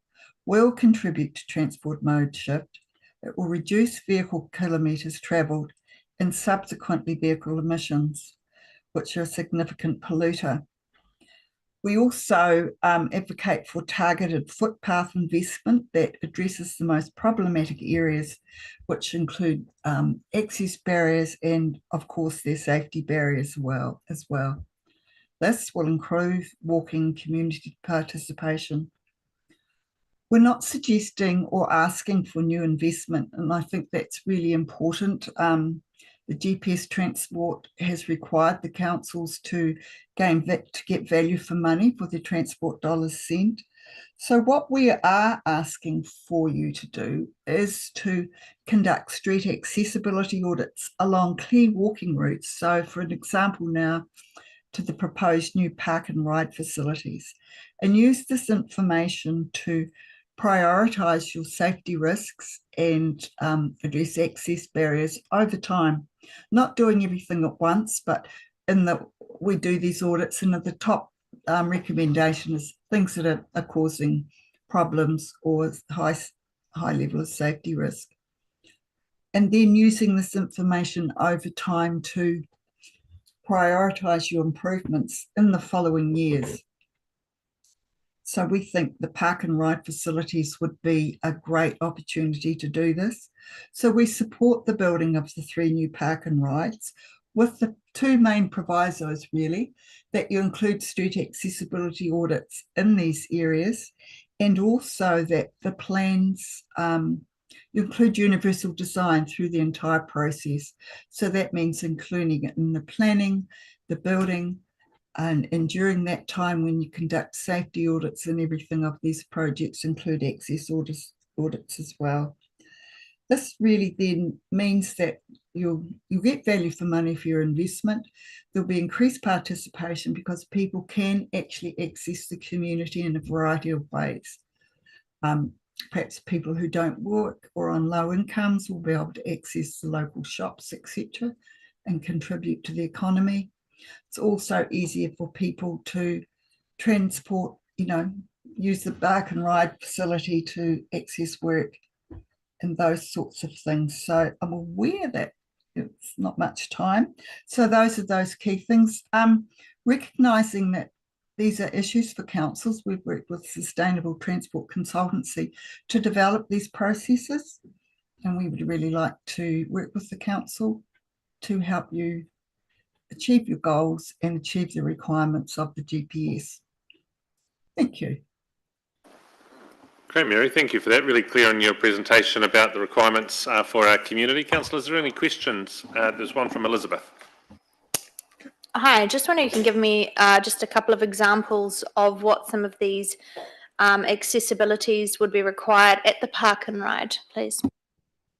will contribute to transport mode shift. It will reduce vehicle kilometres travelled and subsequently vehicle emissions, which are a significant polluter. We also advocate for targeted footpath investment that addresses the most problematic areas, which include access barriers and, of course, their safety barriers as well. This will improve walking community participation. We're not suggesting or asking for new investment, and I think that's really important. The GPS transport has required the councils to get value for money for the transport dollars spent. So what we are asking for you to do is to conduct street accessibility audits along clear walking routes. So for an example now, to the proposed new park and ride facilities, and use this information to prioritise your safety risks and address access barriers over time. Not doing everything at once, but we do these audits, and at the top recommendation is things that are causing problems or high level of safety risk. And then using this information over time to prioritise your improvements in the following years. So we think the park and ride facilities would be a great opportunity to do this. So we support the building of the 3 new park and rides, with the 2 main provisos really, that you include street accessibility audits in these areas, and also that the plans, you include universal design through the entire process. So that means including it in the planning, the building, and during that time when you conduct safety audits and everything of these projects, include access audits as well. This really then means that you'll get value for money for your investment. There'll be increased participation because people can actually access the community in a variety of ways. Perhaps people who don't work or on low incomes will be able to access the local shops, etc., and contribute to the economy. It's also easier for people to transport, use the park and ride facility to access work and those sorts of things. So I'm aware that it's not much time. So those are those key things. Recognising that these are issues for councils, we've worked with Sustainable Transport Consultancy to develop these processes, and we would really like to work with the council to help you achieve your goals and achieve the requirements of the GPS. Thank you. Great, Mary. Thank you for that. Really clear in your presentation about the requirements for our community. Councillors, are there any questions? There's one from Elizabeth. Hi, I just wonder if you can give me just a couple of examples of what some of these accessibilities would be required at the park and ride, please.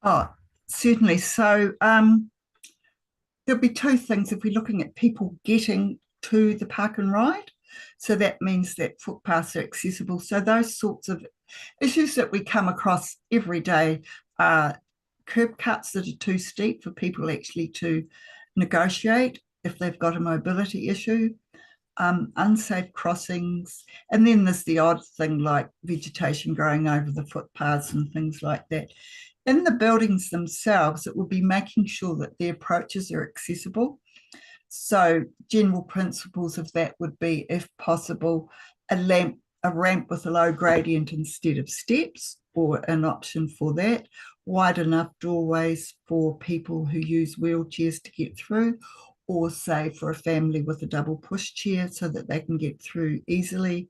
Oh, certainly. So there'll be two things if we're looking at people getting to the park and ride. So that means that footpaths are accessible. So those sorts of issues that we come across every day are curb cuts that are too steep for people actually to negotiate if they've got a mobility issue, unsafe crossings, and then there's the odd thing like vegetation growing over the footpaths and things like that. In the buildings themselves, it will be making sure that the approaches are accessible. So general principles of that would be, if possible, a ramp with a low gradient instead of steps, or an option for that, wide enough doorways for people who use wheelchairs to get through, or say for a family with a double pushchair so that they can get through easily.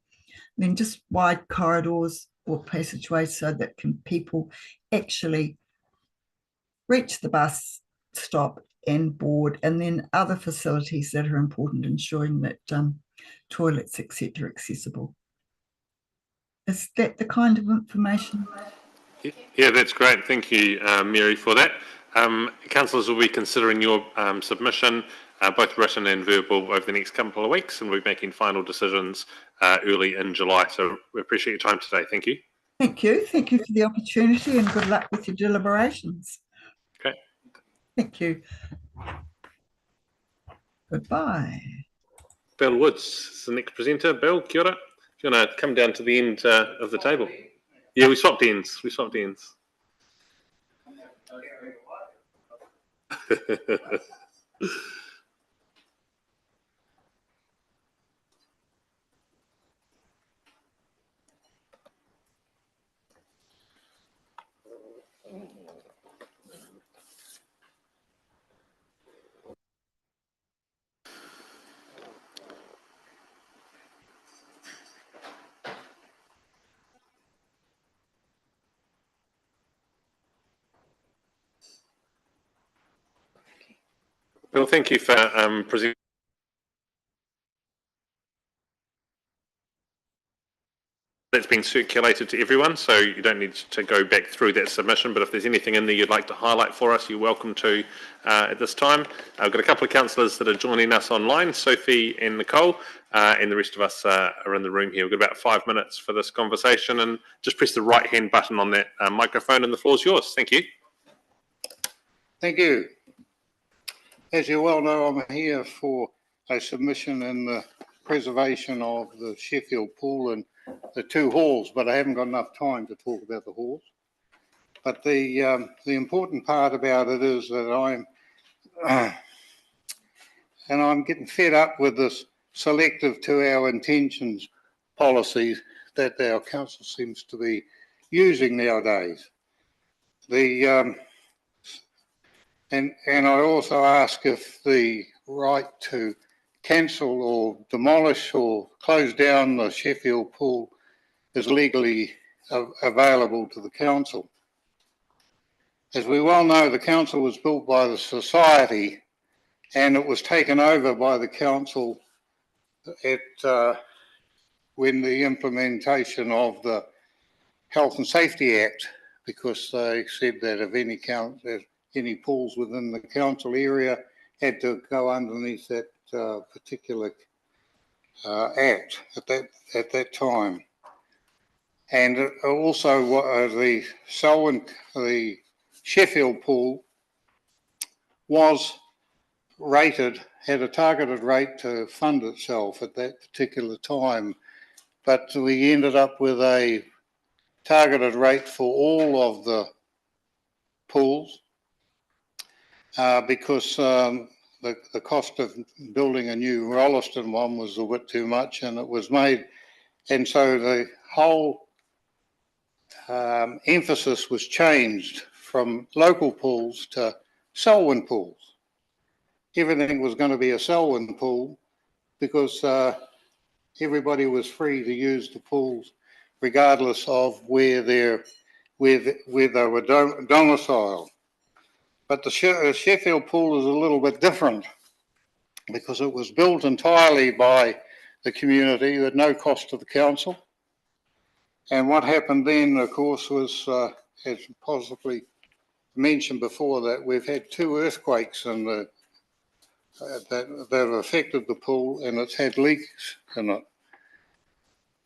Then just wide corridors or passageways so that people actually reach the bus stop and board, and then other facilities that are important, ensuring that toilets, etc., accessible. Is that the kind of information? Yeah, that's great. Thank you, Mary, for that. Councillors will be considering your submission, both written and verbal, over the next couple of weeks, and we'll be making final decisions early in July. So we appreciate your time today. Thank you. Thank you. Thank you for the opportunity, and good luck with your deliberations. Okay. Thank you. Goodbye. Bill Woods is the next presenter. Bill, kia ora. If you want to come down to the end of the table. Yeah, we swapped ends. We swapped ends. Bill, thank you for presenting. That's been circulated to everyone, so you don't need to go back through that submission, but if there's anything in there you'd like to highlight for us, you're welcome to at this time. I've got a couple of councillors that are joining us online, Sophie and Nicole, and the rest of us are in the room here. We've got about 5 minutes for this conversation, and just press the right hand button on that microphone and the floor's yours. Thank you. Thank you. As you well know, I'm here for a submission in the preservation of the Sheffield pool and the two halls, but I haven't got enough time to talk about the halls. But the important part about it is that I'm getting fed up with this selective to our intentions policy that our council seems to be using nowadays. And I also ask if the right to cancel or demolish or close down the Sheffield pool is legally available to the council. As we well know, the council was built by the society and it was taken over by the council when the implementation of the Health and Safety Act, because they said that if any pools within the council area had to go underneath that particular act at that time. And also the Sheffield pool was rated, had a targeted rate to fund itself at that particular time, but we ended up with a targeted rate for all of the pools because the cost of building a new Rolleston one was a bit too much, and it was made, and so the whole emphasis was changed from local pools to Selwyn pools. Everything was going to be a Selwyn pool because everybody was free to use the pools regardless of where they were domiciled. But the Sheffield pool is a little bit different because it was built entirely by the community at no cost to the council. And what happened then, of course, was, as possibly mentioned before, that we've had 2 earthquakes in the, that have affected the pool, and it's had leaks in it.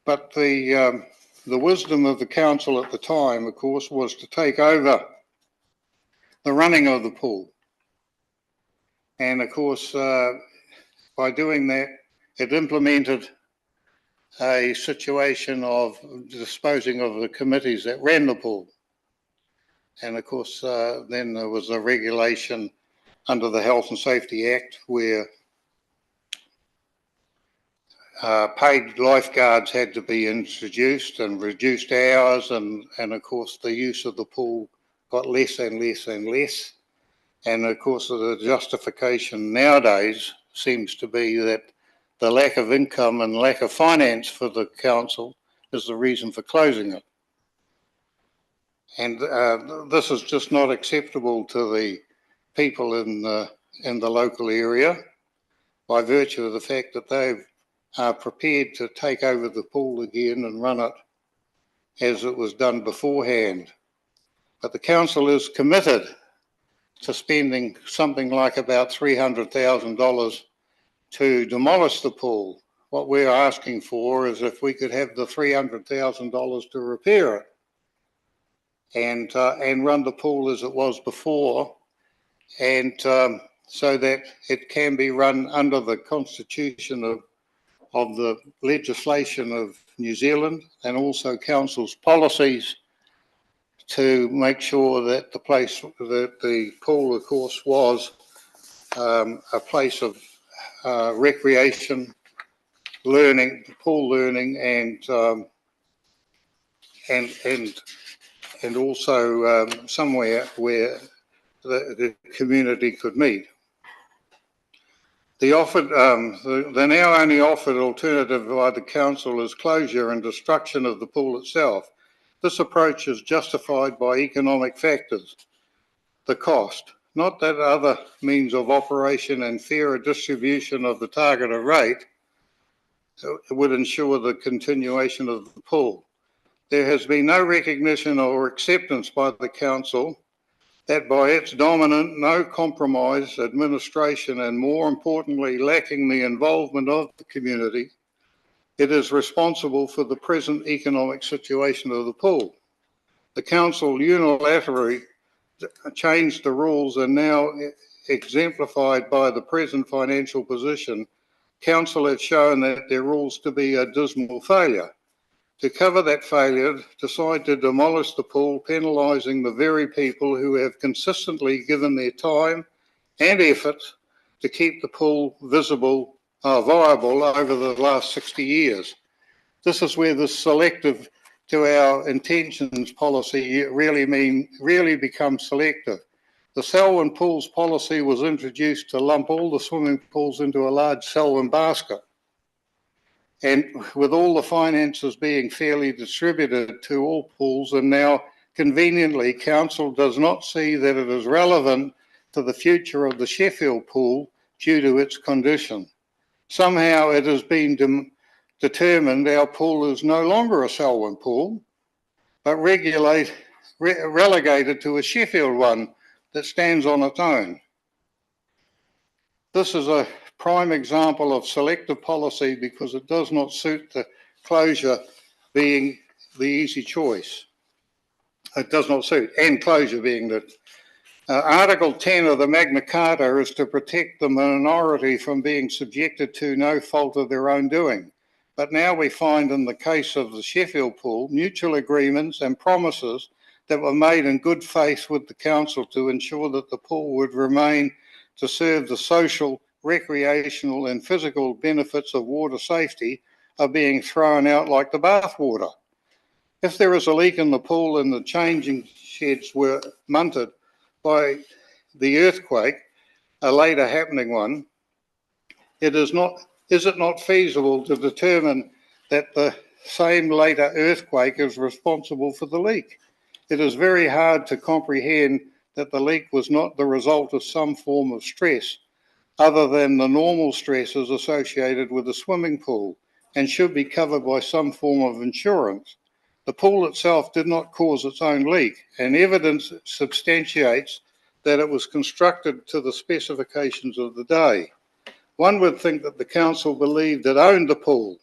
But the wisdom of the council at the time, of course, was to take over the running of the pool. And of course, by doing that, it implemented a situation of disposing of the committees that ran the pool. And of course, then there was a regulation under the Health and Safety Act where paid lifeguards had to be introduced and reduced hours, and of course the use of the pool got less and less and less. And of course the justification nowadays seems to be that the lack of income and lack of finance for the council is the reason for closing it. And this is just not acceptable to the people in the local area, by virtue of the fact that they are prepared to take over the pool again and run it as it was done beforehand. But the council is committed to spending something like about $300,000 to demolish the pool. What we're asking for is if we could have the $300,000 to repair it and run the pool as it was before, and so that it can be run under the constitution of the legislation of New Zealand, and also council's policies to make sure that the pool, of course, was a place of recreation, learning, pool learning, and also somewhere where the community could meet. The now only offered alternative by the council is closure and destruction of the pool itself. This approach is justified by economic factors, the cost, not that other means of operation and fairer distribution of the targeted rate would ensure the continuation of the pool. There has been no recognition or acceptance by the council that by its dominant, no compromise administration, and more importantly, lacking the involvement of the community, it is responsible for the present economic situation of the pool. The council unilaterally changed the rules, and now exemplified by the present financial position, council have shown that their rules to be a dismal failure. To cover that failure, decide to demolish the pool, penalising the very people who have consistently given their time and effort to keep the pool viable over the last 60 years. This is where the selective to our intentions policy really becomes selective. The Selwyn Pools policy was introduced to lump all the swimming pools into a large Selwyn basket. And with all the finances being fairly distributed to all pools, and now conveniently council does not see that it is relevant to the future of the Sheffield pool due to its condition. Somehow it has been determined our pool is no longer a Selwyn pool, but relegated to a Sheffield one that stands on its own. This is a prime example of selective policy because it does not suit the closure being the easy choice. It does not suit, and closure being the Article 10 of the Magna Carta is to protect the minority from being subjected to no fault of their own doing. But now we find in the case of the Sheffield pool, mutual agreements and promises that were made in good faith with the council to ensure that the pool would remain to serve the social, recreational and physical benefits of water safety are being thrown out like the bathwater. If there is a leak in the pool and the changing sheds were munted by the earthquake, a later happening one, is it not feasible to determine that the same later earthquake is responsible for the leak? It is very hard to comprehend that the leak was not the result of some form of stress. other than the normal stresses associated with the swimming pool and should be covered by some form of insurance. The pool itself did not cause its own leak, and evidence substantiates that it was constructed to the specifications of the day. One would think that the council believed it owned the pool,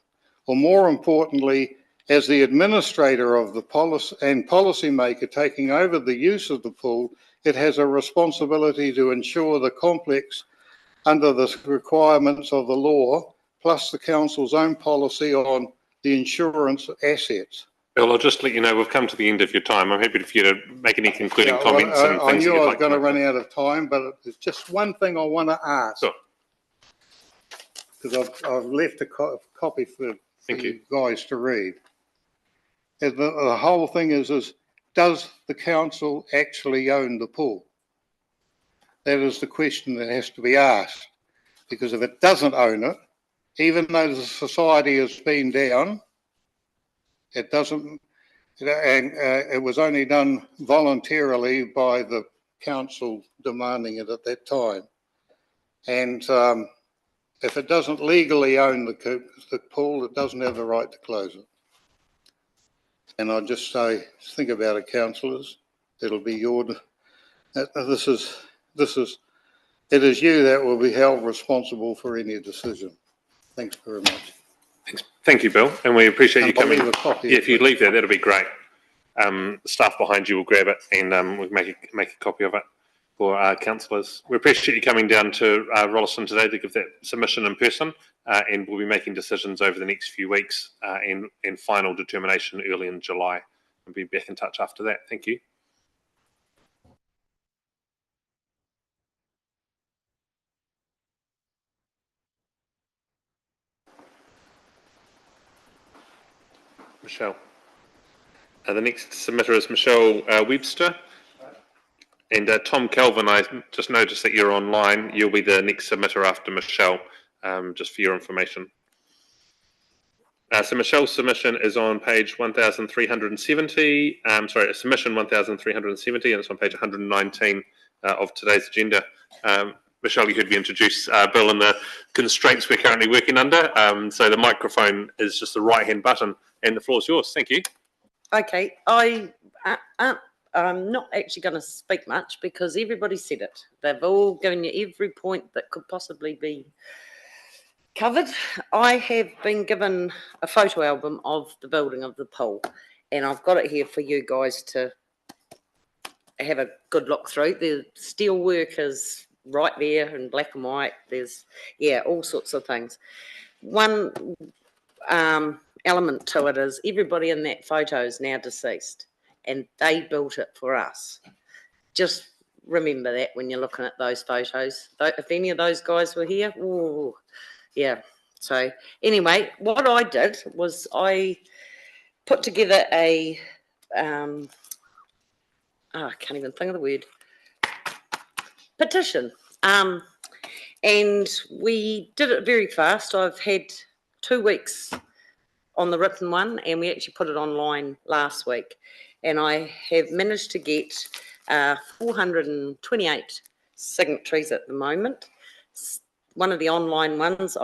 or more importantly, as the administrator of the policy and policymaker taking over the use of the pool, it has a responsibility to ensure the complex under the requirements of the law, plus the council's own policy on the insurance assets. Bill, I'll just let you know we've come to the end of your time. I'm happy for you to make any concluding comments and I things that knew you'd I was like going to to run out of time, but there's just one thing I want to ask. Sure. Because I've left a copy for you guys to read. And the whole thing is does the council actually own the pool? That is the question that has to be asked. Because if it doesn't own it, even though the society has been down, it doesn't, and it was only done voluntarily by the council demanding it at that time. And if it doesn't legally own the pool, it doesn't have the right to close it. And I just say, think about it, councillors. It'll be your. It is you that will be held responsible for any decision. Thanks very much. Thank you, Bill, and we appreciate you I'll coming. leave a copy Yeah, if you leave there, that'll be great. Staff behind you will grab it, and we'll make a copy of it for our councillors. We appreciate you coming down to Rolleston today to give that submission in person, and we'll be making decisions over the next few weeks and final determination early in July. We'll be back in touch after that. Thank you. Michelle. The next submitter is Michelle Webster. And Tom Kelvin, I just noticed that you're online. You'll be the next submitter after Michelle, just for your information. So Michelle's submission is on page 1370. Submission 1370, and it's on page 119 of today's agenda. Michelle, you heard me introduce Bill and the constraints we're currently working under. So the microphone is just the right-hand button, and the floor is yours. Thank you. Okay, I'm not actually going to speak much because everybody said it. They've all given you every point that could possibly be covered. I have been given a photo album of the building of the pool, and I've got it here for you guys to have a good look through. The steel work is right there in black and white. There's, all sorts of things. One element to it is everybody in that photo is now deceased, and they built it for us. Just remember that when you're looking at those photos. If any of those guys were here, ooh, yeah. So anyway, what I did was I put together a, I can't even think of the word, petition. And we did it very fast. I've had 2 weeks on the written one, and we actually put it online last week. And I have managed to get 428 signatories at the moment. One of the online ones,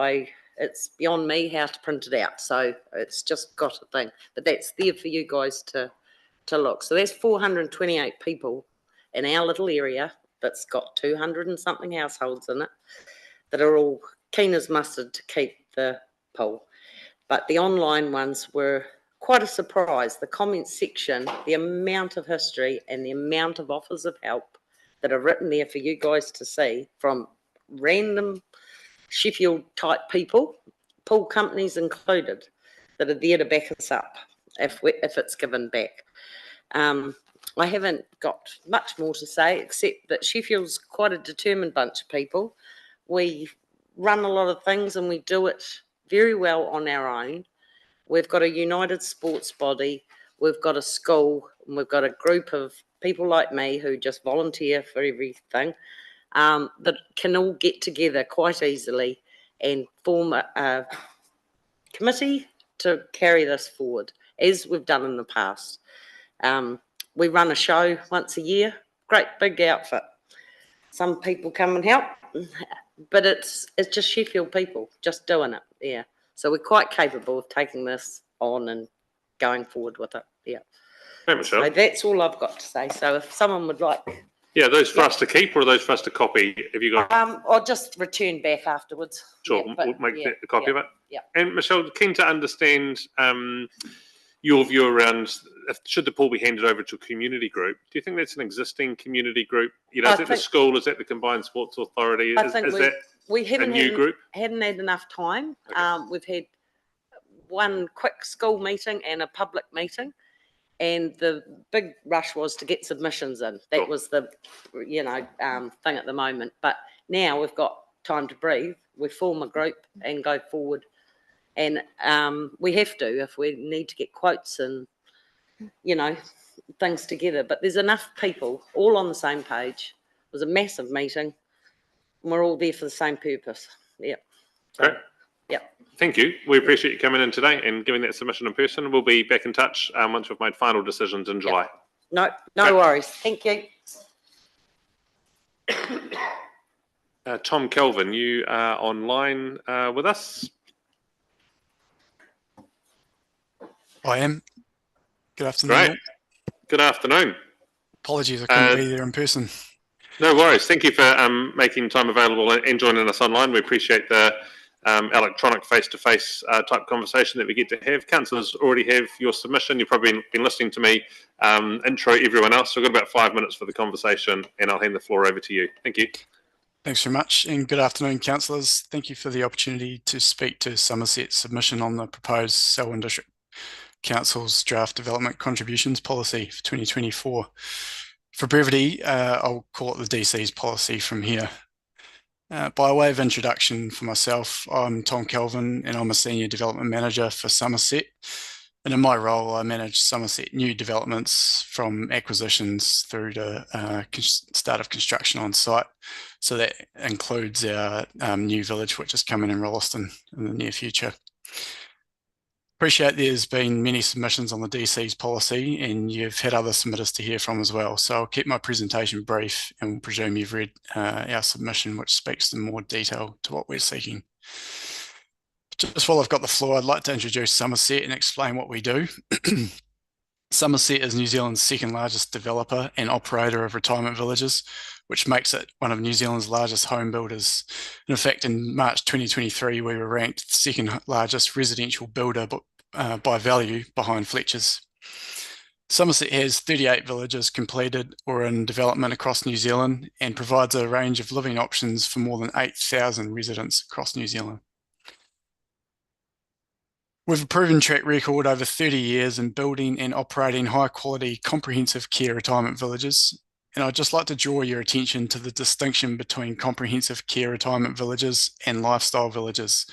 it's beyond me how to print it out, so it's just got a thing. But that's there for you guys to look. So that's 428 people in our little area that's got 200 and something households in it that are all keen as mustard to keep the pool. But the online ones were quite a surprise. The comments section, the amount of history and the amount of offers of help that are written there for you guys to see from random Sheffield type people, pool companies included, that are there to back us up if it's given back. I haven't got much more to say except that Sheffield's quite a determined bunch of people. We run a lot of things and we do it very well on our own. We've got a united sports body, we've got a school, and we've got a group of people like me who just volunteer for everything, that can all get together quite easily and form a committee to carry this forward, as we've done in the past. We run a show once a year, great big outfit. Some people come and help. but it's just Sheffield people just doing it. Yeah. So we're quite capable of taking this on and going forward with it. Yeah. Hey, Michelle. So that's all I've got to say. So if someone would like. Yeah, those for us to keep or are those for us to copy? Have you got? Or just return back afterwards. Sure, Yeah, we'll make a copy of it. Yeah. And Michelle, keen to understand your view around should the pool be handed over to a community group? Do you think that's an existing community group? You know, is it the school? Is that the Combined Sports Authority? I think we haven't a new group? Hadn't had enough time. Okay. We've had one quick school meeting and a public meeting. And the big rush was to get submissions in. That was the, thing at the moment. But now we've got time to breathe. We form a group and go forward. And we have to if we need to get quotes and, things together. But there's enough people all on the same page. It was a massive meeting. And we're all there for the same purpose. Yeah. Great. Yeah. Thank you. We appreciate you coming in today and giving that submission in person. We'll be back in touch once we've made final decisions in July. No worries. Thank you. Tom Kelvin, you are online with us. I am. Good afternoon. Great. Good afternoon. Apologies, I couldn't be there in person. No worries. Thank you for making time available and joining us online. We appreciate the electronic face-to-face type conversation that we get to have. Councillors already have your submission. You've probably been listening to me intro everyone else. So we've got about 5 minutes for the conversation and I'll hand the floor over to you. Thank you. Thanks very much and good afternoon, councillors. Thank you for the opportunity to speak to Somerset's submission on the proposed Selwyn District Council's draft development contributions policy for 2024. For brevity, I'll call it the DC's policy from here. By way of introduction for myself, I'm Tom Kelvin and I'm a Senior Development Manager for Somerset. And in my role, I manage Somerset new developments from acquisitions through to start of construction on site. So that includes our new village, which is coming in Rolleston in the near future. Appreciate there's been many submissions on the DC's policy and you've had other submitters to hear from as well. So I'll keep my presentation brief and presume you've read our submission, which speaks in more detail to what we're seeking. Just while I've got the floor, I'd like to introduce Somerset and explain what we do. Somerset is New Zealand's second largest developer and operator of retirement villages, which makes it one of New Zealand's largest home builders. And in fact, in March 2023, we were ranked the second largest residential builder by value behind Fletcher's. Somerset has 38 villages completed or in development across New Zealand and provides a range of living options for more than 8,000 residents across New Zealand. We've a proven track record over 30 years in building and operating high quality comprehensive care retirement villages. And I'd just like to draw your attention to the distinction between comprehensive care retirement villages and lifestyle villages,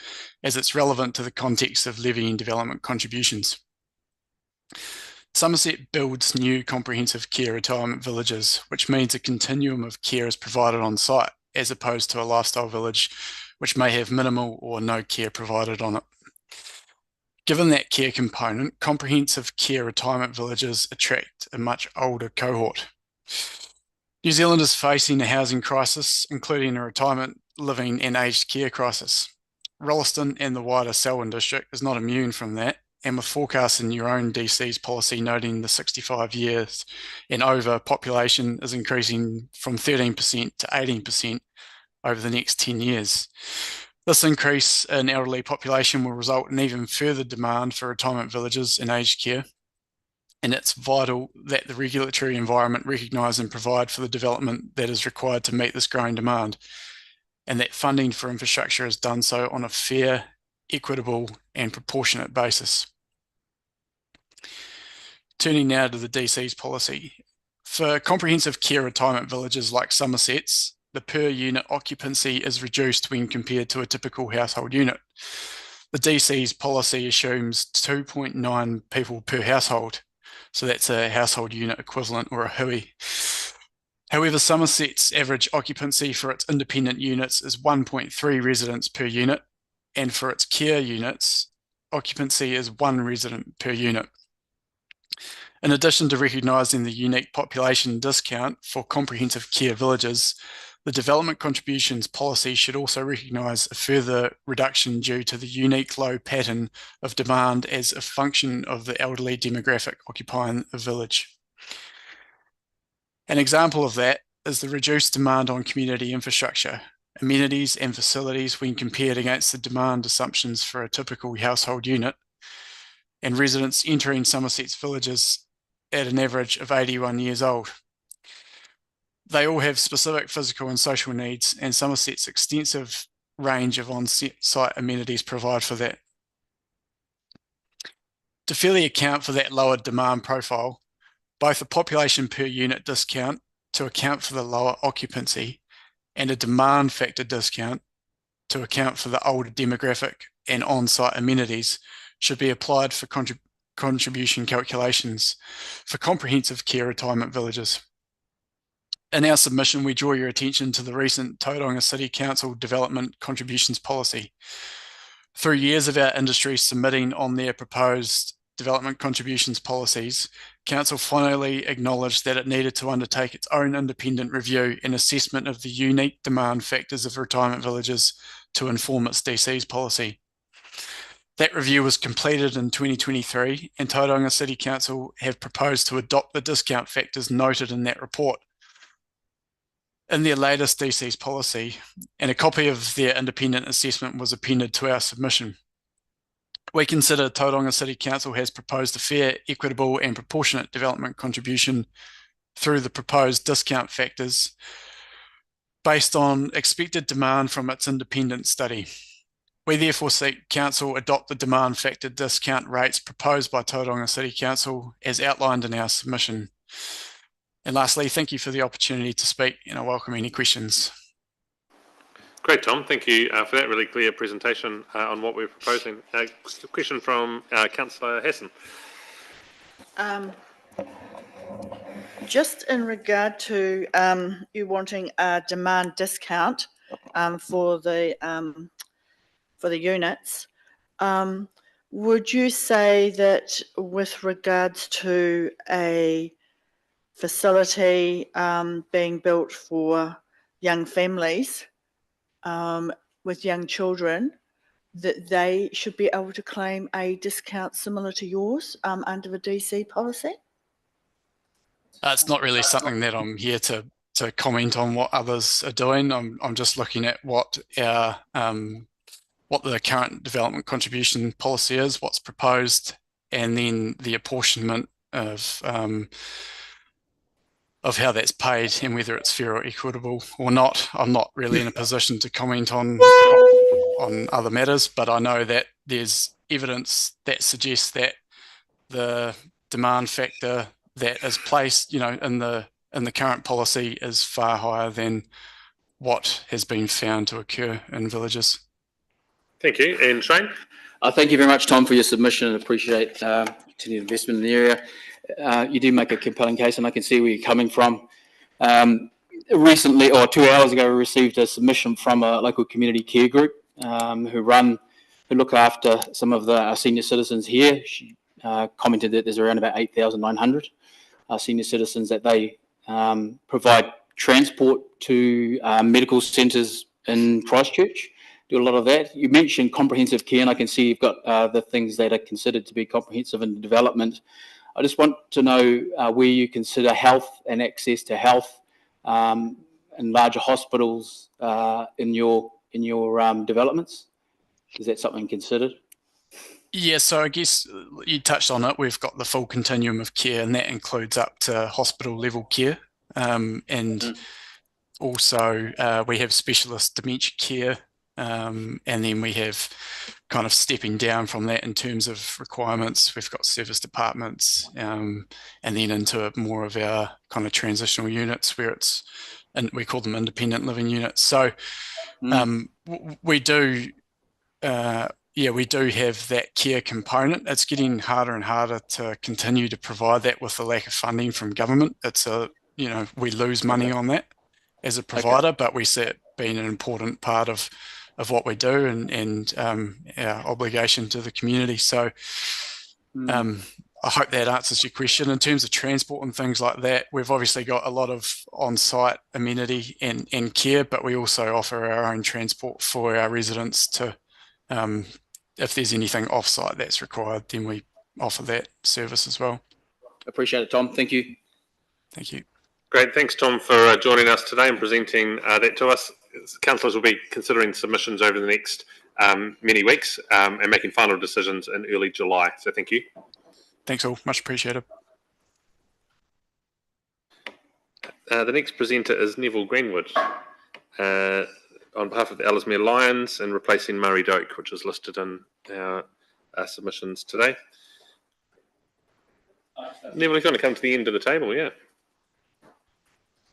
as it's relevant to the context of levying development contributions. Somerset builds new comprehensive care retirement villages, which means a continuum of care is provided on site, as opposed to a lifestyle village, which may have minimal or no care provided on it. Given that care component, comprehensive care retirement villages attract a much older cohort. New Zealand is facing a housing crisis, including a retirement, living and aged care crisis. Rolleston and the wider Selwyn district is not immune from that, and with forecasts in your own DC's policy noting the 65 years and over population is increasing from 13% to 18% over the next 10 years. This increase in elderly population will result in even further demand for retirement villages and aged care. And it's vital that the regulatory environment recognise and provide for the development that is required to meet this growing demand, and that funding for infrastructure is done so on a fair, equitable and proportionate basis. Turning now to the DC's policy. For comprehensive care retirement villages like Somerset's, the per unit occupancy is reduced when compared to a typical household unit. The DC's policy assumes 2.9 people per household. So that's a household unit equivalent or a hui. However, Somerset's average occupancy for its independent units is 1.3 residents per unit, and for its care units, occupancy is 1 resident per unit. In addition to recognising the unique population discount for comprehensive care villages, The development contributions policy should also recognise a further reduction due to the unique low pattern of demand as a function of the elderly demographic occupying a village. An example of that is the reduced demand on community infrastructure, amenities and facilities when compared against the demand assumptions for a typical household unit, and residents entering Somerset's villages at an average of 81 years old. They all have specific physical and social needs, and Somerset's extensive range of on-site amenities provide for that. To fairly account for that lower demand profile, both a population per unit discount to account for the lower occupancy and a demand factor discount to account for the older demographic and on-site amenities should be applied for contribution calculations for comprehensive care retirement villages. In our submission, we draw your attention to the recent Tauranga City Council Development Contributions Policy. Through years of our industry submitting on their proposed development contributions policies, Council finally acknowledged that it needed to undertake its own independent review and assessment of the unique demand factors of retirement villages to inform its DC's policy. That review was completed in 2023, and Tauranga City Council have proposed to adopt the discount factors noted in that report in their latest DC's policy, and a copy of their independent assessment was appended to our submission. We consider Tauranga City Council has proposed a fair, equitable and proportionate development contribution through the proposed discount factors based on expected demand from its independent study. We therefore seek Council adopt the demand factor discount rates proposed by Tauranga City Council as outlined in our submission. And lastly, thank you for the opportunity to speak, and I welcome any questions. Great, Tom. Thank you for that really clear presentation on what we're proposing. Question from Councillor Hassan. Just in regard to you wanting a demand discount for the units, would you say that with regards to a facility being built for young families with young children, that they should be able to claim a discount similar to yours under the DC policy? It's not really something that I'm here to comment on what others are doing. I'm just looking at what our what the current development contribution policy is, what's proposed, and then the apportionment of how that's paid and whether it's fair or equitable or not. I'm not really in a position to comment on other matters, but I know that there's evidence that suggests that the demand factor that is placed, in the current policy is far higher than what has been found to occur in villages. Thank you. And Shane? Thank you very much, Tom, for your submission, and appreciate continued investment in the area. You do make a compelling case, and I can see where you're coming from. Recently, or 2 hours ago, we received a submission from a local community care group who look after some of our senior citizens here. She commented that there's around about 8,900 senior citizens that they provide transport to medical centres in Christchurch. Do a lot of that. You mentioned comprehensive care, and I can see you've got the things that are considered to be comprehensive in development. I just want to know where you consider health and access to health in larger hospitals in your developments. Is that something considered? Yeah, so I guess you touched on it. We've got the full continuum of care, and that includes up to hospital level care. And also we have specialist dementia care. And then we have kind of stepping down from that in terms of requirements. We've got service departments and then into more of our kind of transitional units where it's, and we call them independent living units. So we do have that care component. It's getting harder and harder to continue to provide that with the lack of funding from government. It's we lose money on that as a provider, but we see it being an important part of what we do and our obligation to the community. So I hope that answers your question. In terms of transport and things like that, we've obviously got a lot of on-site amenity and care, but we also offer our own transport for our residents to, if there's anything off-site that's required, then we offer that service as well. Appreciate it, Tom. Thank you. Thank you. Great. Thanks, Tom, for joining us today and presenting that to us. Councillors will be considering submissions over the next many weeks and making final decisions in early July. So thank you. Thanks all. Much appreciated. The next presenter is Neville Greenwood on behalf of the Ellesmere Lions and replacing Murray Doak, which is listed in our submissions today. Neville, he's going to come to the end of the table, yeah.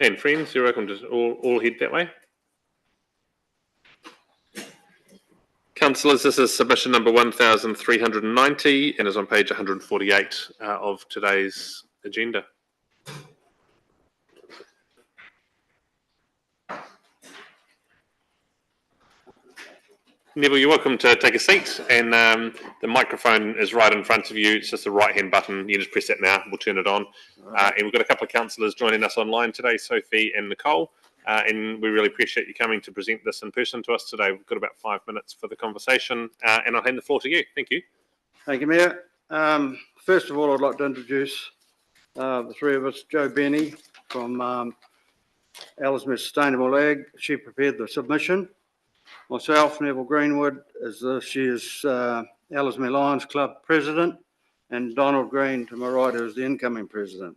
And friends, you're welcome to all head that way. Councillors, this is submission number 1390 and is on page 148 of today's agenda. Neville, you're welcome to take a seat, and the microphone is right in front of you. It's just the right-hand button. You just press that now. We'll turn it on. And we've got a couple of councillors joining us online today, Sophie and Nicole, and we really appreciate you coming to present this in person to us today. We've got about 5 minutes for the conversation, and I'll hand the floor to you. Thank you. Thank you, Mayor. First of all, I'd like to introduce the three of us. Jo Benny from Ellesmere Sustainable Ag. She prepared the submission. Myself, Neville Greenwood, she is Ellesmere Lions Club President, and Donald Green to my right, who is the incoming President.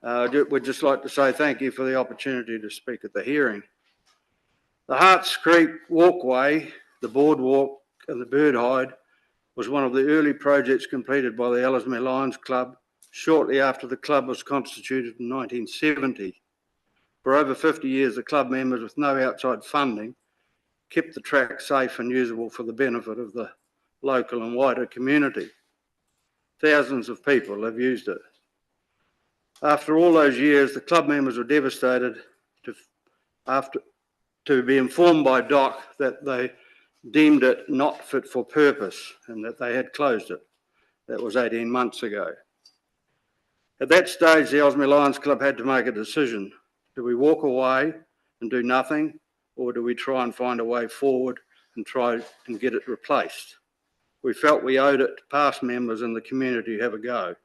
We'd just like to say thank you for the opportunity to speak at the hearing. The Harts Creek Walkway, the boardwalk and the bird hide was one of the early projects completed by the Ellesmere Lions Club shortly after the club was constituted in 1970. For over 50 years, the club members, with no outside funding, kept the track safe and usable for the benefit of the local and wider community. Thousands of people have used it. After all those years, the club members were devastated to be informed by DOC that they deemed it not fit for purpose and that they had closed it. That was 18 months ago. At that stage, the Ellesmere Lions Club had to make a decision. Do we walk away and do nothing, or do we try and find a way forward and try and get it replaced? We felt we owed it to past members in the community to have a go.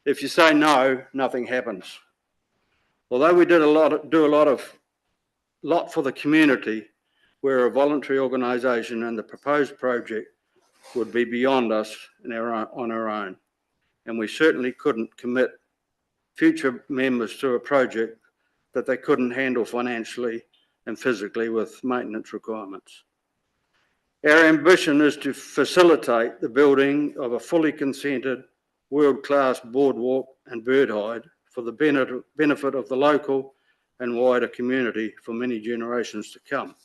If you say no, nothing happens. Although we did a lot for the community, we're a voluntary organisation and the proposed project would be beyond us on our own. And we certainly couldn't commit future members to a project that they couldn't handle financially and physically with maintenance requirements. Our ambition is to facilitate the building of a fully consented world-class boardwalk and bird hide for the benefit of the local and wider community for many generations to come.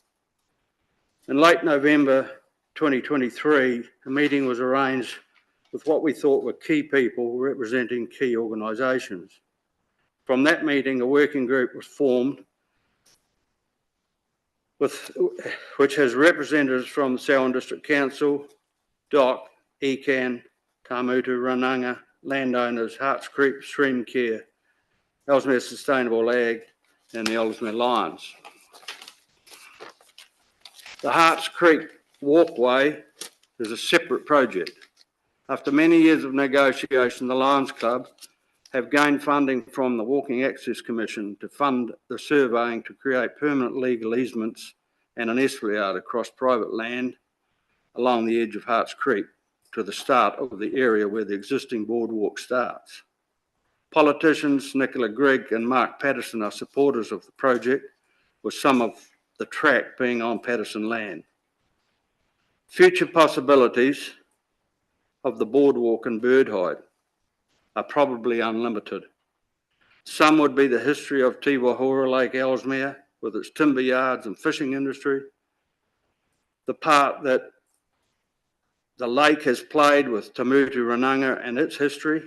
In late November 2023, a meeting was arranged with what we thought were key people representing key organisations. From that meeting, a working group was formed which has representatives from Selwyn District Council, DOC, ECAN, Kamutu, Rananga, landowners, Harts Creek Stream Care, Ellesmere Sustainable Ag, and the Ellesmere Lions. The Harts Creek Walkway is a separate project. After many years of negotiation, the Lions Club have gained funding from the Walking Access Commission to fund the surveying to create permanent legal easements and an estuary across private land along the edge of Harts Creek to the start of the area where the existing boardwalk starts. Politicians Nicola Grigg and Mark Patterson are supporters of the project, with some of the track being on Patterson land. Future possibilities of the boardwalk and bird hide are probably unlimited. Some would be the history of Te Wahora Lake Ellesmere with its timber yards and fishing industry, the part that the lake has played with Tamutu Rananga and its history,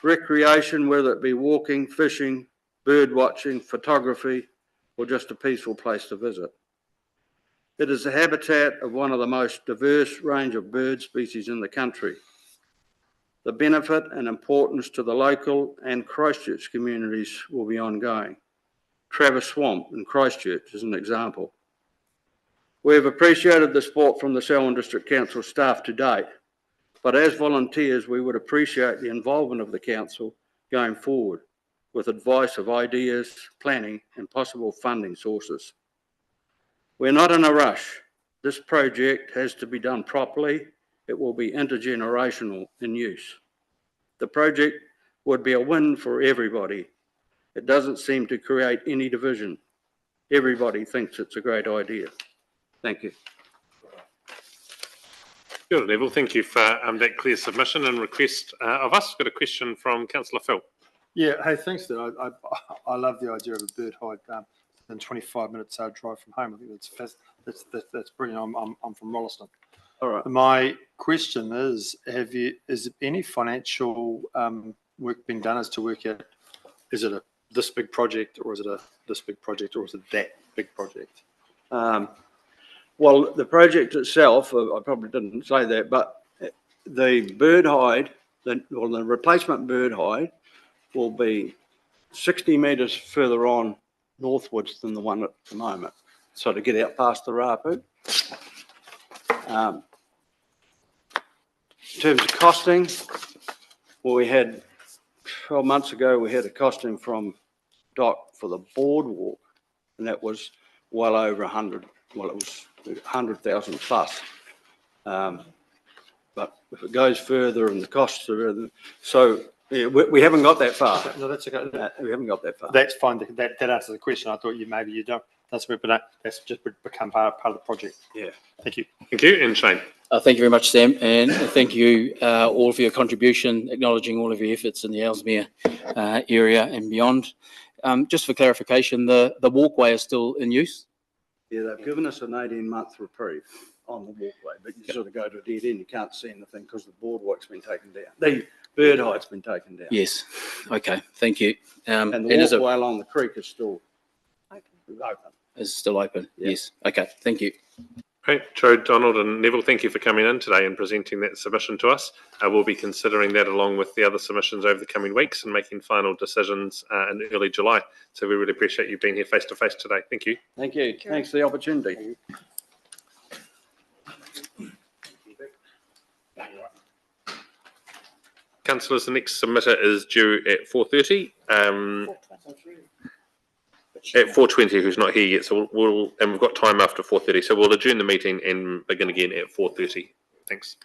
recreation, whether it be walking, fishing, bird watching, photography, or just a peaceful place to visit. It is the habitat of one of the most diverse range of bird species in the country. The benefit and importance to the local and Christchurch communities will be ongoing. Travis Swamp in Christchurch is an example. We have appreciated the support from the Selwyn District Council staff to date, but as volunteers, we would appreciate the involvement of the council going forward with advice of ideas, planning, and possible funding sources. We're not in a rush. This project has to be done properly. It will be intergenerational in use. The project would be a win for everybody. It doesn't seem to create any division. Everybody thinks it's a great idea. Thank you. Good, Neville. Thank you for that clear submission and request of us. Got a question from Councillor Phil. Yeah, hey, thanks. I love the idea of a bird hide in 25 minutes drive from home. I think that's brilliant. I'm from Rolleston. All right. My question is, is any financial work being done as to work out, is it this big project, or is it this big project, or is it that big project? Well, the project itself, I probably didn't say that, but the bird hide, the replacement bird hide will be 60 metres further on northwards than the one at the moment. So to get out past the Rapu. In terms of costing, well, we had 12 months ago, we had a costing from DOC for the boardwalk, and that was well over 100. Well, it was 100,000 plus. But if it goes further and the costs are, so yeah, we haven't got that far. No, that's okay. We haven't got that far. That's fine. That answers the question. I thought maybe you don't. That's just become part of the project. Yeah. Thank you. Thank you. And Shane. Thank you very much, Sam, and thank you all for your contribution, acknowledging all of your efforts in the Ellesmere area and beyond. Just for clarification, the walkway is still in use? Yeah, they've given us an 18-month reprieve on the walkway, but you sort of go to a dead end, you can't see anything because the boardwalk's been taken down. The bird hide's been taken down. Yes. Okay. Thank you. And the walkway along the creek is still open. Is still open. Yeah. Yes. Okay. Thank you. Great. Joe, Donald and Neville, thank you for coming in today and presenting that submission to us. We'll be considering that along with the other submissions over the coming weeks and making final decisions in early July. So we really appreciate you being here face to face today. Thank you. Thank you. Thanks for the opportunity. Councillors, the next submitter is due at 4:30. At 4:20, who's not here yet, so we've got time after 4:30, so we'll adjourn the meeting and begin again at 4:30. Thanks.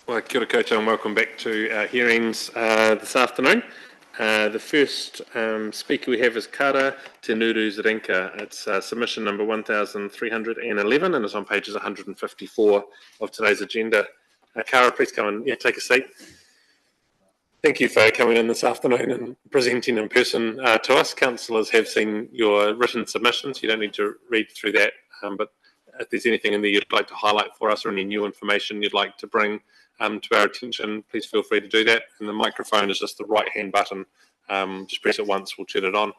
Well, kia ora koutou and welcome back to our hearings this afternoon. The first speaker we have is Kara Te Nuru Zerenka. It's submission number 1311 and it's on pages 154 of today's agenda. Kara, please come and take a seat. Thank you for coming in this afternoon and presenting in person to us. Councillors have seen your written submissions. You don't need to read through that, but if there's anything in there you'd like to highlight for us or any new information you'd like to bring to our attention, please feel free to do that. And the microphone is just the right-hand button. Just press it once, we'll turn it on.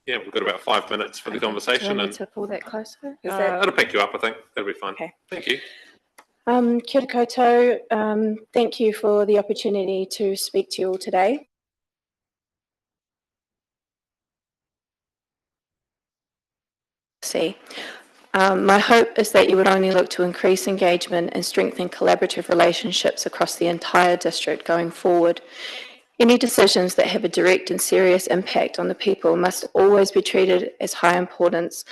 Yeah, we've got about 5 minutes for the conversation. Do I need to pull that closer? It'll pick you up, I think. That'll be fine. Okay. Thank you. Kia ora koutou. Thank you for the opportunity to speak to you all today. My hope is that you would only look to increase engagement and strengthen collaborative relationships across the entire district going forward. Any decisions that have a direct and serious impact on the people must always be treated as high importance.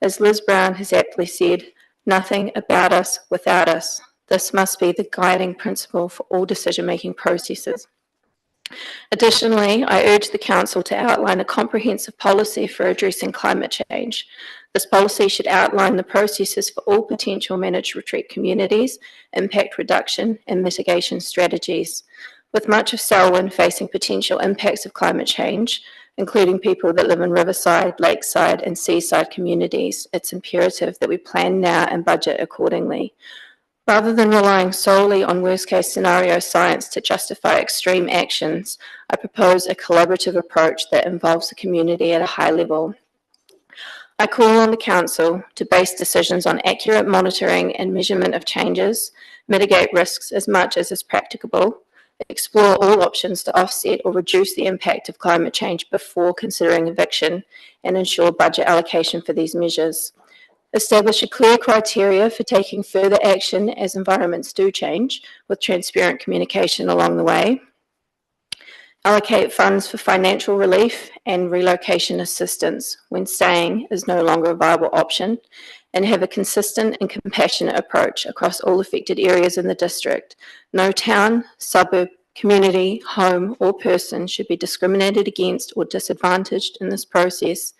As Liz Brown has aptly said, nothing about us without us. This must be the guiding principle for all decision-making processes. Additionally, I urge the Council to outline a comprehensive policy for addressing climate change. This policy should outline the processes for all potential managed retreat communities, impact reduction and mitigation strategies. With much of Selwyn facing potential impacts of climate change, including people that live in riverside, lakeside and seaside communities, it's imperative that we plan now and budget accordingly. Rather than relying solely on worst-case scenario science to justify extreme actions, I propose a collaborative approach that involves the community at a high level. I call on the Council to base decisions on accurate monitoring and measurement of changes, mitigate risks as much as is practicable, explore all options to offset or reduce the impact of climate change before considering eviction, and ensure budget allocation for these measures. Establish a clear criteria for taking further action as environments do change, with transparent communication along the way. Allocate funds for financial relief and relocation assistance when staying is no longer a viable option, and have a consistent and compassionate approach across all affected areas in the district. No town, suburb, community, home, or person should be discriminated against or disadvantaged in this process.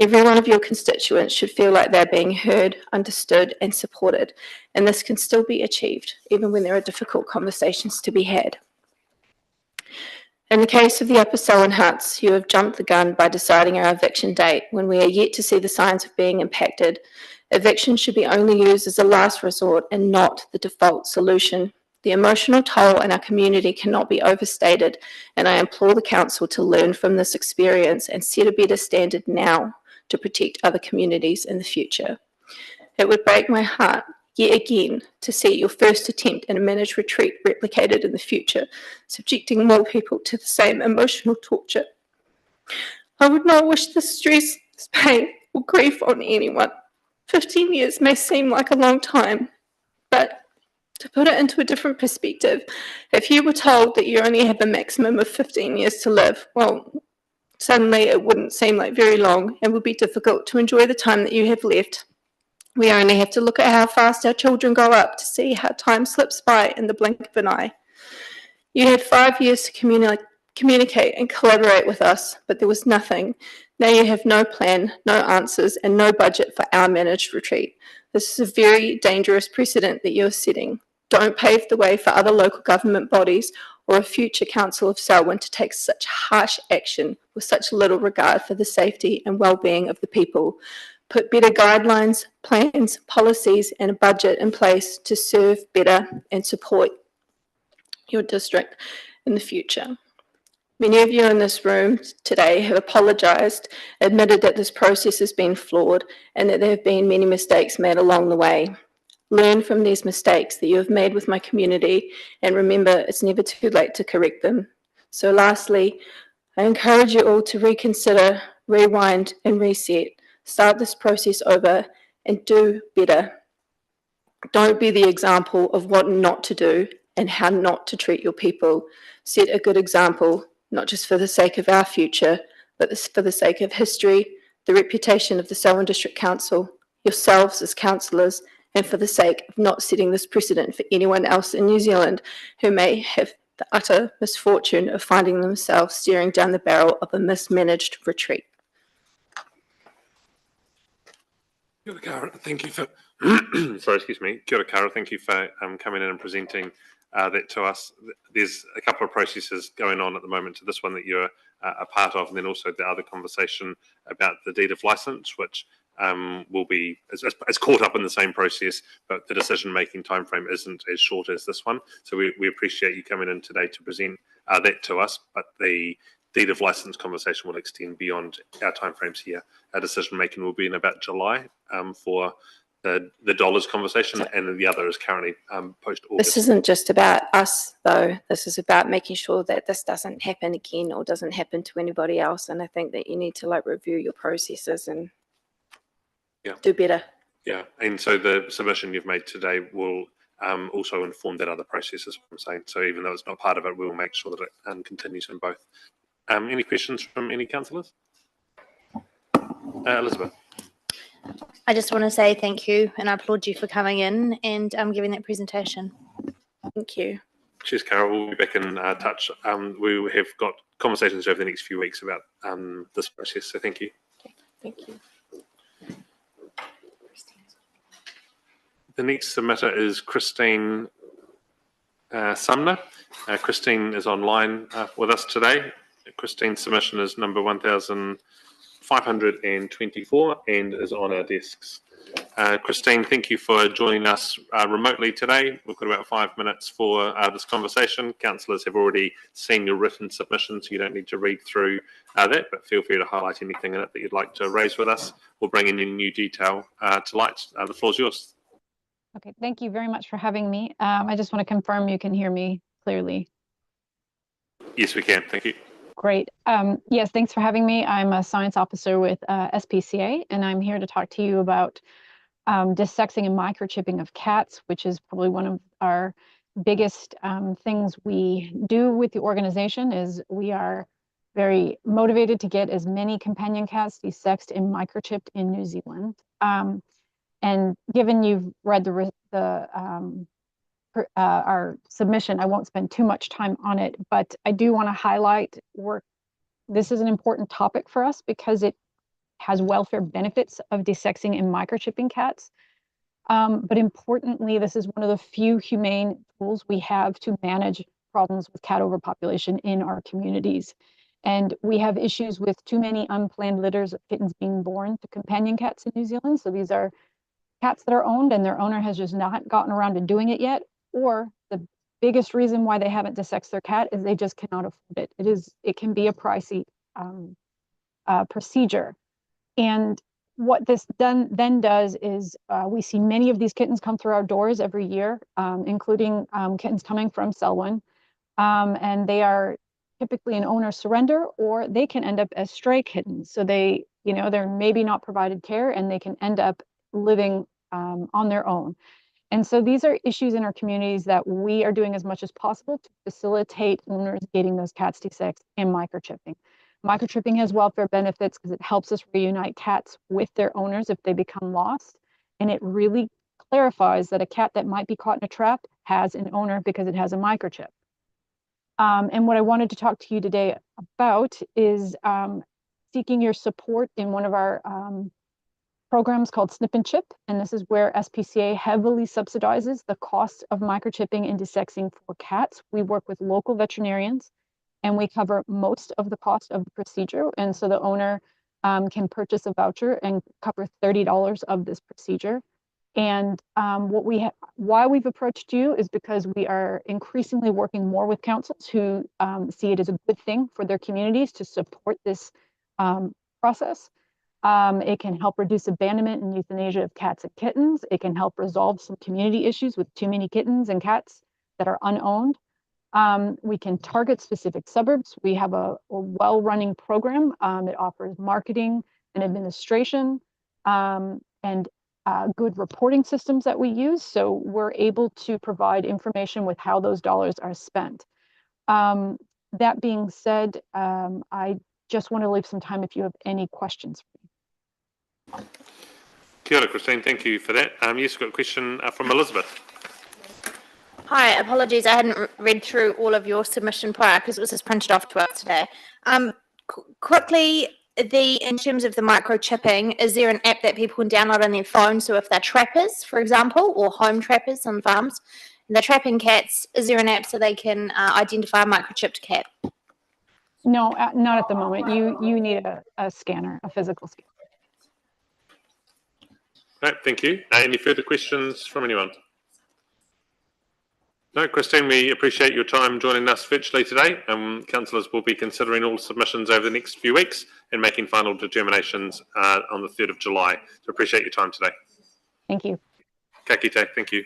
Every one of your constituents should feel like they're being heard, understood, and supported, and this can still be achieved, even when there are difficult conversations to be had. In the case of the Upper Selwyn huts, you have jumped the gun by deciding our eviction date when we are yet to see the signs of being impacted. Eviction should be only used as a last resort and not the default solution. The emotional toll in our community cannot be overstated, and I implore the Council to learn from this experience and set a better standard now to protect other communities in the future. It would break my heart yet again to see your first attempt at a managed retreat replicated in the future, subjecting more people to the same emotional torture. I would not wish this stress, this pain, or grief on anyone. 15 years may seem like a long time, but to put it into a different perspective, if you were told that you only have a maximum of 15 years to live, well, suddenly it wouldn't seem like very long and would be difficult to enjoy the time that you have left. We only have to look at how fast our children grow up to see how time slips by in the blink of an eye. You had 5 years to communicate and collaborate with us, but there was nothing. Now you have no plan, no answers, and no budget for our managed retreat. This is a very dangerous precedent that you're setting. Don't pave the way for other local government bodies or a future Council of Selwyn to take such harsh action with such little regard for the safety and well-being of the people. Put better guidelines, plans, policies, and a budget in place to serve better and support your district in the future. Many of you in this room today have apologised, admitted that this process has been flawed and that there have been many mistakes made along the way. Learn from these mistakes that you have made with my community and remember it's never too late to correct them. So lastly, I encourage you all to reconsider, rewind and reset. Start this process over and do better. Don't be the example of what not to do and how not to treat your people. Set a good example, not just for the sake of our future, but for the sake of history, the reputation of the Selwyn District Council, yourselves as councillors, and for the sake of not setting this precedent for anyone else in New Zealand who may have the utter misfortune of finding themselves staring down the barrel of a mismanaged retreat. Kia ora, Cara. Thank you for sorry, excuse me. Kia ora, Cara. Thank you for coming in and presenting that to us. There's a couple of processes going on at the moment to this one that you're a part of, and then also the other conversation about the deed of license, which will be it's caught up in the same process, but the decision-making timeframe isn't as short as this one. So we appreciate you coming in today to present that to us, but the deed of license conversation will extend beyond our timeframes here. Our decision-making will be in about July for the dollars conversation, and the other is currently post-August. This isn't just about us, though. This is about making sure that this doesn't happen again or doesn't happen to anybody else. And I think that you need to review your processes and do better. Yeah, and so the submission you've made today will also inform that other process, as I'm saying. So even though it's not part of it, we will make sure that it continues in both. Any questions from any councillors? Elizabeth. I just want to say thank you and I applaud you for coming in and giving that presentation. Thank you. Cheers, Carol. We'll be back in touch. We have got conversations over the next few weeks about this process, so thank you. Thank you. The next submitter is Christine Sumner. Christine is online with us today. Christine's submission is number 1524 and is on our desks. Christine, thank you for joining us remotely today. We've got about 5 minutes for this conversation. Councillors have already seen your written submission, so you don't need to read through that, but feel free to highlight anything in it that you'd like to raise with us. We'll bring any new detail to light. The floor is yours. Okay, thank you very much for having me. I just want to confirm you can hear me clearly. Yes, we can. Thank you. Great. Yes, thanks for having me. I'm a science officer with SPCA, and I'm here to talk to you about dissexing and microchipping of cats, which is probably one of our biggest things we do with the organization. Is we are very motivated to get as many companion cats dissexed and microchipped in New Zealand. And given you've read our submission, I won't spend too much time on it, but I do want to highlight this is an important topic for us because it has welfare benefits of dissexing and microchipping cats. But importantly, this is one of the few humane tools we have to manage problems with cat overpopulation in our communities. And we have issues with too many unplanned litters of kittens being born to companion cats in New Zealand. So these are cats that are owned and their owner has just not gotten around to doing it yet, or the biggest reason why they haven't dissexed their cat is they just cannot afford it. It can be a pricey procedure. And what this then does is we see many of these kittens come through our doors every year, including kittens coming from Selwyn, and they are typically an owner surrender, or they can end up as stray kittens. So they're maybe not provided care and they can end up living on their own. And so these are issues in our communities that we are doing as much as possible to facilitate owners getting those cats dissexed and microchipping. Microchipping has welfare benefits because it helps us reunite cats with their owners if they become lost. And it really clarifies that a cat that might be caught in a trap has an owner because it has a microchip. And what I wanted to talk to you today about is seeking your support in one of our programs called Snip and Chip, and this is where SPCA heavily subsidizes the cost of microchipping and dissexing for cats. We work with local veterinarians, and we cover most of the cost of the procedure, and so the owner can purchase a voucher and cover $30 of this procedure. And why we've approached you is because we are increasingly working more with councils who see it as a good thing for their communities to support this process. It can help reduce abandonment and euthanasia of cats and kittens. It can help resolve some community issues with too many kittens and cats that are unowned. We can target specific suburbs. We have a well-running program. It offers marketing and administration and good reporting systems that we use. So we're able to provide information with how those dollars are spent. That being said, I just want to leave some time if you have any questions for me. Kia ora, Christine. Thank you for that. Yes, we've got a question from Elizabeth. Hi, apologies, I hadn't read through all of your submission prior because it was just printed off to us today. Quickly, in terms of the microchipping, is there an app that people can download on their phone? So if they're trappers, for example, or home trappers on farms, and they're trapping cats, is there an app so they can identify a microchipped cat? No, not at the moment. You need a scanner, a physical scanner. Right, thank you. Any further questions from anyone? No, Christine, we appreciate your time joining us virtually today. Councillors will be considering all submissions over the next few weeks and making final determinations on the 3rd of July. So appreciate your time today. Thank you. Ka kite, thank you.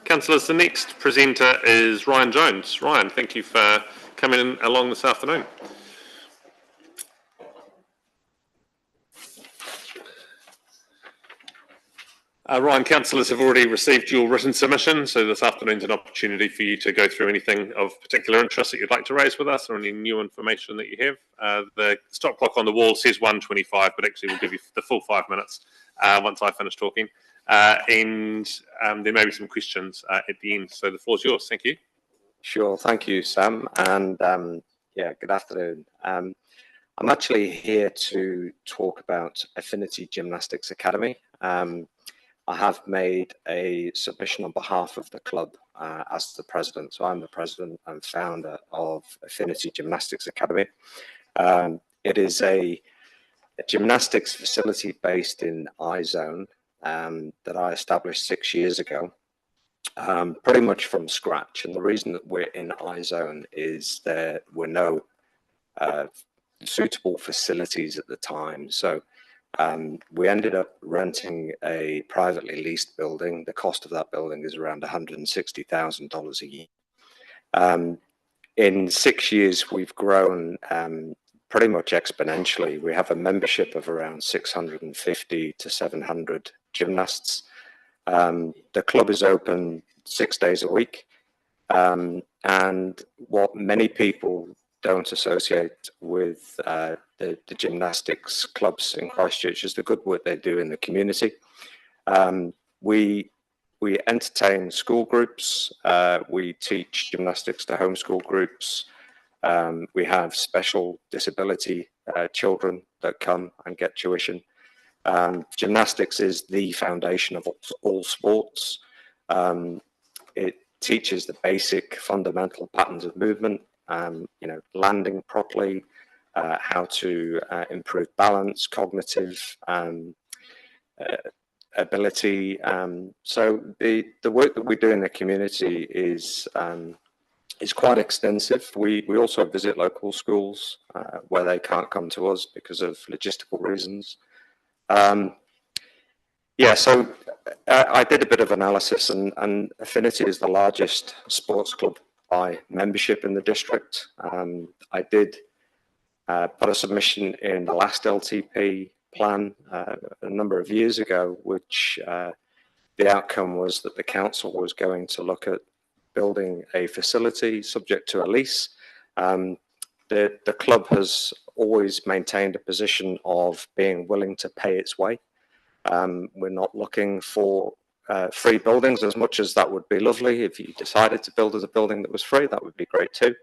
Councillors, the next presenter is Ryan Jones. Ryan, thank you for coming along this afternoon. Ryan, councillors have already received your written submission, so this afternoon's an opportunity for you to go through anything of particular interest that you'd like to raise with us or any new information that you have. The stop clock on the wall says 1:25, but actually we'll give you the full 5 minutes once I finish talking. And there may be some questions at the end, so the floor's yours. Thank you. Sure, thank you, Sam, and yeah, good afternoon. I'm actually here to talk about Affinity Gymnastics Academy. I have made a submission on behalf of the club as the president. So I'm the president and founder of Affinity Gymnastics Academy. It is a gymnastics facility based in iZone that I established 6 years ago, pretty much from scratch. And the reason that we're in iZone is there were no suitable facilities at the time. So we ended up renting a privately leased building. The cost of that building is around $160,000 a year. In 6 years, we've grown pretty much exponentially. We have a membership of around 650 to 700 gymnasts. The club is open 6 days a week. And what many people don't associate with the gymnastics clubs in Christchurch is the good work they do in the community. We entertain school groups. We teach gymnastics to homeschool groups. We have special disability children that come and get tuition. Gymnastics is the foundation of all sports. It teaches the basic fundamental patterns of movement, you know, landing properly, how to improve balance, cognitive ability. So the work that we do in the community is quite extensive. We also visit local schools where they can't come to us because of logistical reasons. Yeah, so I did a bit of analysis, and Affinity is the largest sports club by membership in the district. I did put a submission in the last LTP plan a number of years ago, which the outcome was that the council was going to look at building a facility subject to a lease. The club has always maintained a position of being willing to pay its way. We're not looking for free buildings, as much as that would be lovely. If you decided to build a building that was free, that would be great too.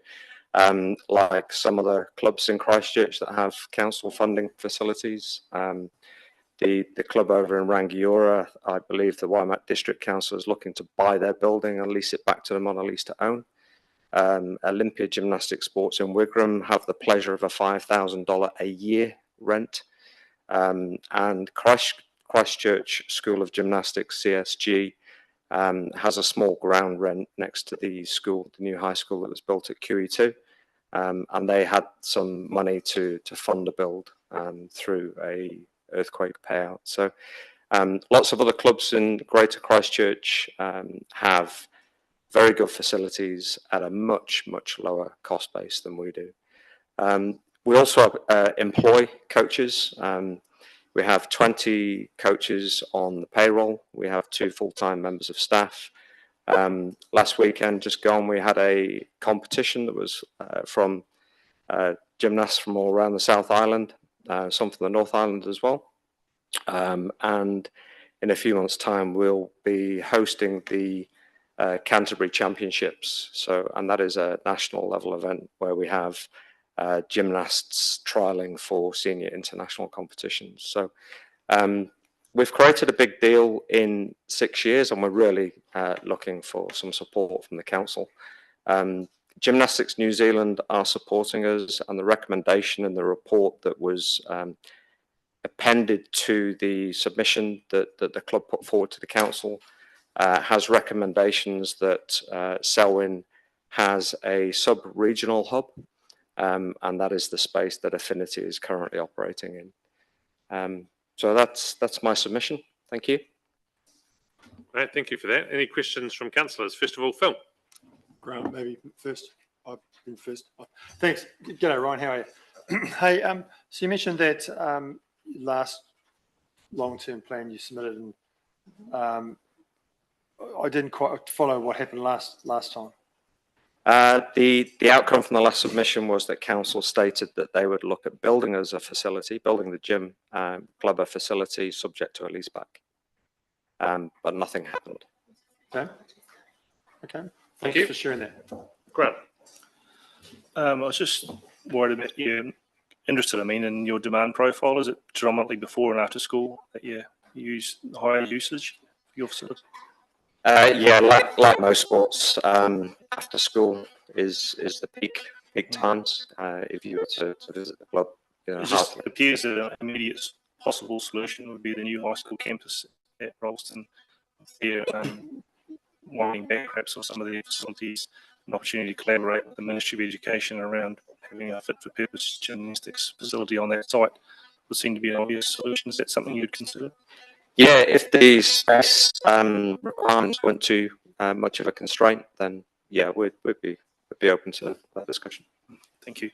Like some other clubs in Christchurch that have council funding facilities. The club over in Rangiora, I believe the Waimak District Council is looking to buy their building and lease it back to them on a lease to own. Olympia Gymnastic Sports in Wigram have the pleasure of a $5,000 a year rent. And Christchurch School of Gymnastics, CSG, has a small ground rent next to the school, the new high school that was built at QE2. And they had some money to fund a build through a earthquake payout. So lots of other clubs in Greater Christchurch have very good facilities at a much, much lower cost base than we do. We also employ coaches. We have 20 coaches on the payroll. We have 2 full-time members of staff. Last weekend, just gone, we had a competition that was from gymnasts from all around the South Island, some from the North Island as well. And in a few months' time, we'll be hosting the Canterbury Championships. And that is a national level event where we have gymnasts trialing for senior international competitions. So we've created a big deal in 6 years, and we're really looking for some support from the council. Gymnastics New Zealand are supporting us, and the recommendation in the report that was appended to the submission that the club put forward to the council has recommendations that Selwyn has a sub-regional hub, and that is the space that Affinity is currently operating in. So that's my submission. Thank you. Right, thank you for that. Any questions from councillors? First of all, Phil. Grant, maybe first. I've been first. Thanks. G'day, Ryan. How are you? Hey, so you mentioned that last long-term plan you submitted, and I didn't quite follow what happened last time. The outcome from the last submission was that council stated that they would look at building as a facility, building the gym club a facility subject to a lease back, but nothing happened. Okay. Okay. Thank Thanks you for sharing that. Grant. I was just worried about you interested, in your demand profile. Is it predominantly before and after school that you use higher usage of your facility? Yeah, like most sports, after school is the peak times. If you were to visit the club, It just appears that an immediate possible solution would be the new high school campus at Rollston. There, winding back perhaps on some of the facilities, an opportunity to collaborate with the Ministry of Education around having a fit-for-purpose gymnastics facility on that site would seem to be an obvious solution. Is that something you'd consider? Yeah, if the space requirements weren't too much of a constraint, then yeah, we'd be open to that discussion. Thank you.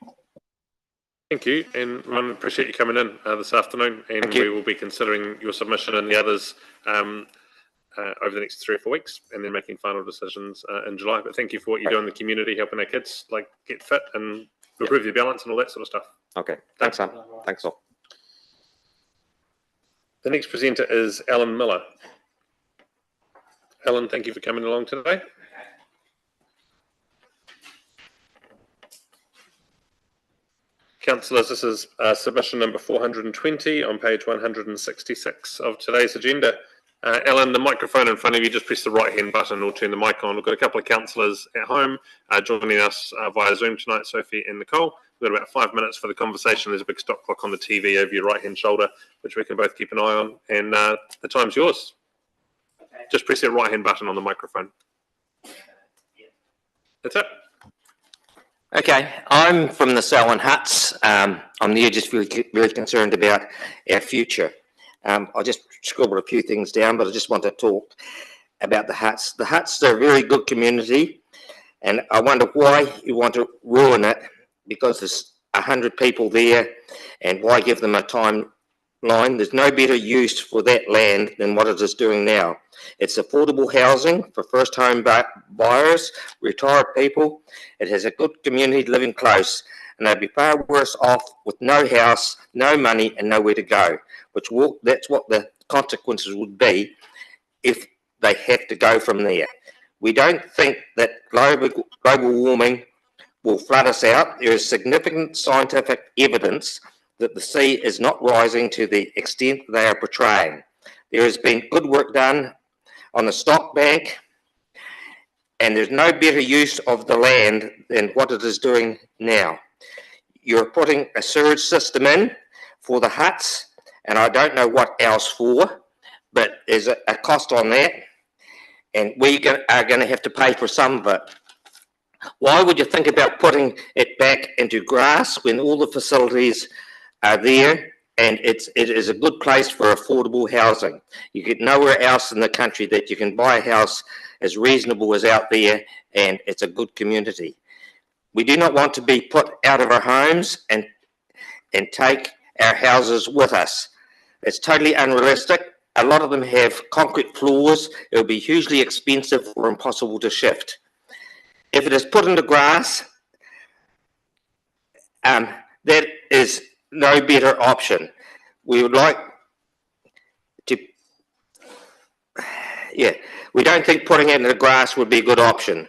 Thank you, and Ron, appreciate you coming in this afternoon, and we will be considering your submission and the others over the next 3 or 4 weeks, and then making final decisions in July. But thank you for what you do in the community, helping our kids get fit and improve their balance and all that sort of stuff. Okay, thanks, Sam. Thanks all. The next presenter is Alan Miller. Alan, thank you for coming along today. Councillors, this is submission number 420 on page 166 of today's agenda. Alan, the microphone in front of you, just press the right-hand button or turn the mic on. We've got a couple of councillors at home joining us via Zoom tonight, Sophie and Nicole. We've got about 5 minutes for the conversation. There's a big stop clock on the TV over your right-hand shoulder, which we can both keep an eye on. And the time's yours. Just press that right-hand button on the microphone. That's it. Okay, I'm from the Selwyn Huts. I'm there just very concerned about our future. I just scribbled a few things down, but I just want to talk about the Huts. The Huts are a very good community, and I wonder why you want to ruin it, because there's 100 people there, and why give them a timeline? There's no better use for that land than what it is doing now. It's affordable housing for first home buyers, retired people. It has a good community living close, and they'd be far worse off with no house, no money, and nowhere to go. That's what the consequences would be if they have to go from there. We don't think that global warming will flood us out. There is significant scientific evidence that the sea is not rising to the extent they are portraying. There has been good work done on the stock bank, and there's no better use of the land than what it is doing now. You're putting a sewage system in for the huts, and I don't know what else for, but there's a cost on that, and we are going to have to pay for some of it. Why would you think about putting it back into grass when all the facilities are there, and it is a good place for affordable housing? You get nowhere else in the country that you can buy a house as reasonable as out there, and it's a good community. We do not want to be put out of our homes and and take our houses with us. It's totally unrealistic. A lot of them have concrete floors. It will be hugely expensive or impossible to shift. If it is put into grass, that is no better option. We would like to, we don't think putting it in the grass would be a good option.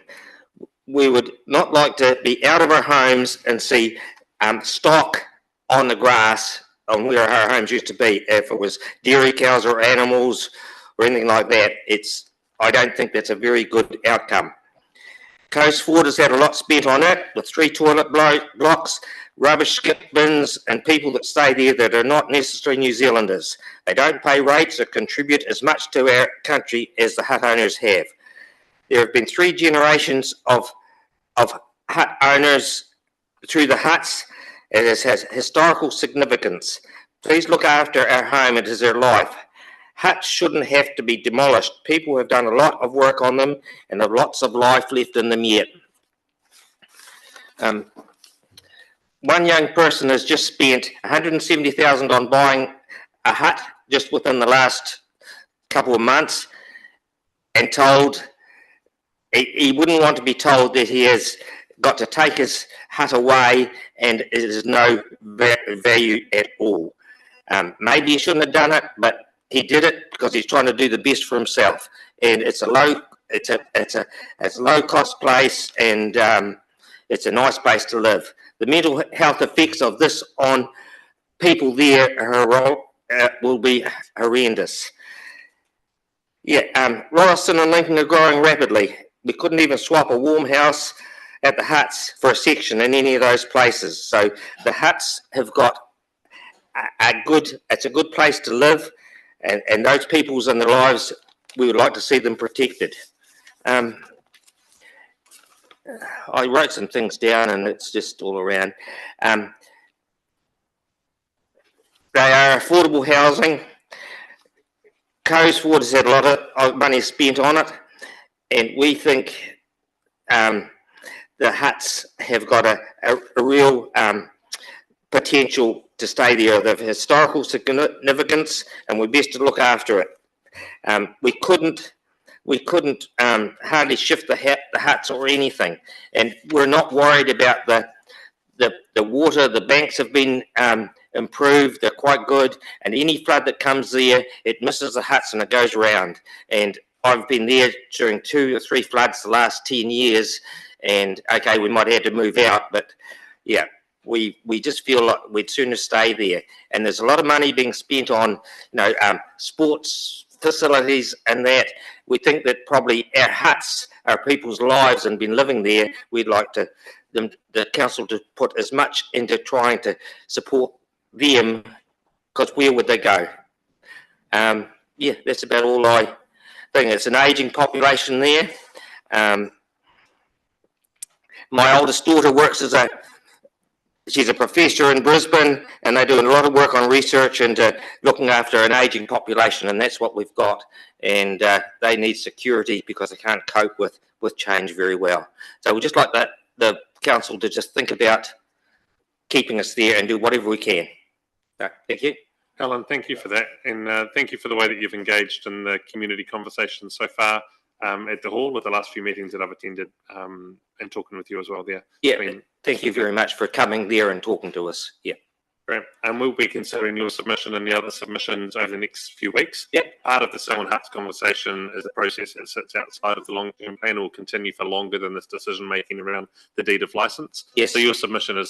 We would not like to be out of our homes and see stock on the grass on where our homes used to be. If it was dairy cows or animals or anything like that, I don't think that's a very good outcome. Coastford has had a lot spent on it, with 3 toilet blocks, rubbish skip bins, and people that stay there that are not necessarily New Zealanders. They don't pay rates or contribute as much to our country as the hut owners have. There have been 3 generations of hut owners through the huts. It has historical significance. Please look after our home. It is our life. Huts shouldn't have to be demolished. People have done a lot of work on them and have lots of life left in them yet. One young person has just spent $170,000 on buying a hut just within the last couple of months, and told he wouldn't want to be told that he has got to take his hut away and it is no value at all. Maybe he shouldn't have done it, but he did it because he's trying to do the best for himself. And it's a low cost place, and it's a nice place to live. The mental health effects of this on people there will be horrendous. Rolleston and Lincoln are growing rapidly. We couldn't even swap a warm house at the huts for a section in any of those places. So the huts have got it's a good place to live, and those people's in their lives, we would like to see them protected. I wrote some things down and it's just all around. They are affordable housing. Coastford has had a lot of money spent on it, and we think the huts have got a real potential to stay there. They have historical significance, and we're best to look after it. We couldn't hardly shift the huts or anything, and we're not worried about the water. The banks have been improved; they're quite good, and any flood that comes there, it misses the huts and it goes around. And I've been there during 2 or 3 floods the last 10 years, and okay, we might have to move out, but yeah, we just feel like we'd sooner stay there. And there's a lot of money being spent on, sports facilities and that. We think that probably our huts are people's lives and been living there. We'd like the council to put as much into trying to support them, because where would they go? That's about all I think. It's an ageing population there. My oldest daughter works she's a professor in Brisbane, and they're doing a lot of work on research and looking after an ageing population, and that's what we've got. And they need security because they can't cope with change very well. So we just like the council to just think about keeping us there and do whatever we can. Thank you. Alan, thank you for that, and thank you for the way that you've engaged in the community conversation so far at the hall with the last few meetings that I've attended, and talking with you as well there. Thank you very much for coming there and talking to us. Great. And we'll be considering your submission and the other submissions over the next few weeks. Part of the Selwyn Huts conversation is a process that sits outside of the long-term plan and will continue for longer than this decision-making around the deed of licence. So your submission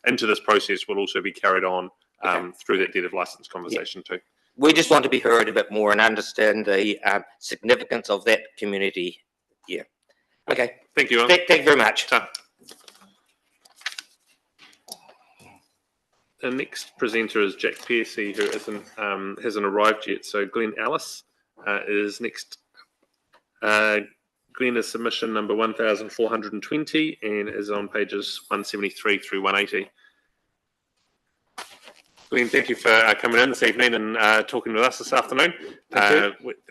into this process will also be carried on through that deed of licence conversation too. We just want to be heard a bit more and understand the significance of that community. Okay. Thank you, Alan. Thank you very much. The next presenter is Jack Piercy, who hasn't arrived yet. So Glenn Ellis is next. Glenn is submission number 1420 and is on pages 173 through 180. Glenn, thank you for coming in this evening and talking with us this afternoon.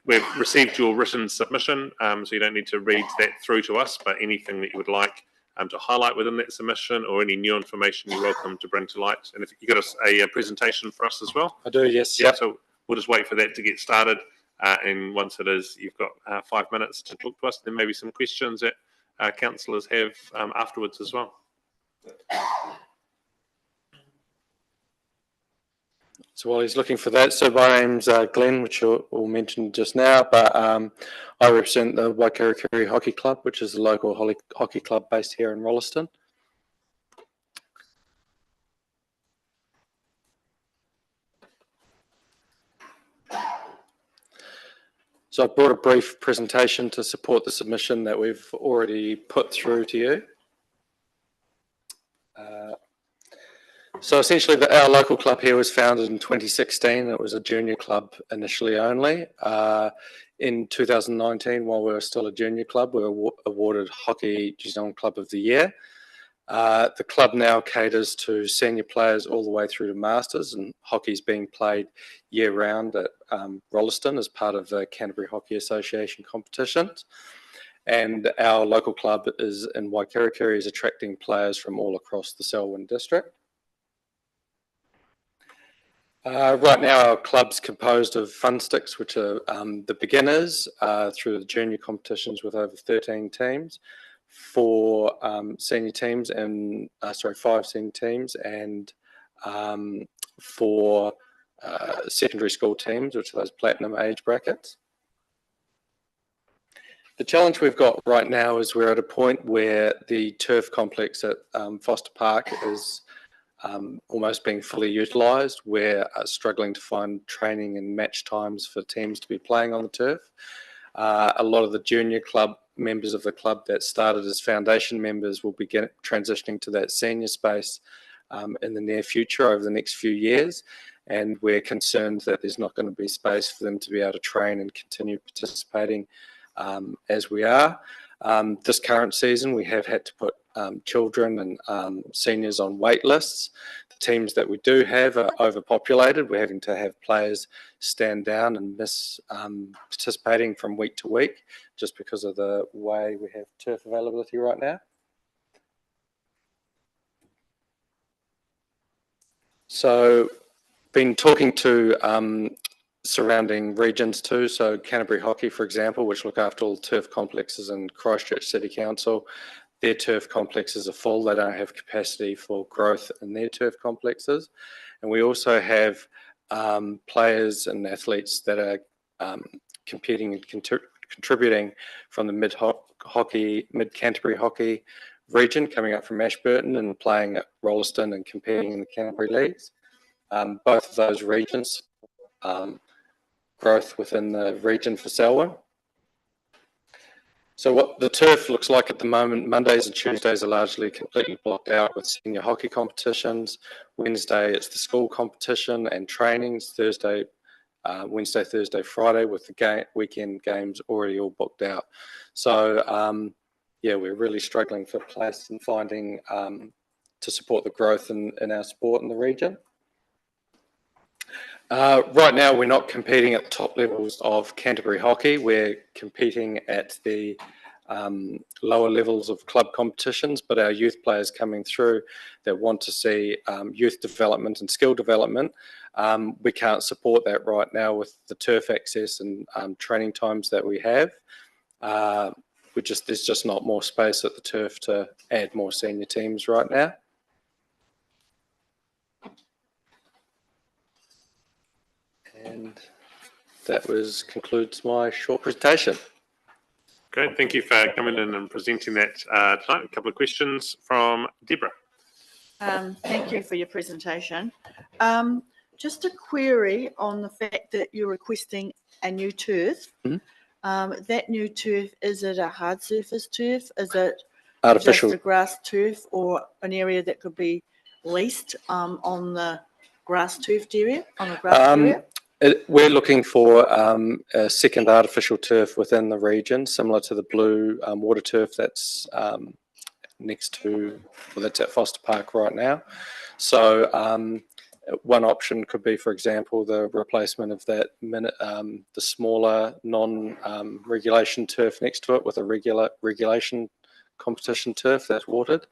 We've received your written submission, so you don't need to read that through to us, but anything that you would like to highlight within that submission, or any new information you're welcome to bring to light. And if you got a presentation for us as well. I do, yes. Yeah, so we'll just wait for that to get started. And once it is, you've got 5 minutes to talk to us. There may be some questions that councillors have afterwards as well. So while he's looking for that, so my name's Glenn, which you all mentioned just now, but I represent the Waikarikiri Hockey Club, which is a local hockey club based here in Rolleston. So I brought a brief presentation to support the submission that we've already put through to you. So essentially, our local club here was founded in 2016. It was a junior club initially only. In 2019, while we were still a junior club, we were awarded Hockey New Zealand Club of the Year. The club now caters to senior players all the way through to masters, and hockey is being played year-round at Rolleston as part of the Canterbury Hockey Association competitions. And our local club is in Waikarikiri, is attracting players from all across the Selwyn district. Right now, our club's composed of fun sticks, which are the beginners through the junior competitions with over 13 teams, 4 senior teams, and 5 senior teams, and 4 secondary school teams, which are those platinum age brackets. The challenge we've got right now is we're at a point where the turf complex at Foster Park is almost being fully utilised. We're struggling to find training and match times for teams to be playing on the turf. A lot of the junior club members of the club that started as foundation members will be transitioning to that senior space in the near future over the next few years. And we're concerned that there's not going to be space for them to be able to train and continue participating as we are. This current season, we have had to put children and seniors on wait lists. The teams that we do have are overpopulated. We're having to have players stand down and miss participating from week to week just because of the way we have turf availability right now. So, been talking to surrounding regions too, so Canterbury Hockey, for example, which look after all turf complexes in Christchurch City Council, their turf complexes are full. They don't have capacity for growth in their turf complexes. And we also have players and athletes that are competing and contributing from the mid-Canterbury hockey region, coming up from Ashburton and playing at Rolleston and competing in the Canterbury leagues. Both of those regions growth within the region for Selwyn. So what the turf looks like at the moment, Mondays and Tuesdays are largely completely blocked out with senior hockey competitions. Wednesday, it's the school competition and trainings. Wednesday, Thursday, Friday with the weekend games already all booked out. So yeah, we're really struggling for place and finding to support the growth in our sport in the region. Right now, we're not competing at the top levels of Canterbury hockey. We're competing at the lower levels of club competitions, but our youth players coming through that want to see youth development and skill development, we can't support that right now with the turf access and training times that we have. There's just not more space at the turf to add more senior teams right now. And that concludes my short presentation. Great, thank you for coming in and presenting that tonight. A couple of questions from Deborah. Thank you for your presentation. Just a query on the fact that you're requesting a new turf. Mm-hmm. That new turf, is it a hard surface turf? Is it Artificial. just a grass turf, or an area that could be leased on the grass turfed area, on the grass area? We're looking for a second artificial turf within the region, similar to the blue water turf that's that's at Foster Park right now. So one option could be, for example, the replacement of that the smaller non-regulation turf next to it with a regulation competition turf that's watered.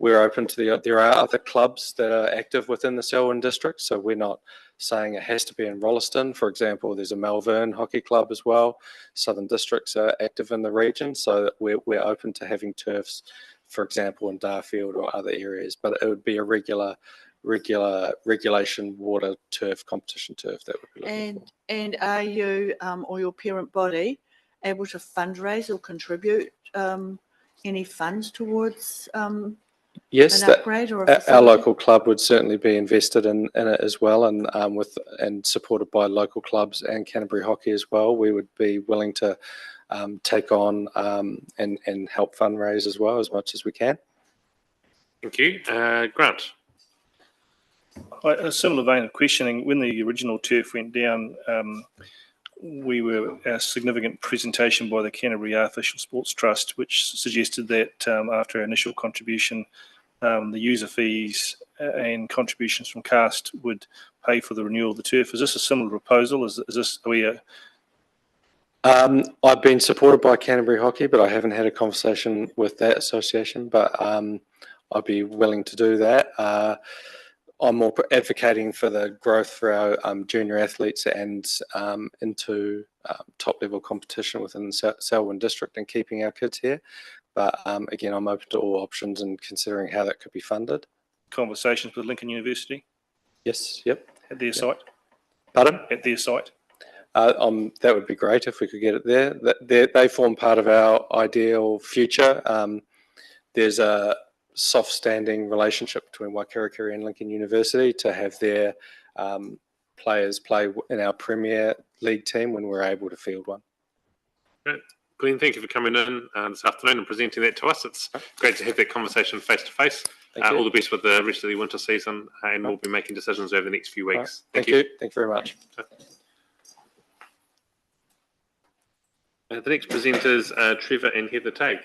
We're open to there are other clubs that are active within the Selwyn district, so we're not saying it has to be in Rolleston. For example, there's a Malvern hockey club as well. Southern districts are active in the region, so we're open to having turfs, for example, in Darfield or other areas, but it would be a regulation water turf, competition turf that would be looking for. And are you or your parent body able to fundraise or contribute any funds towards Yes, an upgrade or a our facility? local club would certainly be invested in it as well, and supported by local clubs and Canterbury Hockey as well. We would be willing to take on and help fundraise as well as much as we can. Thank you. Grant. A similar vein of questioning, when the original turf went down, we were a significant presentation by the Canterbury Artificial Sports Trust, which suggested that after initial contribution, the user fees and contributions from cast would pay for the renewal of the turf. Is this a similar proposal? I've been supported by Canterbury Hockey, but I haven't had a conversation with that association, but I'd be willing to do that. I'm more advocating for the growth for our junior athletes and into top level competition within the Selwyn district and keeping our kids here. But again, I'm open to all options and considering how that could be funded. Conversations with Lincoln University? Yes, yep. At their site? Pardon? At their site? That would be great if we could get it there. They form part of our ideal future. There's a soft standing relationship between Waikarikiri and Lincoln University to have their players play in our Premier League team when we're able to field one. Great. Glenn, thank you for coming in this afternoon and presenting that to us. It's great to have that conversation face to face. All the best with the rest of the winter season, and we'll be making decisions over the next few weeks. Thank you. Thank you very much. The next presenters are Trevor and Heather Tague.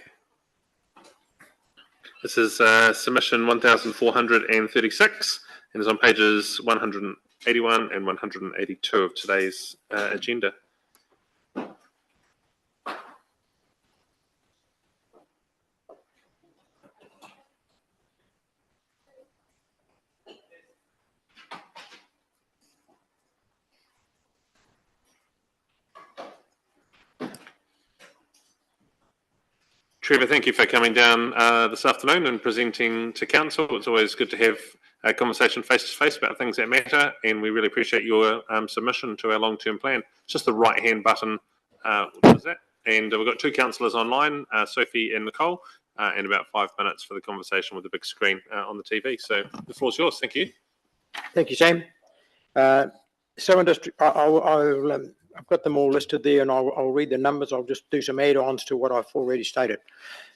This is submission 1436 and is on pages 181 and 182 of today's agenda. Trevor, thank you for coming down this afternoon and presenting to Council. It's always good to have a conversation face-to-face about things that matter, and we really appreciate your submission to our long-term plan. It's just the right-hand button, what is that? And we've got two councillors online, Sophie and Nicole, and about 5 minutes for the conversation with the big screen on the TV. So the floor's yours. Thank you. Thank you, Sam. Selwyn District, I've got them all listed there, and I'll read the numbers. I'll just do some add-ons to what I've already stated.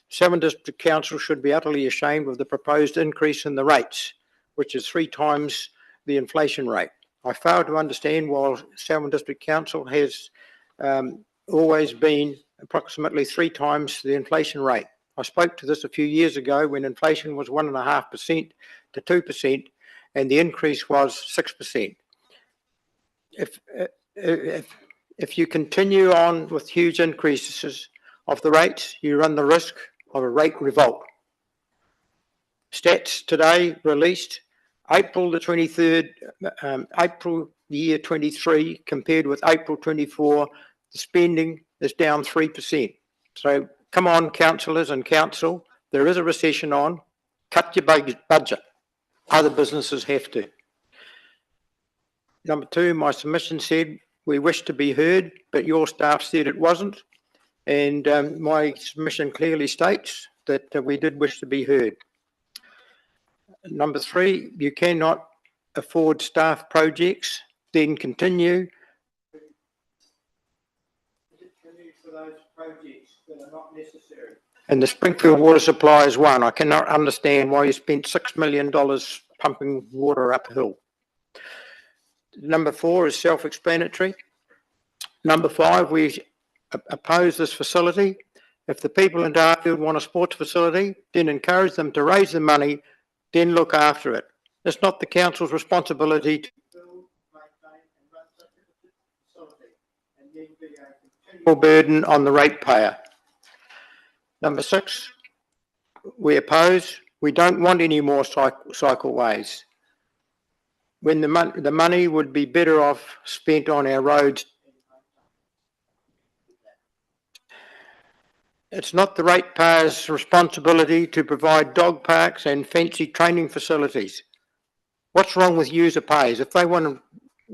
Selwyn District Council should be utterly ashamed of the proposed increase in the rates, which is 3 times the inflation rate. I fail to understand why Selwyn District Council has always been approximately 3 times the inflation rate. I spoke to this a few years ago when inflation was 1.5% to 2%, and the increase was 6%. If you continue on with huge increases of the rates, you run the risk of a rate revolt. Stats today released April the 23rd, April the year 23 compared with April 24, the spending is down 3%. So come on, councillors and council, there is a recession on, cut your budget. Other businesses have to. Number 2, my submission said we wish to be heard, but your staff said it wasn't. And my submission clearly states that we did wish to be heard. Number 3, you cannot afford staff projects, then continue for those projects that are not necessary. And the Springfield water supply is one. I cannot understand why you spent $6 million pumping water uphill. Number 4 is self-explanatory. Number 5, we oppose this facility. If the people in Darfield want a sports facility, then encourage them to raise the money, then look after it. It's not the council's responsibility to build, maintain and run such a facility and then be a continual burden on the ratepayer. Number 6, we oppose. We don't want any more cycleways. When the money would be better off spent on our roads. It's not the ratepayers' responsibility to provide dog parks and fancy training facilities. What's wrong with user pays? If they want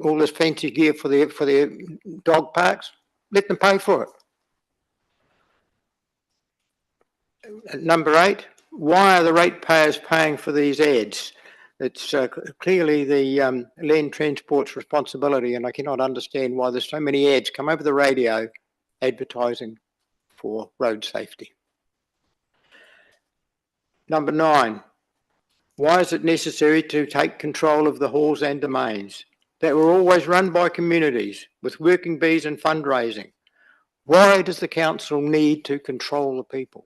all this fancy gear for their dog parks, let them pay for it. Number 8, why are the ratepayers paying for these ads? It's clearly the Land Transport's responsibility, and I cannot understand why there's so many ads come over the radio advertising for road safety. Number 9, why is it necessary to take control of the halls and domains that were always run by communities with working bees and fundraising? Why does the council need to control the people?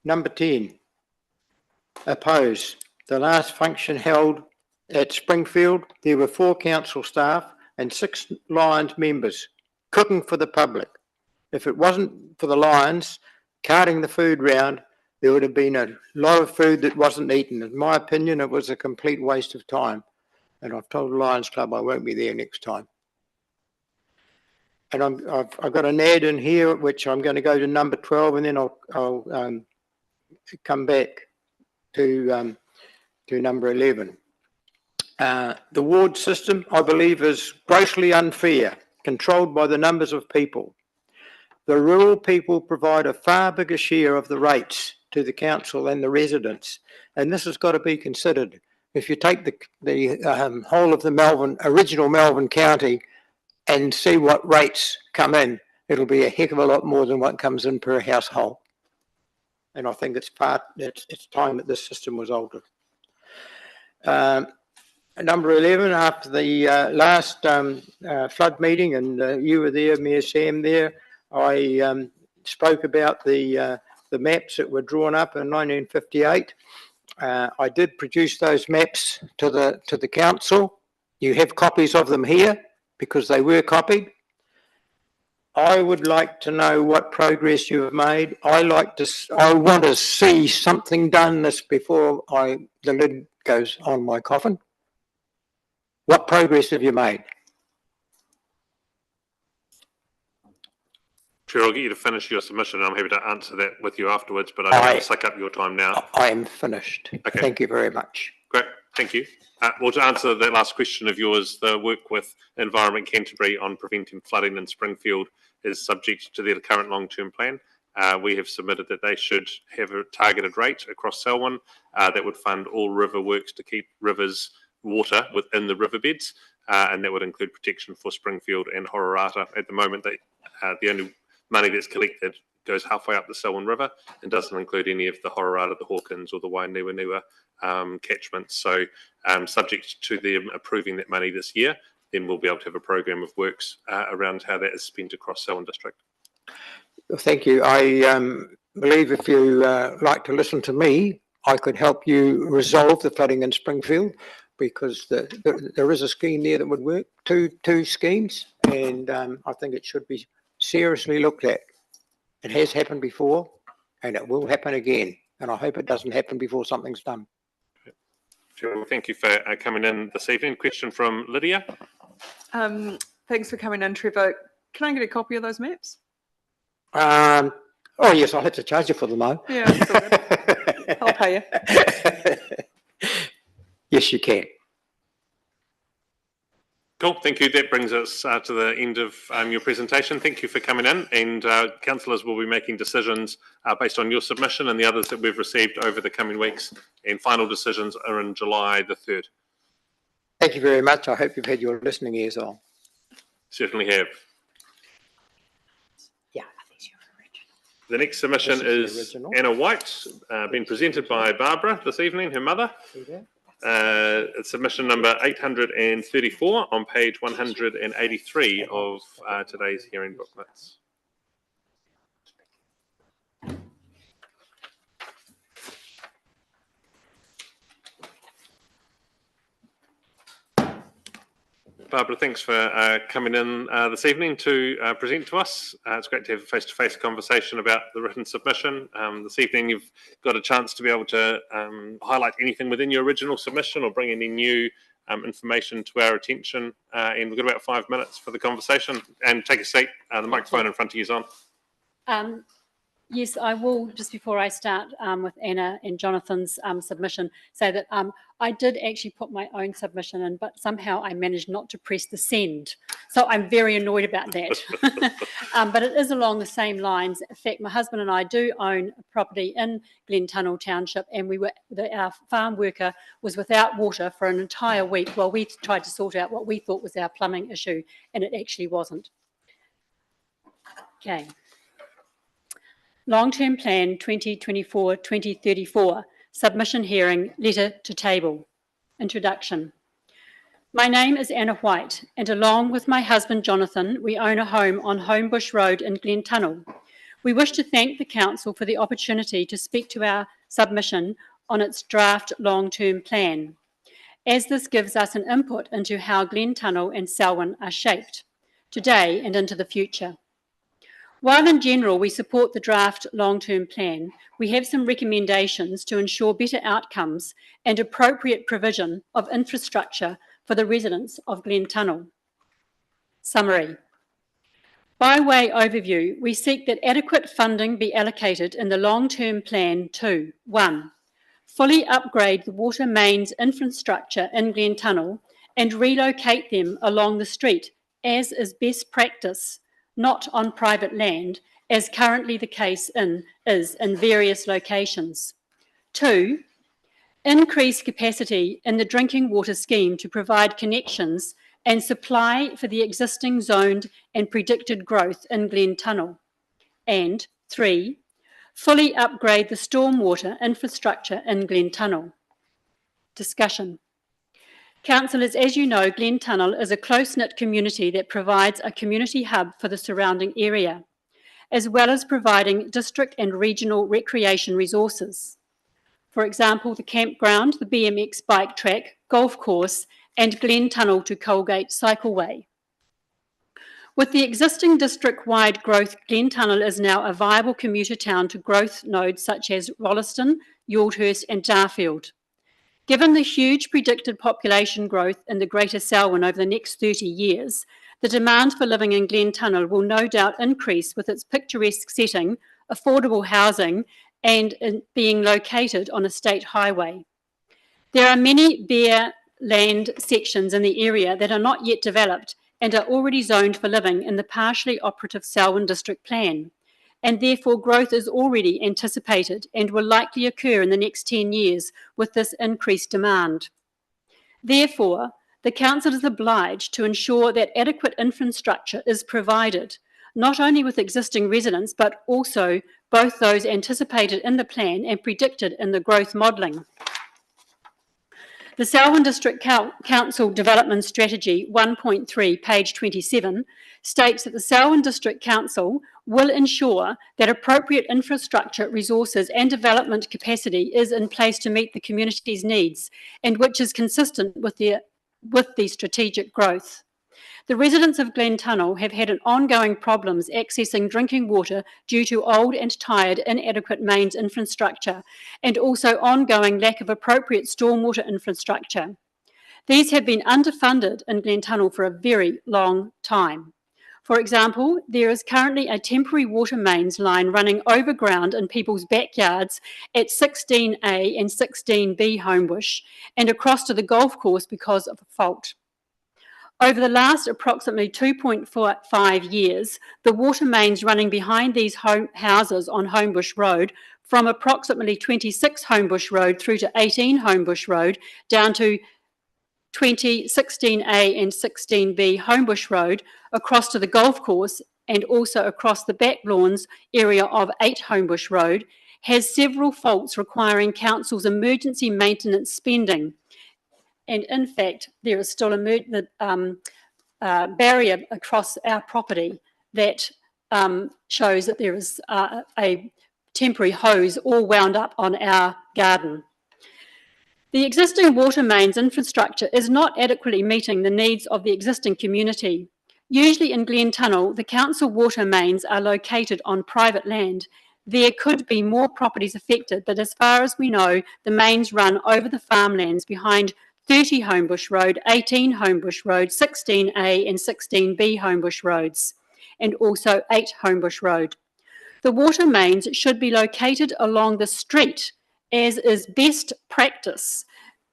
Number 10, oppose. The last function held at Springfield, there were 4 council staff and 6 Lions members cooking for the public. If it wasn't for the Lions carting the food round, there would have been a lot of food that wasn't eaten. In my opinion, it was a complete waste of time. And I've told the Lions Club I won't be there next time. And I've got an ad in here, which I'm going to go to number 12, and then I'll come back to number 11. The ward system, I believe, is grossly unfair, controlled by the numbers of people. The rural people provide a far bigger share of the rates to the council than the residents, and this has got to be considered. If you take the whole of the original Melbourne County and see what rates come in, it'll be a heck of a lot more than what comes in per household. And I think it's time that this system was altered. Number 11, after the last flood meeting, and you were there, Mayor Sam there, I spoke about the maps that were drawn up in 1958. I did produce those maps to the council. You have copies of them here because they were copied. I would like to know what progress you have made. I want to see something done this before the lid goes on my coffin. What progress have you made? Chair, I'll get you to finish your submission, and I'm happy to answer that with you afterwards, but I don't want to suck up your time now. I am finished. Okay. Thank you very much. Great, thank you. Well, to answer that last question of yours, the work with Environment Canterbury on preventing flooding in Springfield is subject to their current long-term plan. We have submitted that they should have a targeted rate across Selwyn that would fund all river works to keep rivers water within the riverbeds, and that would include protection for Springfield and Hororata. At the moment, the only money that's collected goes halfway up the Selwyn River and doesn't include any of the Hororata, the Hawkins, or the Wainiwa catchments. So subject to them approving that money this year, then we'll be able to have a program of works around how that is spent across Selwyn District. Well, thank you. I believe if you like to listen to me, I could help you resolve the flooding in Springfield, because there is a scheme there that would work, two schemes, and I think it should be seriously looked at. It has happened before, and it will happen again, and I hope it doesn't happen before something's done. Sure. Thank you for coming in this evening. Question from Lydia. Thanks for coming in, Trevor. Can I get a copy of those maps? Oh yes, I'll have to charge you for them though. Yeah, that's all good. I'll pay you. Yes, you can. Cool, thank you. That brings us to the end of your presentation. Thank you for coming in, and councillors will be making decisions based on your submission and the others that we've received over the coming weeks, and final decisions are in July the 3rd. Thank you very much. I hope you've had your listening ears on. Certainly have. Yeah. The next submission is Anna White, being presented by Barbara this evening, her mother. Submission number 834 on page 183 of today's hearing booklets. Barbara, thanks for coming in this evening to present to us. It's great to have a face-to-face conversation about the written submission. This evening you've got a chance to be able to highlight anything within your original submission or bring any new information to our attention. And we've got about 5 minutes for the conversation. And take a seat. The microphone in front of you is on. Yes, I will, just before I start with Anna and Jonathan's submission, say that I did actually put my own submission in, but somehow I managed not to press the send. So I'm very annoyed about that. But it is along the same lines. In fact, my husband and I do own a property in Glentunnel Township, and our farm worker was without water for an entire week while we tried to sort out what we thought was our plumbing issue, and it actually wasn't. Okay. Long-Term Plan 2024-2034, Submission Hearing, Letter to Table. Introduction. My name is Anna White, and along with my husband Jonathan, we own a home on Homebush Road in Glentunnel. We wish to thank the Council for the opportunity to speak to our submission on its draft long-term plan, as this gives us an input into how Glentunnel and Selwyn are shaped, today and into the future. While in general we support the draft long-term plan, we have some recommendations to ensure better outcomes and appropriate provision of infrastructure for the residents of Glentunnel. Summary. By way overview, we seek that adequate funding be allocated in the long-term plan to 1. Fully upgrade the water mains infrastructure in Glentunnel and relocate them along the street, as is best practice, not on private land, as currently the case is in various locations. 2, increase capacity in the drinking water scheme to provide connections and supply for the existing zoned and predicted growth in Glentunnel. And 3, fully upgrade the stormwater infrastructure in Glentunnel. Discussion. Councillors, as you know, Glentunnel is a close-knit community that provides a community hub for the surrounding area, as well as providing district and regional recreation resources. For example, the campground, the BMX bike track, golf course, and Glentunnel to Colgate cycleway. With the existing district-wide growth, Glentunnel is now a viable commuter town to growth nodes such as Rolleston, Yoldhurst and Darfield. Given the huge predicted population growth in the Greater Selwyn over the next 30 years, the demand for living in Glentunnel will no doubt increase with its picturesque setting, affordable housing, and being located on a state highway. There are many bare land sections in the area that are not yet developed and are already zoned for living in the partially operative Selwyn District Plan, and therefore growth is already anticipated and will likely occur in the next 10 years with this increased demand. Therefore, the Council is obliged to ensure that adequate infrastructure is provided, not only with existing residents, but also both those anticipated in the plan and predicted in the growth modelling. The Selwyn District Council Development Strategy 1.3, page 27, states that the Selwyn District Council will ensure that appropriate infrastructure, resources and development capacity is in place to meet the community's needs and which is consistent with the strategic growth. The residents of Glentunnel have had ongoing problems accessing drinking water due to old and tired, inadequate mains infrastructure and also ongoing lack of appropriate stormwater infrastructure. These have been underfunded in Glentunnel for a very long time. For example, there is currently a temporary water mains line running overground in people's backyards at 16A and 16B Homebush and across to the golf course because of a fault. Over the last approximately 2.5 years, the water mains running behind these houses on Homebush Road from approximately 26 Homebush Road through to 18 Homebush Road down to 16A and 16B Homebush Road across to the golf course and also across the back lawns area of 8 Homebush Road has several faults requiring Council's emergency maintenance spending. And in fact, there is still a barrier across our property that shows that there is a temporary hose all wound up on our garden. The existing water mains infrastructure is not adequately meeting the needs of the existing community. Usually in Glen Tunnel, the council water mains are located on private land. There could be more properties affected, but as far as we know, the mains run over the farmlands behind 30 Homebush Road, 18 Homebush Road, 16A and 16B Homebush Roads, and also 8 Homebush Road. The water mains should be located along the street, as is best practice.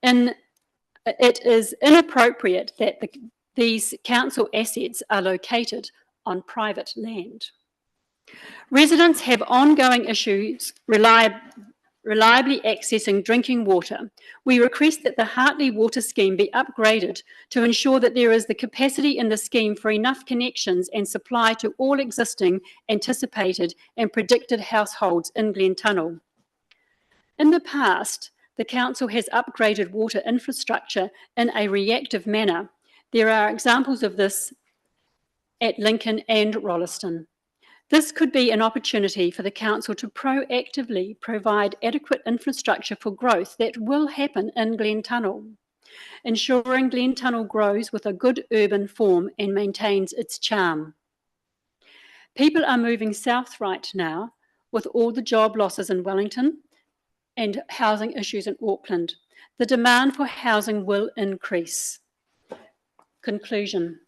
It is inappropriate that these council assets are located on private land. Residents have ongoing issues reliably accessing drinking water. We request that the Hartley Water Scheme be upgraded to ensure that there is the capacity in the scheme for enough connections and supply to all existing, anticipated and predicted households in Glen Tunnel. In the past, the council has upgraded water infrastructure in a reactive manner. There are examples of this at Lincoln and Rolleston. This could be an opportunity for the council to proactively provide adequate infrastructure for growth that will happen in Glen Tunnel, ensuring Glen Tunnel grows with a good urban form and maintains its charm. People are moving south right now with all the job losses in Wellington and housing issues in Auckland. The demand for housing will increase. Conclusion.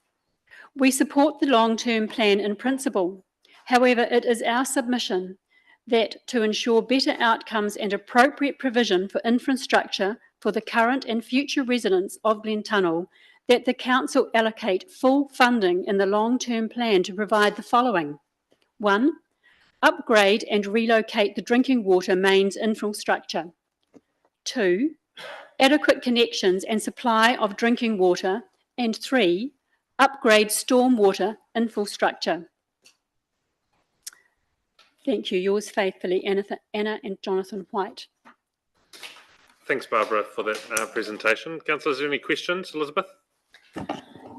We support the long-term plan in principle. However, it is our submission that to ensure better outcomes and appropriate provision for infrastructure for the current and future residents of Glen Tunnel, that the council allocate full funding in the long-term plan to provide the following. 1. Upgrade and relocate the drinking water mains infrastructure. 2. Adequate connections and supply of drinking water. And 3. Upgrade stormwater infrastructure. Thank you. Yours faithfully, Anna and Jonathan White. Thanks, Barbara, for that presentation. Councillors, are there any questions? Elizabeth?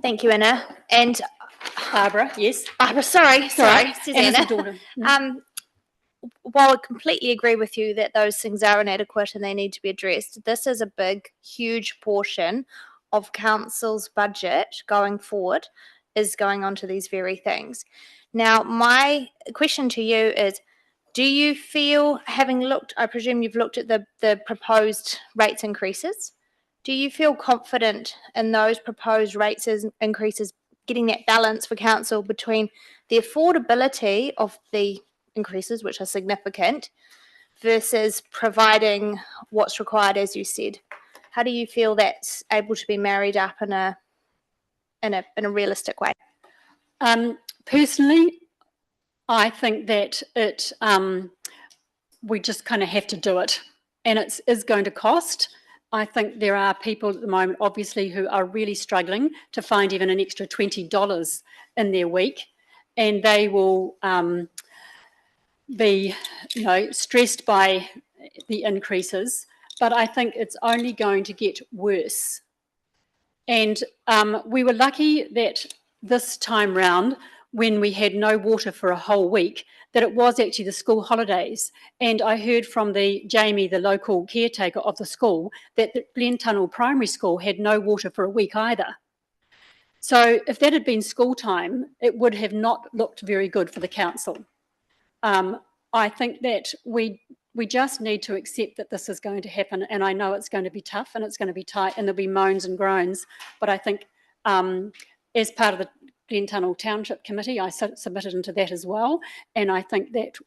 Thank you, Anna. And Barbara, yes. Barbara, sorry, says Anna's Anna. daughter. While I completely agree with you that those things are inadequate and they need to be addressed, this is a big, huge portion of council's budget going forward is going on to these very things. Now, my question to you is, do you feel, having looked, I presume you've looked at the proposed rates increases, do you feel confident in those proposed rates increases getting that balance for council between the affordability of the increases, which are significant, versus providing what's required, as you said? How do you feel that's able to be married up in a realistic way? Personally, I think that we just kind of have to do it, and it is going to cost. I think there are people at the moment, obviously, who are really struggling to find even an extra $20 in their week, and they will be, stressed by the increases. But I think it's only going to get worse. And we were lucky that this time round, when we had no water for a whole week, that it was actually the school holidays. And I heard from Jamie, the local caretaker of the school, that the Glen Tunnel Primary School had no water for a week either. So if that had been school time, it would have not looked very good for the council. I think that we just need to accept that this is going to happen, and I know it's going to be tough and it's going to be tight and there'll be moans and groans, but I think as part of the Glen Tunnel Township Committee, I submitted into that as well, and I think that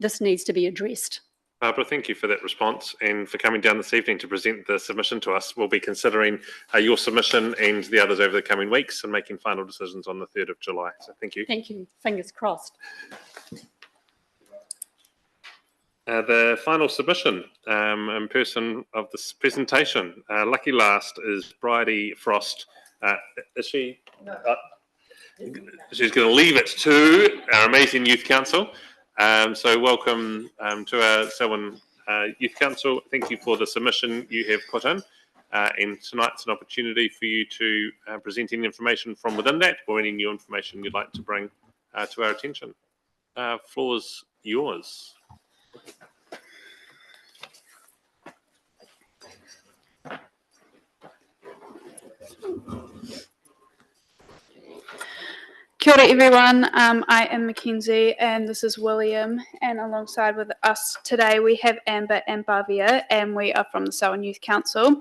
this needs to be addressed. Barbara, thank you for that response and for coming down this evening to present the submission to us. We'll be considering your submission and the others over the coming weeks and making final decisions on the 3rd of July. So thank you. Thank you. Fingers crossed. The final submission in person of this presentation. Lucky last is Bridie Frost. Is she? No. She's going to leave it to our amazing Youth Council. So welcome to our Selwyn Youth Council. Thank you for the submission you have put in. And tonight's an opportunity for you to present any information from within that or any new information you'd like to bring to our attention. Floor's yours. Kia ora everyone, I am Mackenzie and this is William, and alongside with us today we have Amber and Bavia, and we are from the Selwyn Youth Council,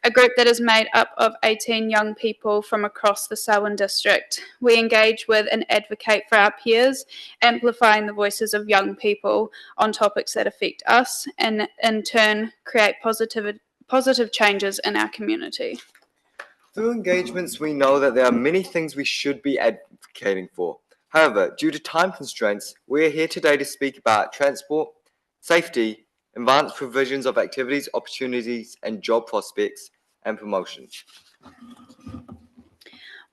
a group that is made up of 18 young people from across the Selwyn district. We engage with and advocate for our peers, amplifying the voices of young people on topics that affect us and in turn create positive changes in our community. Through engagements, we know that there are many things we should be advocating for. However, due to time constraints, we are here today to speak about transport, safety, advanced provisions of activities, opportunities, and job prospects and promotions.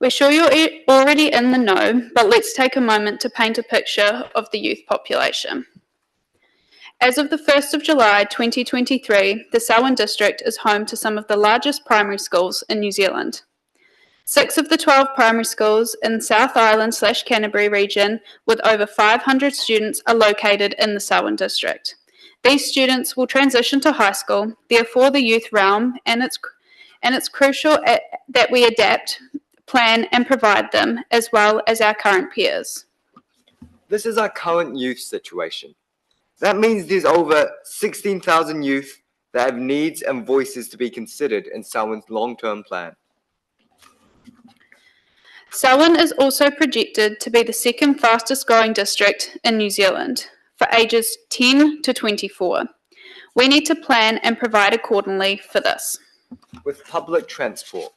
We're sure you're already in the know, but let's take a moment to paint a picture of the youth population. As of the 1st of July 2023, the Selwyn district is home to some of the largest primary schools in New Zealand. 6 of the 12 primary schools in South Island/Canterbury region with over 500 students are located in the Selwyn district. These students will transition to high school, therefore the youth realm, and it's crucial that we adapt, plan and provide them as well as our current peers. This is our current youth situation. That means there's over 16,000 youth that have needs and voices to be considered in Selwyn's long-term plan. Selwyn is also projected to be the second fastest growing district in New Zealand for ages 10 to 24. We need to plan and provide accordingly for this. With public transport.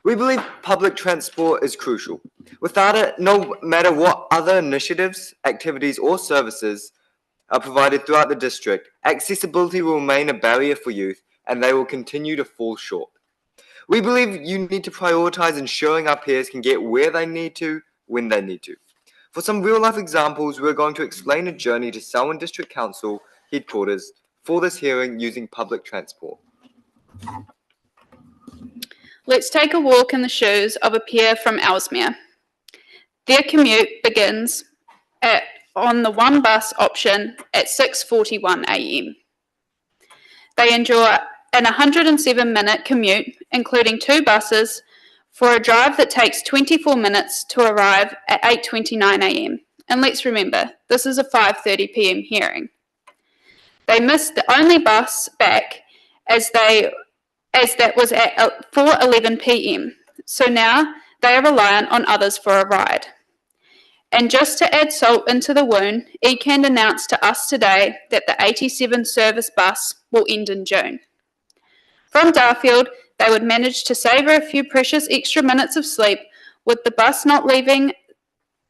We believe public transport is crucial. Without it, no matter what other initiatives, activities, or services are provided throughout the district, accessibility will remain a barrier for youth and they will continue to fall short. We believe you need to prioritize ensuring our peers can get where they need to, when they need to. For some real-life examples, we're going to explain a journey to Selwyn District Council headquarters for this hearing using public transport. Let's take a walk in the shoes of a peer from Ellesmere. Their commute begins on the one bus option at 6:41 a.m. They endure an 107-minute commute, including 2 buses, for a drive that takes 24 minutes to arrive at 8:29 a.m. And let's remember, this is a 5:30 p.m. hearing. They missed the only bus back as that was at 4:11 p.m. So now they are reliant on others for a ride. And just to add salt into the wound, ECAN announced to us today that the 87 service bus will end in June. From Darfield, they would manage to savour a few precious extra minutes of sleep. With the bus not leaving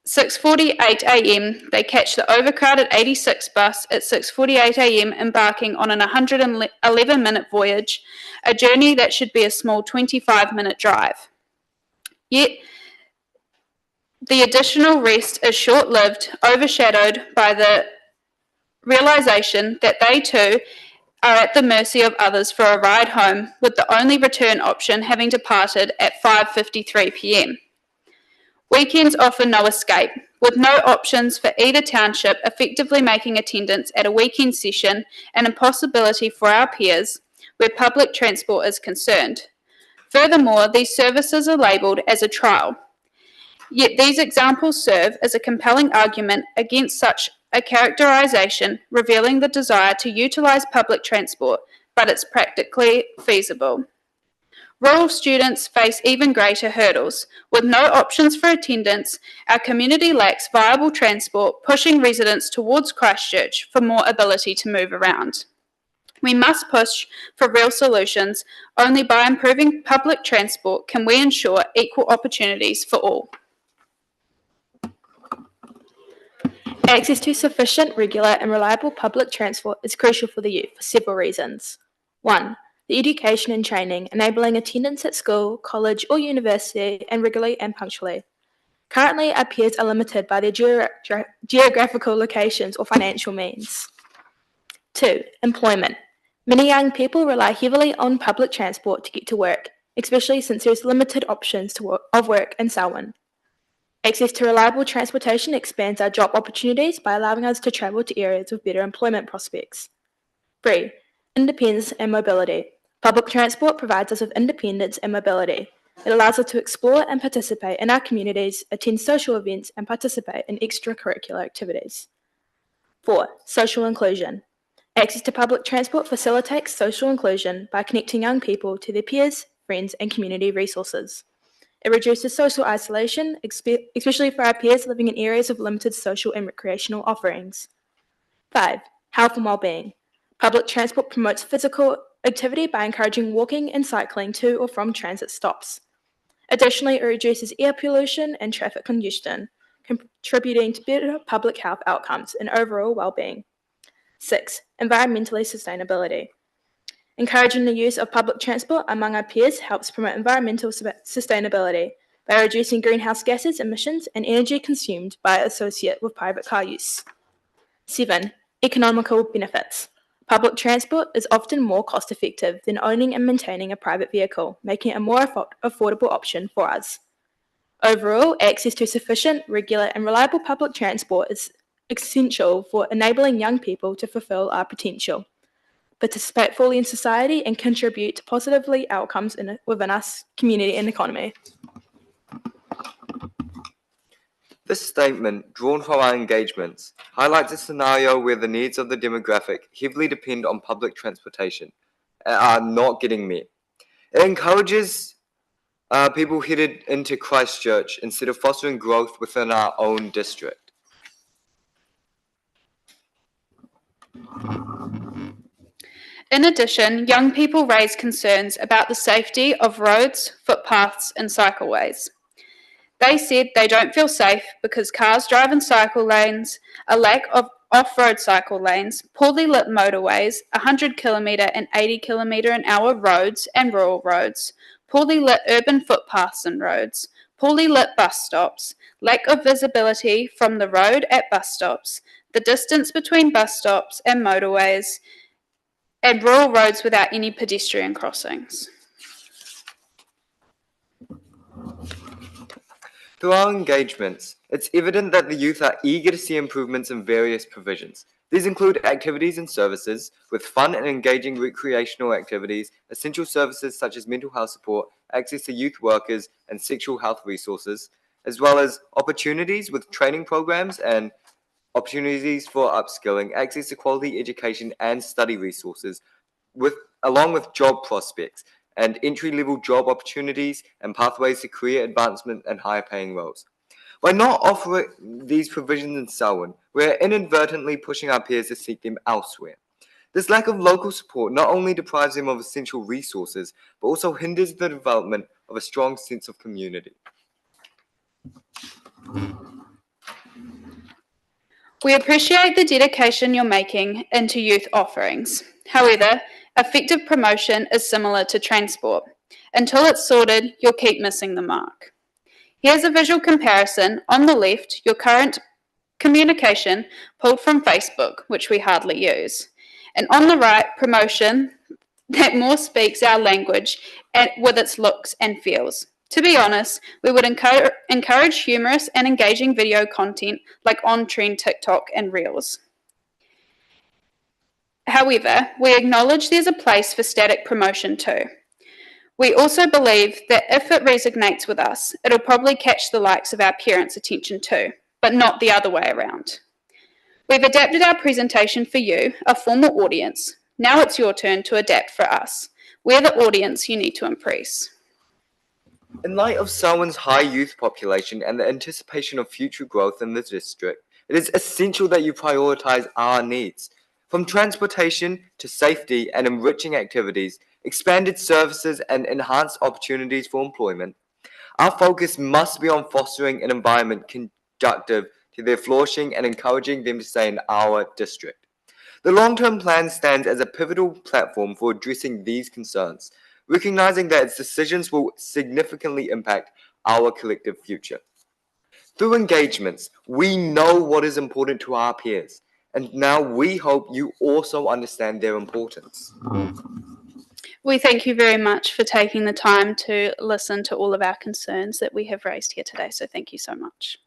6:48 a.m, they catch the overcrowded 86 bus at 6:48 a.m, embarking on an 111-minute voyage, a journey that should be a small 25-minute drive. Yet, the additional rest is short-lived, overshadowed by the realisation that they too are at the mercy of others for a ride home, with the only return option having departed at 5:53 p.m. Weekends offer no escape, with no options for either township effectively making attendance at a weekend session an impossibility for our peers where public transport is concerned. Furthermore, these services are labelled as a trial. Yet these examples serve as a compelling argument against such a characterisation, revealing the desire to utilise public transport, but it's practically feasible. Rural students face even greater hurdles. With no options for attendance, our community lacks viable transport, pushing residents towards Christchurch for more ability to move around. We must push for real solutions. Only by improving public transport can we ensure equal opportunities for all. Access to sufficient, regular and reliable public transport is crucial for the youth for several reasons. 1. The education and training, enabling attendance at school, college or university and regularly and punctually. Currently, our peers are limited by their geographical locations or financial means. 2. Employment. Many young people rely heavily on public transport to get to work, especially since there is limited options of work in Selwyn. Access to reliable transportation expands our job opportunities by allowing us to travel to areas with better employment prospects. 3. Independence and mobility. Public transport provides us with independence and mobility. It allows us to explore and participate in our communities, attend social events, and participate in extracurricular activities. 4. Social inclusion. Access to public transport facilitates social inclusion by connecting young people to their peers, friends, and community resources. It reduces social isolation, especially for our peers living in areas of limited social and recreational offerings. 5. Health and well-being. Public transport promotes physical activity by encouraging walking and cycling to or from transit stops. Additionally, it reduces air pollution and traffic congestion, contributing to better public health outcomes and overall well-being. 6. Environmentally sustainability. Encouraging the use of public transport among our peers helps promote environmental sustainability by reducing greenhouse gases emissions and energy consumed by associate with private car use. 7. Economical benefits. Public transport is often more cost-effective than owning and maintaining a private vehicle, making it a more affordable option for us. Overall, access to sufficient, regular, and reliable public transport is essential for enabling young people to fulfill our potential, participate fully in society, and contribute to positively outcomes within our community and economy. This statement, drawn from our engagements, highlights a scenario where the needs of the demographic heavily depend on public transportation and are not getting met. It encourages people headed into Christchurch instead of fostering growth within our own district. In addition, young people raise concerns about the safety of roads, footpaths, and cycleways. They said they don't feel safe because cars drive in cycle lanes, a lack of off-road cycle lanes, poorly lit motorways, 100km and 80km an hour roads and rural roads, poorly lit urban footpaths and roads, poorly lit bus stops, lack of visibility from the road at bus stops, the distance between bus stops and motorways, and rural roads without any pedestrian crossings. Through our engagements, it's evident that the youth are eager to see improvements in various provisions. These include activities and services with fun and engaging recreational activities, essential services such as mental health support, access to youth workers and sexual health resources, as well as opportunities with training programs and opportunities for upskilling, access to quality education and study resources, along with job prospects and entry-level job opportunities and pathways to career advancement and higher-paying roles. By not offering these provisions in Selwyn, we're inadvertently pushing our peers to seek them elsewhere. This lack of local support not only deprives them of essential resources, but also hinders the development of a strong sense of community. We appreciate the dedication you're making into youth offerings. However, effective promotion is similar to transport. Until it's sorted, you'll keep missing the mark. Here's a visual comparison. On the left, your current communication pulled from Facebook, which we hardly use. And on the right, promotion that more speaks our language with its looks and feels. To be honest, we would encourage humorous and engaging video content like on-trend TikTok and Reels. However, we acknowledge there's a place for static promotion too. We also believe that if it resonates with us, it'll probably catch the likes of our parents' attention too, but not the other way around. We've adapted our presentation for you, a formal audience. Now it's your turn to adapt for us. We're the audience you need to impress. In light of Selwyn's high youth population and the anticipation of future growth in the district, it is essential that you prioritise our needs. From transportation to safety and enriching activities, expanded services and enhanced opportunities for employment, our focus must be on fostering an environment conducive to their flourishing and encouraging them to stay in our district. The long-term plan stands as a pivotal platform for addressing these concerns, recognizing that its decisions will significantly impact our collective future. Through engagements, we know what is important to our peers, and now we hope you also understand their importance. We thank you very much for taking the time to listen to all of our concerns that we have raised here today, so thank you so much.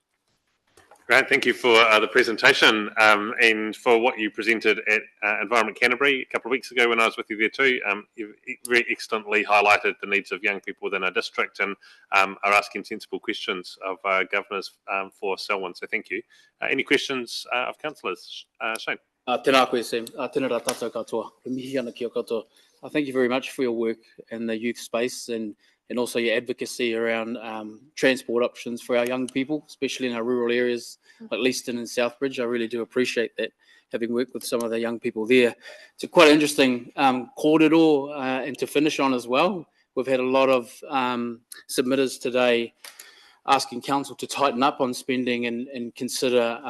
Great, thank you for the presentation and for what you presented at Environment Canterbury a couple of weeks ago when I was with you there too. You've very excellently highlighted the needs of young people within our district and are asking sensible questions of governors for Selwyn, so thank you. Any questions of councillors? Shane. Tēnā koe, Sam. Tēnā rā tātou katoa. Mihi ana ki o katoa. Thank you very much for your work in the youth space and also your advocacy around transport options for our young people, especially in our rural areas like Leeston and Southbridge. I really do appreciate that, having worked with some of the young people there. It's a quite interesting corridor and to finish on as well. We've had a lot of submitters today asking council to tighten up on spending and consider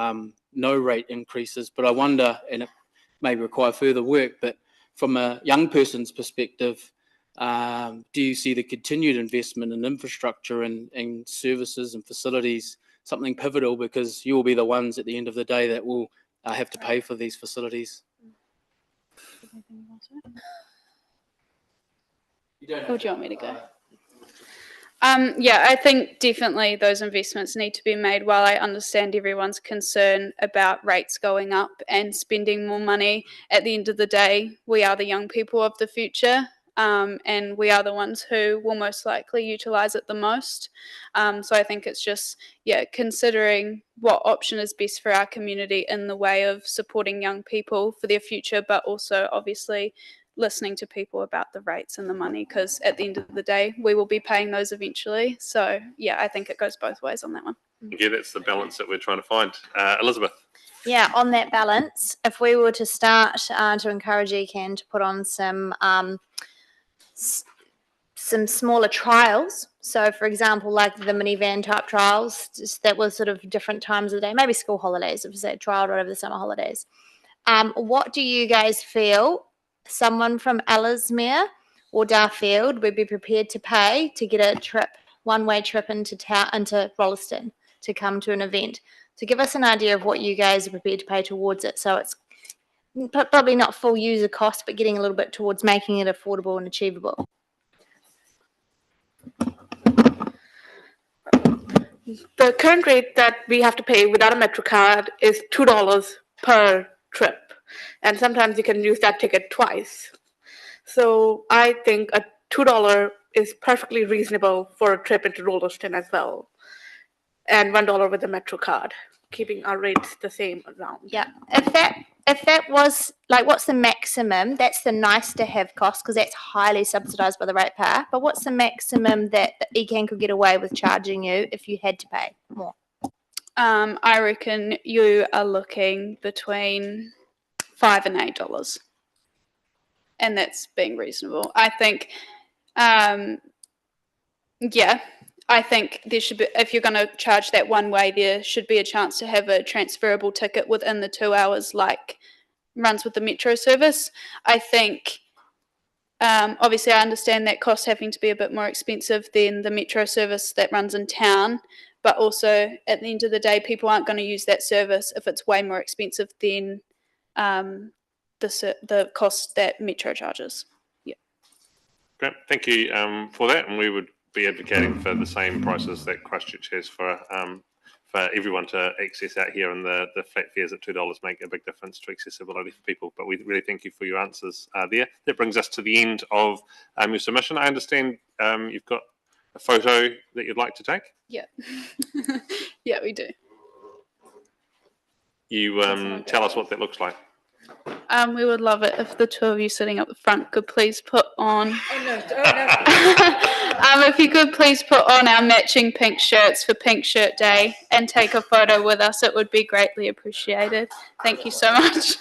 no rate increases. But I wonder, and it may require further work, but from a young person's perspective, do you see the continued investment in infrastructure and services and facilities something pivotal, because you will be the ones at the end of the day that will have to pay for these facilities? Or do you want me to go? Yeah, I think definitely those investments need to be made. While I understand everyone's concern about rates going up and spending more money, at the end of the day, we are the young people of the future. And we are the ones who will most likely utilise it the most. So I think it's just, considering what option is best for our community in the way of supporting young people for their future, but also obviously listening to people about the rates and the money, because at the end of the day, we will be paying those eventually. So I think it goes both ways on that one. Yeah, that's the balance that we're trying to find. Elizabeth. Yeah, on that balance, if we were to start to encourage ECAN to put on some smaller trials. So, for example, like the minivan type trials, just that was sort of different times of the day, maybe school holidays, if it's a trial or over the summer holidays. What do you guys feel someone from Ellesmere or Darfield would be prepared to pay to get a trip, one-way trip into Rolleston to come to an event? So give us an idea of what you guys are prepared to pay towards it. So it's probably not full user cost, but getting a little bit towards making it affordable and achievable. The current rate that we have to pay without a Metro card is $2 per trip. And sometimes you can use that ticket twice. So I think a $2 is perfectly reasonable for a trip into Rolleston as well. And $1 with a Metro card, keeping our rates the same around. Yeah, if that was like, what's the maximum? That's the nice to have cost, because that's highly subsidised by the ratepayer. But what's the maximum that the ECAN could get away with charging you if you had to pay more? I reckon you are looking between $5 and $8, and that's being reasonable. I think, I think there should be, if you're going to charge that one way, there should be a chance to have a transferable ticket within the 2 hours, like runs with the Metro service. I think, obviously I understand that cost having to be a bit more expensive than the Metro service that runs in town, but also at the end of the day, people aren't going to use that service if it's way more expensive than the cost that Metro charges. Yeah. Great, thank you for that, and we would be advocating for the same prices that Christchurch has for everyone to access out here, and the flat fares at $2 make a big difference to accessibility for people. But we really thank you for your answers there. That brings us to the end of your submission. I understand you've got a photo that you'd like to take. Yeah. Yeah, we do. You tell us what that looks like. We would love it if the two of you sitting up the front could please put on. If you could please put on our matching pink shirts for Pink Shirt Day and take a photo with us, it would be greatly appreciated. Thank you so much.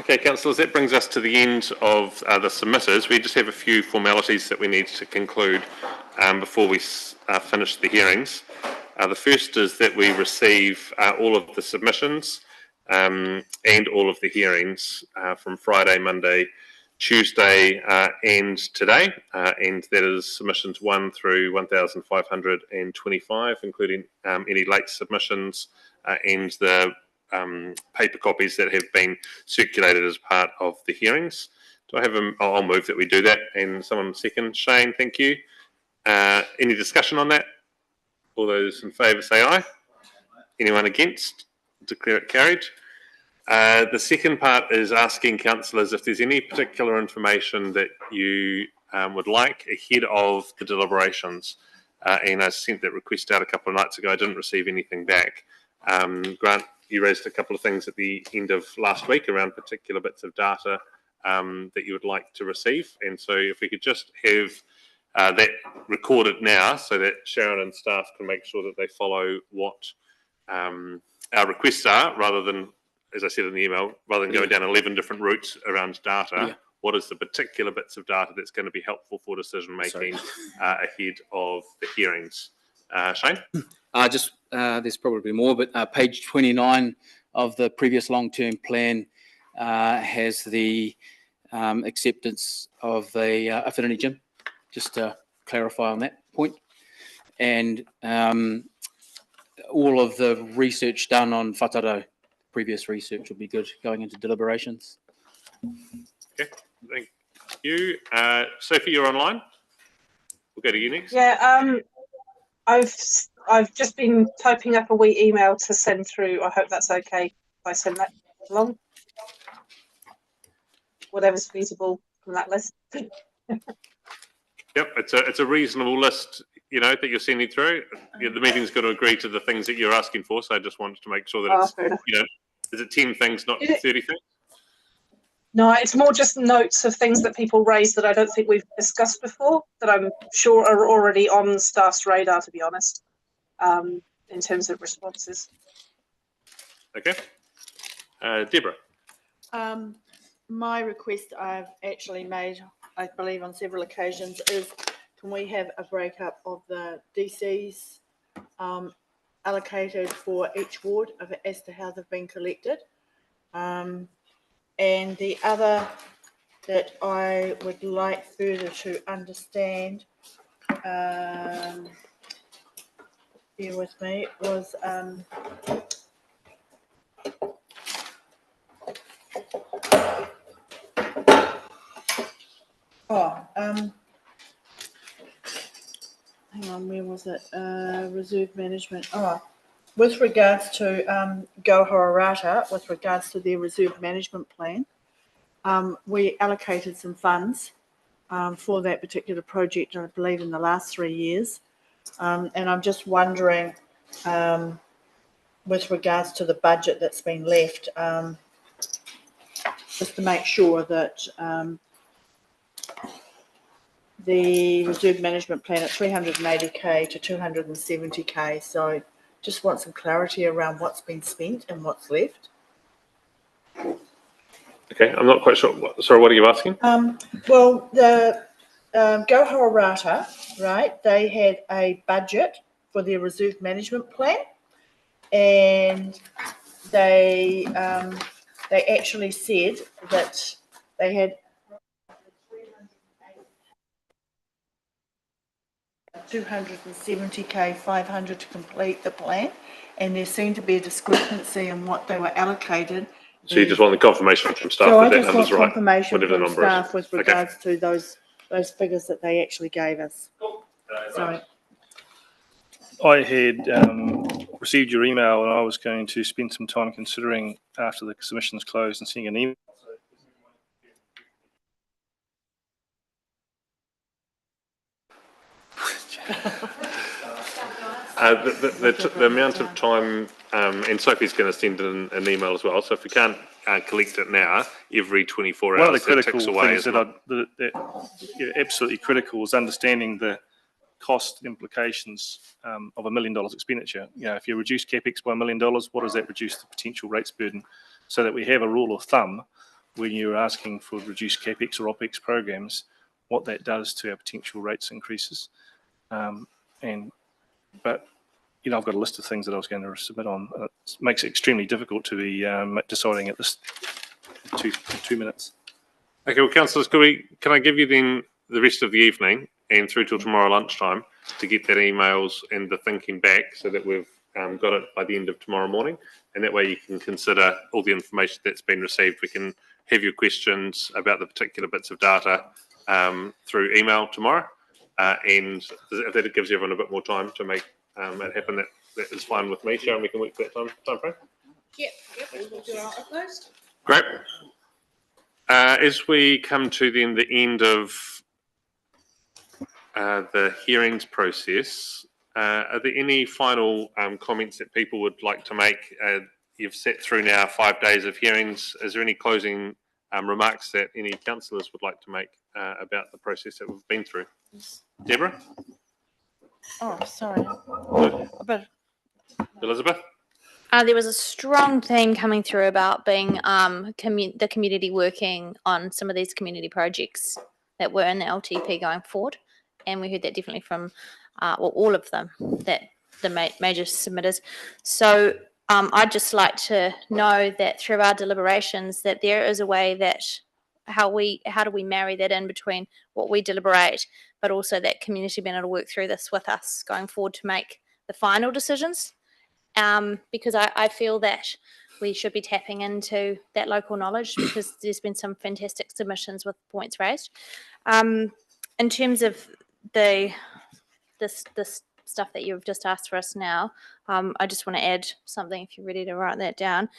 Okay, councillors, that brings us to the end of the submitters. We just have a few formalities that we need to conclude before we finish the hearings. The first is that we receive all of the submissions and all of the hearings from Friday, Monday, Tuesday and today, and that is submissions 1 through 1,525, including any late submissions and the paper copies that have been circulated as part of the hearings. Do I have I'll move that we do that, and someone second. Shane, thank you. Any discussion on that? All those in favour say aye. Anyone against? Declare it carried. The second part is asking councillors if there's any particular information that you would like ahead of the deliberations. And I sent that request out a couple of nights ago. I didn't receive anything back. Grant, you raised a couple of things at the end of last week around particular bits of data that you would like to receive. And so if we could just have that recorded now so that Sharon and staff can make sure that they follow what our requests are, rather than, as I said in the email, rather than going down 11 different routes around data, what is the particular bits of data that's going to be helpful for decision making ahead of the hearings? Shane? There's probably more, but page 29 of the previous long-term plan has the acceptance of the affinity gym, just to clarify on that point. And all of the research done on whātaro, previous research, will be good going into deliberations. Okay, thank you. Sophie, you're online. We'll go to you next. Yeah, I've just been typing up a wee email to send through. I hope that's okay if I send that along. Whatever's feasible from that list. Yep, it's a reasonable list, you know, that you're sending through. The meeting's got to agree to the things that you're asking for, so I just wanted to make sure that it's, you know, is it 10 things, not 30 things? No, it's more just notes of things that people raise that I don't think we've discussed before, that I'm sure are already on staff's radar, to be honest, in terms of responses. Okay. Deborah. My request I've actually made, I believe on several occasions, is can we have a breakup of the DCs allocated for each ward as to how they've been collected. And the other that I would like further to understand, bear with me, was hang on, where was it? Reserve management. With regards to Gohororata, with regards to their reserve management plan, we allocated some funds for that particular project, I believe, in the last 3 years. And I'm just wondering, with regards to the budget that's been left, just to make sure that the reserve management plan at 380k to 270k. So just want some clarity around what's been spent and what's left. Okay, I'm not quite sure. Sorry, what are you asking? Well, the Gohororata, right, they had a budget for their reserve management plan, and they actually said that they had 270k 500 to complete the plan, and there seemed to be a discrepancy in what they were allocated. So you just want the confirmation from staff So I that just that want number's right, confirmation whatever the from number is. staff with regards to those figures that they actually gave us. Sorry. I had received your email, and I was going to spend some time considering after the submissions closed and seeing an email. The amount of time, and Sophie's going to send in an email as well, so if we can't collect it now, every 24 hours, one of the critical ticks away, things that absolutely critical is understanding the cost implications of $1 million expenditure. You know, if you reduce capex by $1 million, what does that reduce the potential rates burden? So that we have a rule of thumb when you're asking for reduced capex or opex programs, what that does to our potential rates increases. But you know, I've got a list of things that I was going to submit on. It makes it extremely difficult to be deciding at this 2 minutes. Okay, well, councillors, can I give you then the rest of the evening and through till tomorrow lunchtime to get that emails and the thinking back, so that we've got it by the end of tomorrow morning, and that way you can consider all the information that's been received. We can have your questions about the particular bits of data through email tomorrow, and if that gives everyone a bit more time to make it happen, that is fine with me. Sharon, we can work that time frame. Yep, we'll do our utmost. Great. As we come to then the end of the hearings process, are there any final comments that people would like to make? You've sat through now 5 days of hearings. Is there any closing remarks that any councillors would like to make about the process that we've been through? Deborah? Oh, sorry. Elizabeth? There was a strong theme coming through about being the community working on some of these community projects that were in the LTP going forward, and we heard that definitely from all of them, that the major submitters. So I'd just like to know that through our deliberations that there is a way that how do we marry that in between what we deliberate, but also that community being able to work through this with us going forward to make the final decisions. Because I feel that we should be tapping into that local knowledge, because there's been some fantastic submissions with points raised. In terms of this stuff that you've just asked for us now, I just want to add something if you're ready to write that down.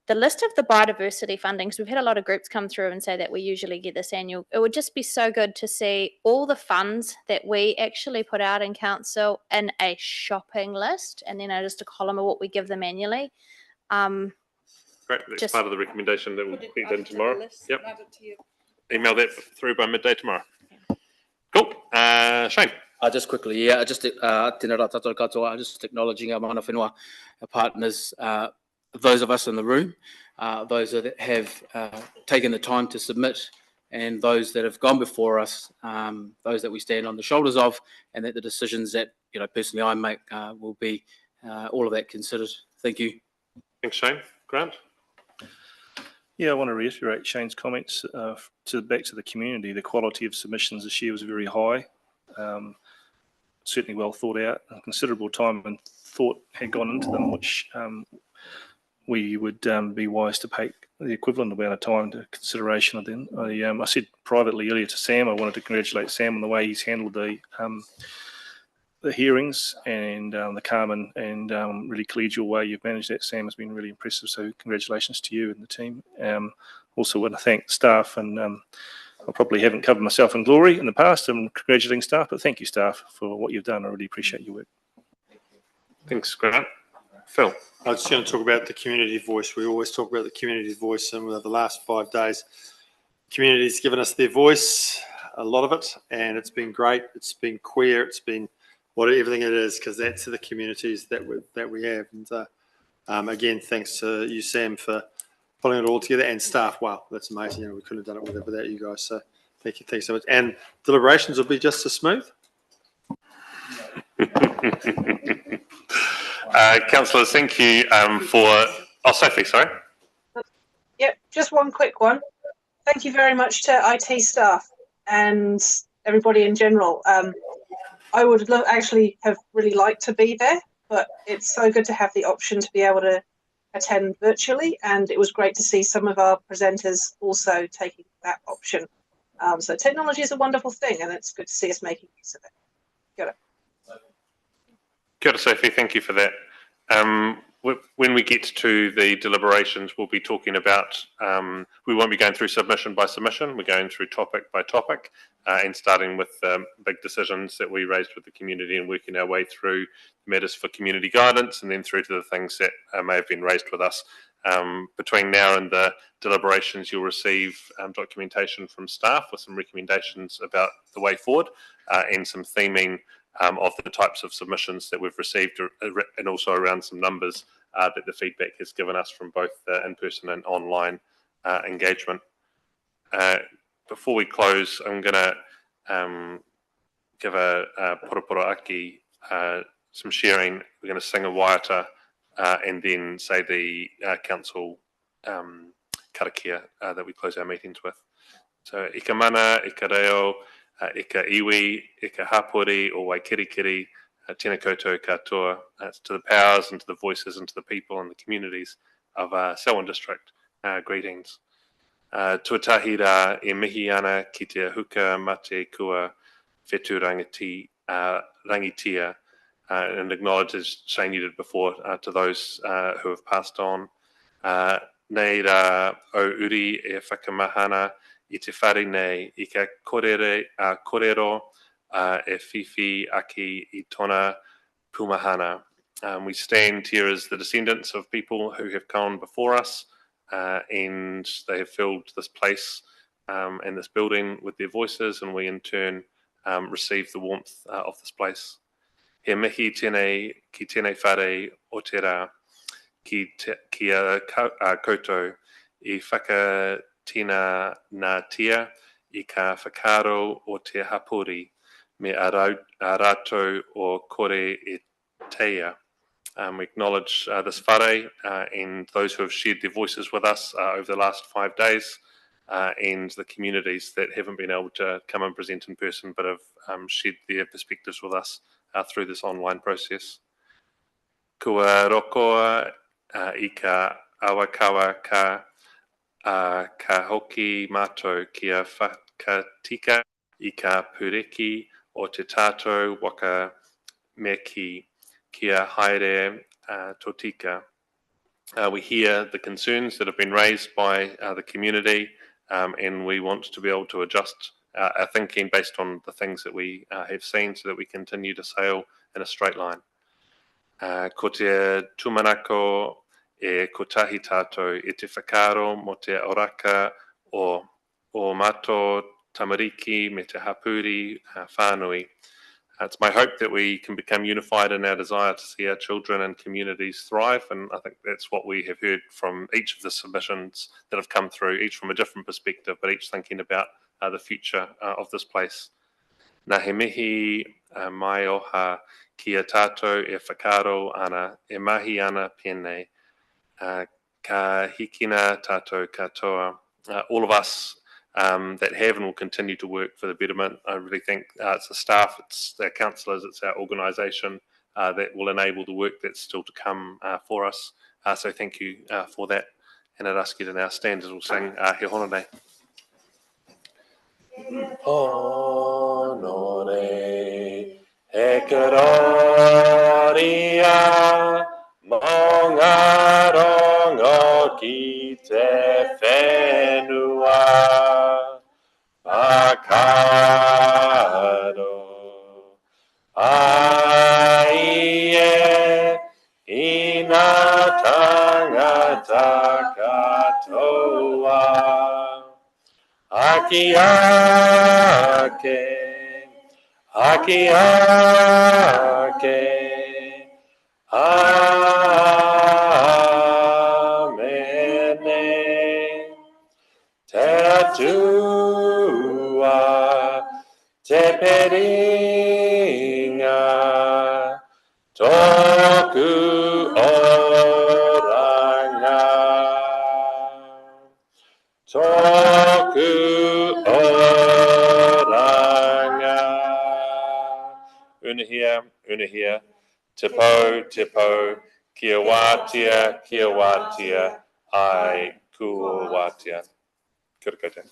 The list of the biodiversity fundings, we've had a lot of groups come through and say that we usually get this annual. It would just be so good to see all the funds that we actually put out in council in a shopping list, and then just a column of what we give them annually. Great, that's part of the recommendation that we'll get done tomorrow. Yep. Email that through by midday tomorrow. Cool. Shane? Just quickly, yeah, just acknowledging our mana whenua, our partners, those of us in the room, those that have taken the time to submit, and those that have gone before us, those that we stand on the shoulders of, and that the decisions that personally I make will be all of that considered. Thank you. Thanks, Shane. Grant? Yeah, I want to reiterate Shane's comments back to the community. The quality of submissions this year was very high, certainly well thought out. Considerable time and thought had gone into them, which we would be wise to take the equivalent amount of time to consideration of them. I said privately earlier to Sam, I wanted to congratulate Sam on the way he's handled the hearings and the calm and really collegial way you've managed that, Sam, has been really impressive. So congratulations to you and the team. Also want to thank staff, and I probably haven't covered myself in glory in the past and congratulating staff, but thank you, staff, for what you've done. I really appreciate your work. Thanks, Grant. Phil? I was just going to talk about the community voice. We always talk about the community voice, and the last 5 days, community's given us their voice, a lot of it, and it's been great. It's been queer. It's been everything it is, because that's the communities that we have. And again, thanks to you, Sam, for pulling it all together, and staff. Wow, that's amazing. We couldn't have done it without you guys. So thank you. Thanks so much. And deliberations will be just as smooth. Councillors, thank you for... Oh, Sophie, sorry. Yep, just one quick one. Thank you very much to IT staff and everybody in general. I would actually have really liked to be there, but it's so good to have the option to be able to attend virtually, and it was great to see some of our presenters also taking that option. So technology is a wonderful thing, and it's good to see us making use of it. Got it. Kia ora, Sophie, thank you for that. When we get to the deliberations, we'll be talking about, we won't be going through submission by submission, we're going through topic by topic, and starting with big decisions that we raised with the community and working our way through matters for community guidance, and then through to the things that may have been raised with us. Between now and the deliberations, you'll receive documentation from staff with some recommendations about the way forward, and some theming of the types of submissions that we've received, and also around some numbers that the feedback has given us from both in-person and online engagement. Before we close, I'm going to give a porapora aki some sharing. We're going to sing a waiata and then say the council karakia that we close our meetings with. So, ika mana, ika reo, ika iwi, ika hapori, or waikirikiri, tēnā koutou katoa, to the powers and to the voices and to the people and the communities of Selwyn District. Greetings. Tuatahi rā e mihi ana ki te huka mate kua whetu rangitia, and acknowledge, as Shane you did before, to those who have passed on. Nei rā o uri e whakamahana I te whare nei I ka korero e whiwhi aki I tōna pumahana. We stand here as the descendants of people who have gone before us, and they have filled this place and this building with their voices, and we in turn receive the warmth of this place. He mihi tēnei ki tēnei whare o te rā, ki a koutou I whakatina nā tia I ka whakaro o te hapori me a rātou o kore e teia. We acknowledge this whare and those who have shared their voices with us over the last 5 days, and the communities that haven't been able to come and present in person but have shared their perspectives with us through this online process. Kua rokoa I ka awakawa ka hoki mātou kia whakatika I ka pureki o te tātou waka meki kia haere totika. We hear the concerns that have been raised by the community, and we want to be able to adjust our thinking based on the things that we have seen so that we continue to sail in a straight line. Ko te tumanako e kotahi tātou e te whakaro mo te oraka o mato tamariki me te hapuri whānui. It's my hope that we can become unified in our desire to see our children and communities thrive, and I think that's what we have heard from each of the submissions that have come through, each from a different perspective, but each thinking about the future of this place. Nā he mihi mai oha ki a tātou e whakaro ana, e mahi ana pēnei, ka hikina tātou katoa. All of us that have and will continue to work for the betterment. I really think it's the staff, it's our councillors, it's our organisation that will enable the work that's still to come for us. So thank you for that. And I'd ask you to now stand as we'll sing He Honore. Honore he karoria mō ngā rongo ki te whenua whakaro ai e I ngā tangata katoa. Aki ake, amene, te atua, te peringa, toku oranga, toku oranga. Unahia, tipo, kia wātia, ai kua wātia. Kia ora koutou.